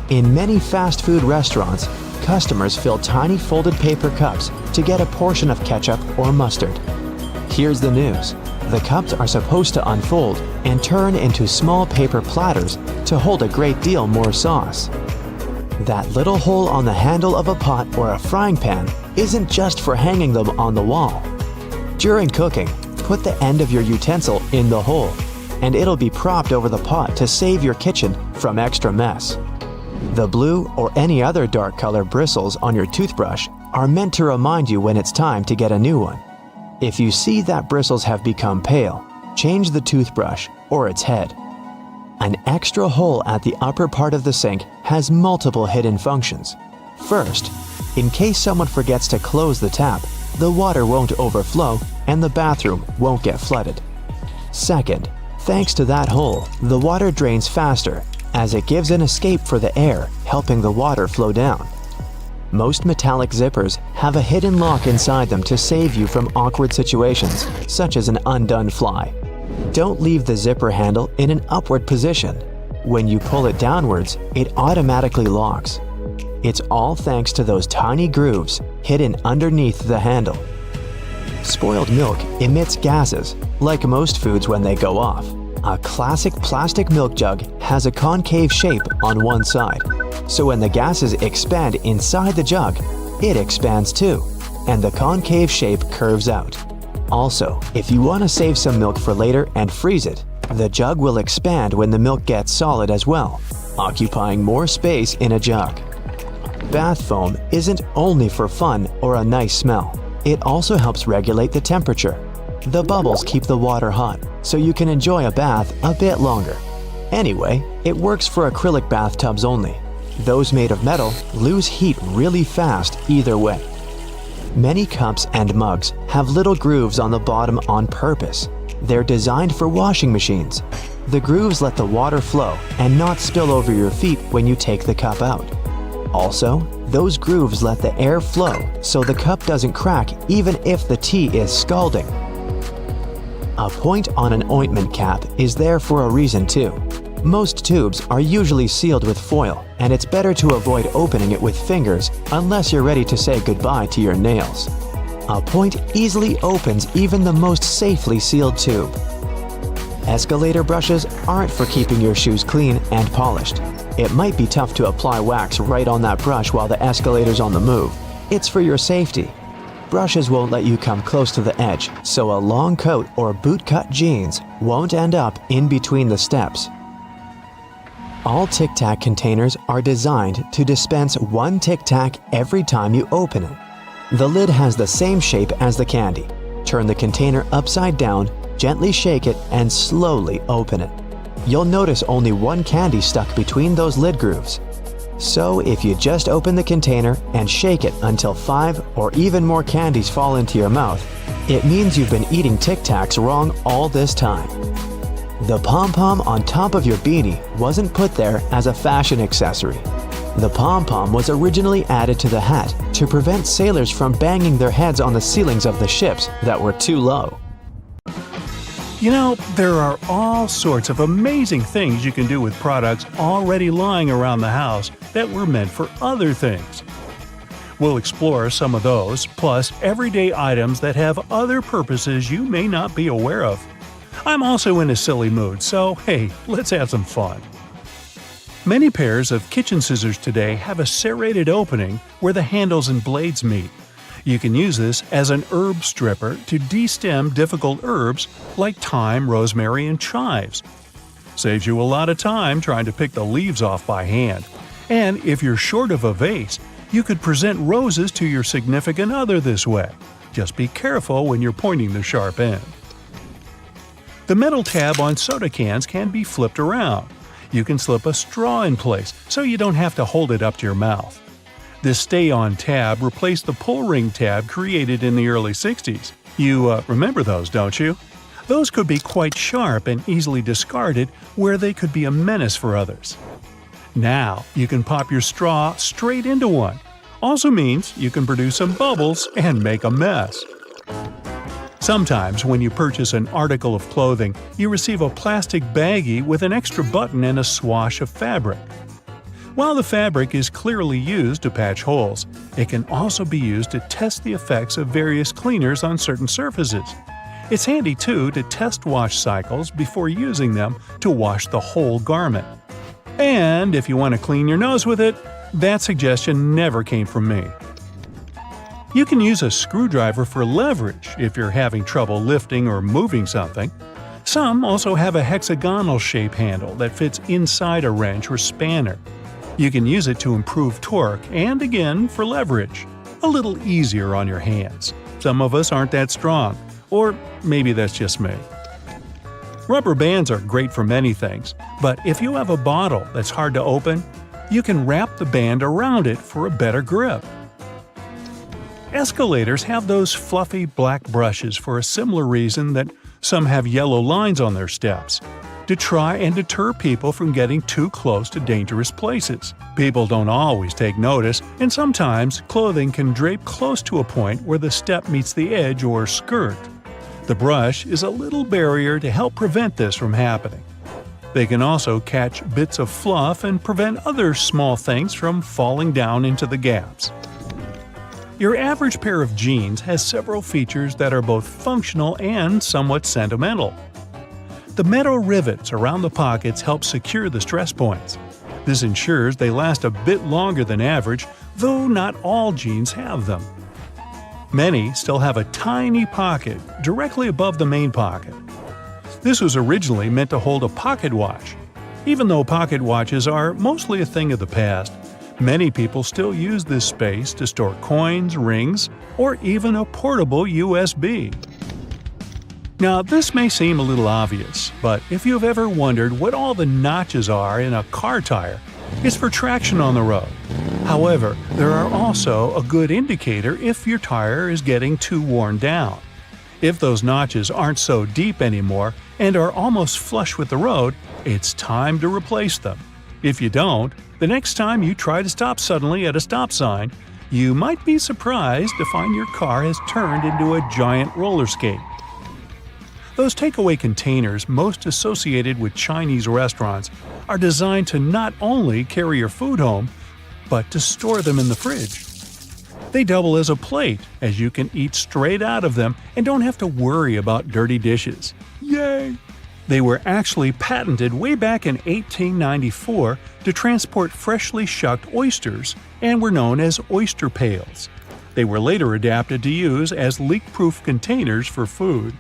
In many fast food restaurants, customers fill tiny folded paper cups to get a portion of ketchup or mustard. Here's the news. The cups are supposed to unfold and turn into small paper platters to hold a great deal more sauce. That little hole on the handle of a pot or a frying pan isn't just for hanging them on the wall. During cooking, put the end of your utensil in the hole, and it'll be propped over the pot to save your kitchen from extra mess. The blue or any other dark color bristles on your toothbrush are meant to remind you when it's time to get a new one. If you see that bristles have become pale, change the toothbrush or its head. An extra hole at the upper part of the sink has multiple hidden functions. First, in case someone forgets to close the tap, the water won't overflow and the bathroom won't get flooded. Second, thanks to that hole, the water drains faster as it gives an escape for the air, helping the water flow down. Most metallic zippers have a hidden lock inside them to save you from awkward situations, such as an undone fly. Don't leave the zipper handle in an upward position. When you pull it downwards, it automatically locks. It's all thanks to those tiny grooves hidden underneath the handle. Spoiled milk emits gases, like most foods when they go off. A classic plastic milk jug has a concave shape on one side. So when the gases expand inside the jug, it expands too, and the concave shape curves out. Also, if you want to save some milk for later and freeze it, the jug will expand when the milk gets solid as well, occupying more space in a jug. Bath foam isn't only for fun or a nice smell. It also helps regulate the temperature. The bubbles keep the water hot, so you can enjoy a bath a bit longer. Anyway, it works for acrylic bathtubs only. Those made of metal lose heat really fast either way. Many cups and mugs have little grooves on the bottom on purpose. They're designed for washing machines. The grooves let the water flow and not spill over your feet when you take the cup out. Also, those grooves let the air flow so the cup doesn't crack even if the tea is scalding. A point on an ointment cap is there for a reason too. Most tubes are usually sealed with foil, and it's better to avoid opening it with fingers unless you're ready to say goodbye to your nails. A point easily opens even the most safely sealed tube. Escalator brushes aren't for keeping your shoes clean and polished. It might be tough to apply wax right on that brush while the escalator's on the move. It's for your safety. Brushes won't let you come close to the edge, so a long coat or bootcut jeans won't end up in between the steps. All Tic Tac containers are designed to dispense one Tic Tac every time you open it. The lid has the same shape as the candy. Turn the container upside down, gently shake it, and slowly open it. You'll notice only one candy stuck between those lid grooves. So if you just open the container and shake it until 5 or even more candies fall into your mouth, it means you've been eating Tic Tacs wrong all this time. The pom-pom on top of your beanie wasn't put there as a fashion accessory. The pom-pom was originally added to the hat to prevent sailors from banging their heads on the ceilings of the ships that were too low. You know, there are all sorts of amazing things you can do with products already lying around the house that were meant for other things. We'll explore some of those, plus everyday items that have other purposes you may not be aware of. I'm also in a silly mood, so hey, let's have some fun. Many pairs of kitchen scissors today have a serrated opening where the handles and blades meet. You can use this as an herb stripper to de-stem difficult herbs like thyme, rosemary, and chives. Saves you a lot of time trying to pick the leaves off by hand. And if you're short of a vase, you could present roses to your significant other this way. Just be careful when you're pointing the sharp end. The metal tab on soda cans can be flipped around. You can slip a straw in place so you don't have to hold it up to your mouth. This stay-on tab replaced the pull ring tab created in the early 60s. You remember those, don't you? Those could be quite sharp and easily discarded where they could be a menace for others. Now, you can pop your straw straight into one. Also means you can produce some bubbles and make a mess. Sometimes when you purchase an article of clothing, you receive a plastic baggie with an extra button and a swash of fabric. While the fabric is clearly used to patch holes, it can also be used to test the effects of various cleaners on certain surfaces. It's handy too to test wash cycles before using them to wash the whole garment. And if you want to clean your nose with it, that suggestion never came from me. You can use a screwdriver for leverage if you're having trouble lifting or moving something. Some also have a hexagonal shape handle that fits inside a wrench or spanner. You can use it to improve torque and, again, for leverage. A little easier on your hands. Some of us aren't that strong, or maybe that's just me. Rubber bands are great for many things, but if you have a bottle that's hard to open, you can wrap the band around it for a better grip. Escalators have those fluffy black brushes for a similar reason that some have yellow lines on their steps. To try and deter people from getting too close to dangerous places. People don't always take notice, and sometimes clothing can drape close to a point where the step meets the edge or skirt. The brush is a little barrier to help prevent this from happening. They can also catch bits of fluff and prevent other small things from falling down into the gaps. Your average pair of jeans has several features that are both functional and somewhat sentimental. The metal rivets around the pockets help secure the stress points. This ensures they last a bit longer than average, though not all jeans have them. Many still have a tiny pocket directly above the main pocket. This was originally meant to hold a pocket watch. Even though pocket watches are mostly a thing of the past, many people still use this space to store coins, rings, or even a portable USB. Now, this may seem a little obvious, but if you've ever wondered what all the notches are in a car tire, it's for traction on the road. However, there are also a good indicator if your tire is getting too worn down. If those notches aren't so deep anymore and are almost flush with the road, it's time to replace them. If you don't, the next time you try to stop suddenly at a stop sign, you might be surprised to find your car has turned into a giant roller skate. Those takeaway containers most associated with Chinese restaurants are designed to not only carry your food home, but to store them in the fridge. They double as a plate, as you can eat straight out of them and don't have to worry about dirty dishes. Yay! They were actually patented way back in 1894 to transport freshly shucked oysters and were known as oyster pails. They were later adapted to use as leak-proof containers for food.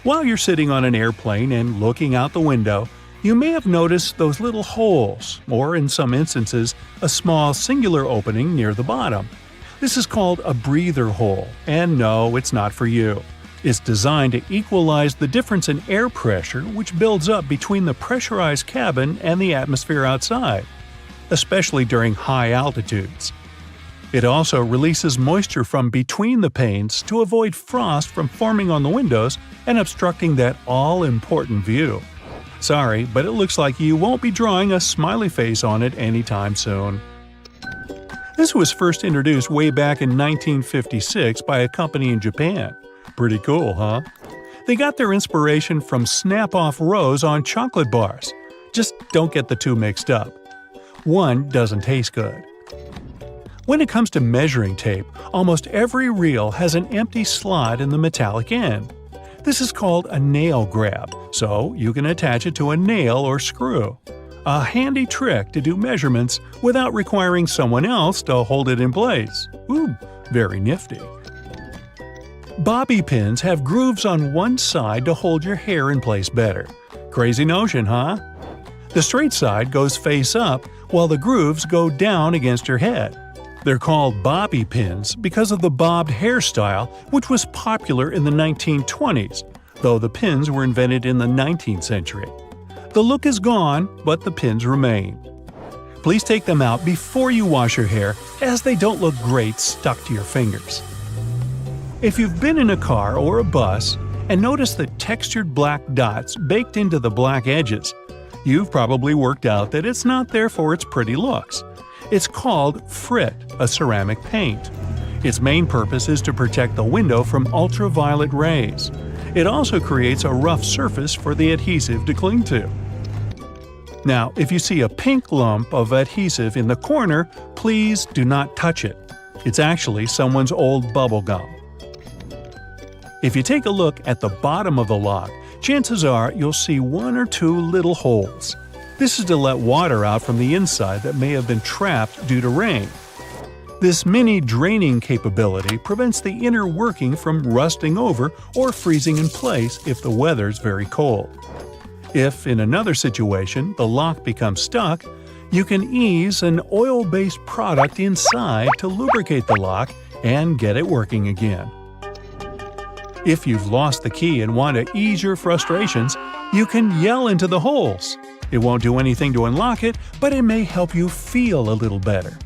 While you're sitting on an airplane and looking out the window, you may have noticed those little holes, or in some instances, a small singular opening near the bottom. This is called a breather hole, and no, it's not for you. It's designed to equalize the difference in air pressure which builds up between the pressurized cabin and the atmosphere outside, especially during high altitudes. It also releases moisture from between the panes to avoid frost from forming on the windows and obstructing that all-important view. Sorry, but it looks like you won't be drawing a smiley face on it anytime soon. This was first introduced way back in 1956 by a company in Japan. Pretty cool, huh? They got their inspiration from snap-off rows on chocolate bars. Just don't get the two mixed up. One doesn't taste good. When it comes to measuring tape, almost every reel has an empty slot in the metallic end. This is called a nail grab, so you can attach it to a nail or screw. A handy trick to do measurements without requiring someone else to hold it in place. Ooh, very nifty. Bobby pins have grooves on one side to hold your hair in place better. Crazy notion, huh? The straight side goes face up, while the grooves go down against your head. They're called bobby pins because of the bobbed hairstyle, which was popular in the 1920s, though the pins were invented in the 19th century. The look is gone, but the pins remain. Please take them out before you wash your hair, as they don't look great stuck to your fingers. If you've been in a car or a bus and noticed the textured black dots baked into the black edges, you've probably worked out that it's not there for its pretty looks. It's called frit, a ceramic paint. Its main purpose is to protect the window from ultraviolet rays. It also creates a rough surface for the adhesive to cling to. Now, if you see a pink lump of adhesive in the corner, please do not touch it. It's actually someone's old bubble gum. If you take a look at the bottom of the lock, chances are you'll see one or two little holes. This is to let water out from the inside that may have been trapped due to rain. This mini draining capability prevents the inner working from rusting over or freezing in place if the weather's very cold. If, in another situation, the lock becomes stuck, you can ease an oil-based product inside to lubricate the lock and get it working again. If you've lost the key and want to ease your frustrations, you can yell into the holes. It won't do anything to unlock it, but it may help you feel a little better.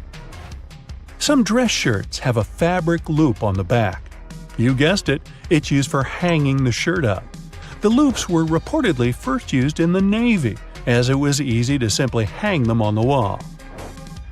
Some dress shirts have a fabric loop on the back. You guessed it, it's used for hanging the shirt up. The loops were reportedly first used in the Navy, as it was easy to simply hang them on the wall.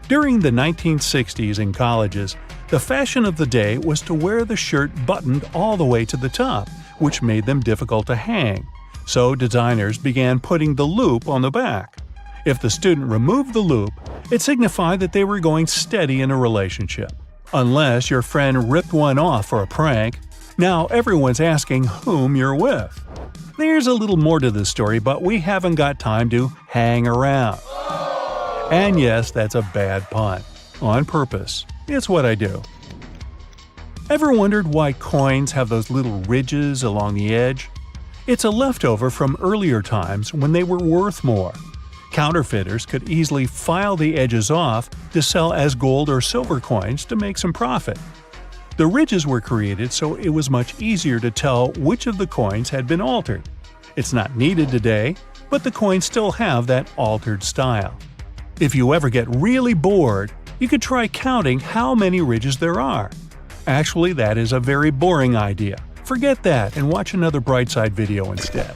During the 1960s in colleges, the fashion of the day was to wear the shirt buttoned all the way to the top, which made them difficult to hang. So designers began putting the loop on the back. If the student removed the loop, it signified that they were going steady in a relationship. Unless your friend ripped one off for a prank, now everyone's asking whom you're with. There's a little more to this story, but we haven't got time to hang around. And yes, that's a bad pun. On purpose. It's what I do. Ever wondered why coins have those little ridges along the edge? It's a leftover from earlier times when they were worth more. Counterfeiters could easily file the edges off to sell as gold or silver coins to make some profit. The ridges were created so it was much easier to tell which of the coins had been altered. It's not needed today, but the coins still have that altered style. If you ever get really bored, you could try counting how many ridges there are. Actually, that is a very boring idea. Forget that and watch another Brightside video instead.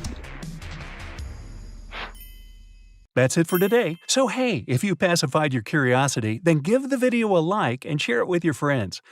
That's it for today. So hey, if you pacified your curiosity, then give the video a like and share it with your friends.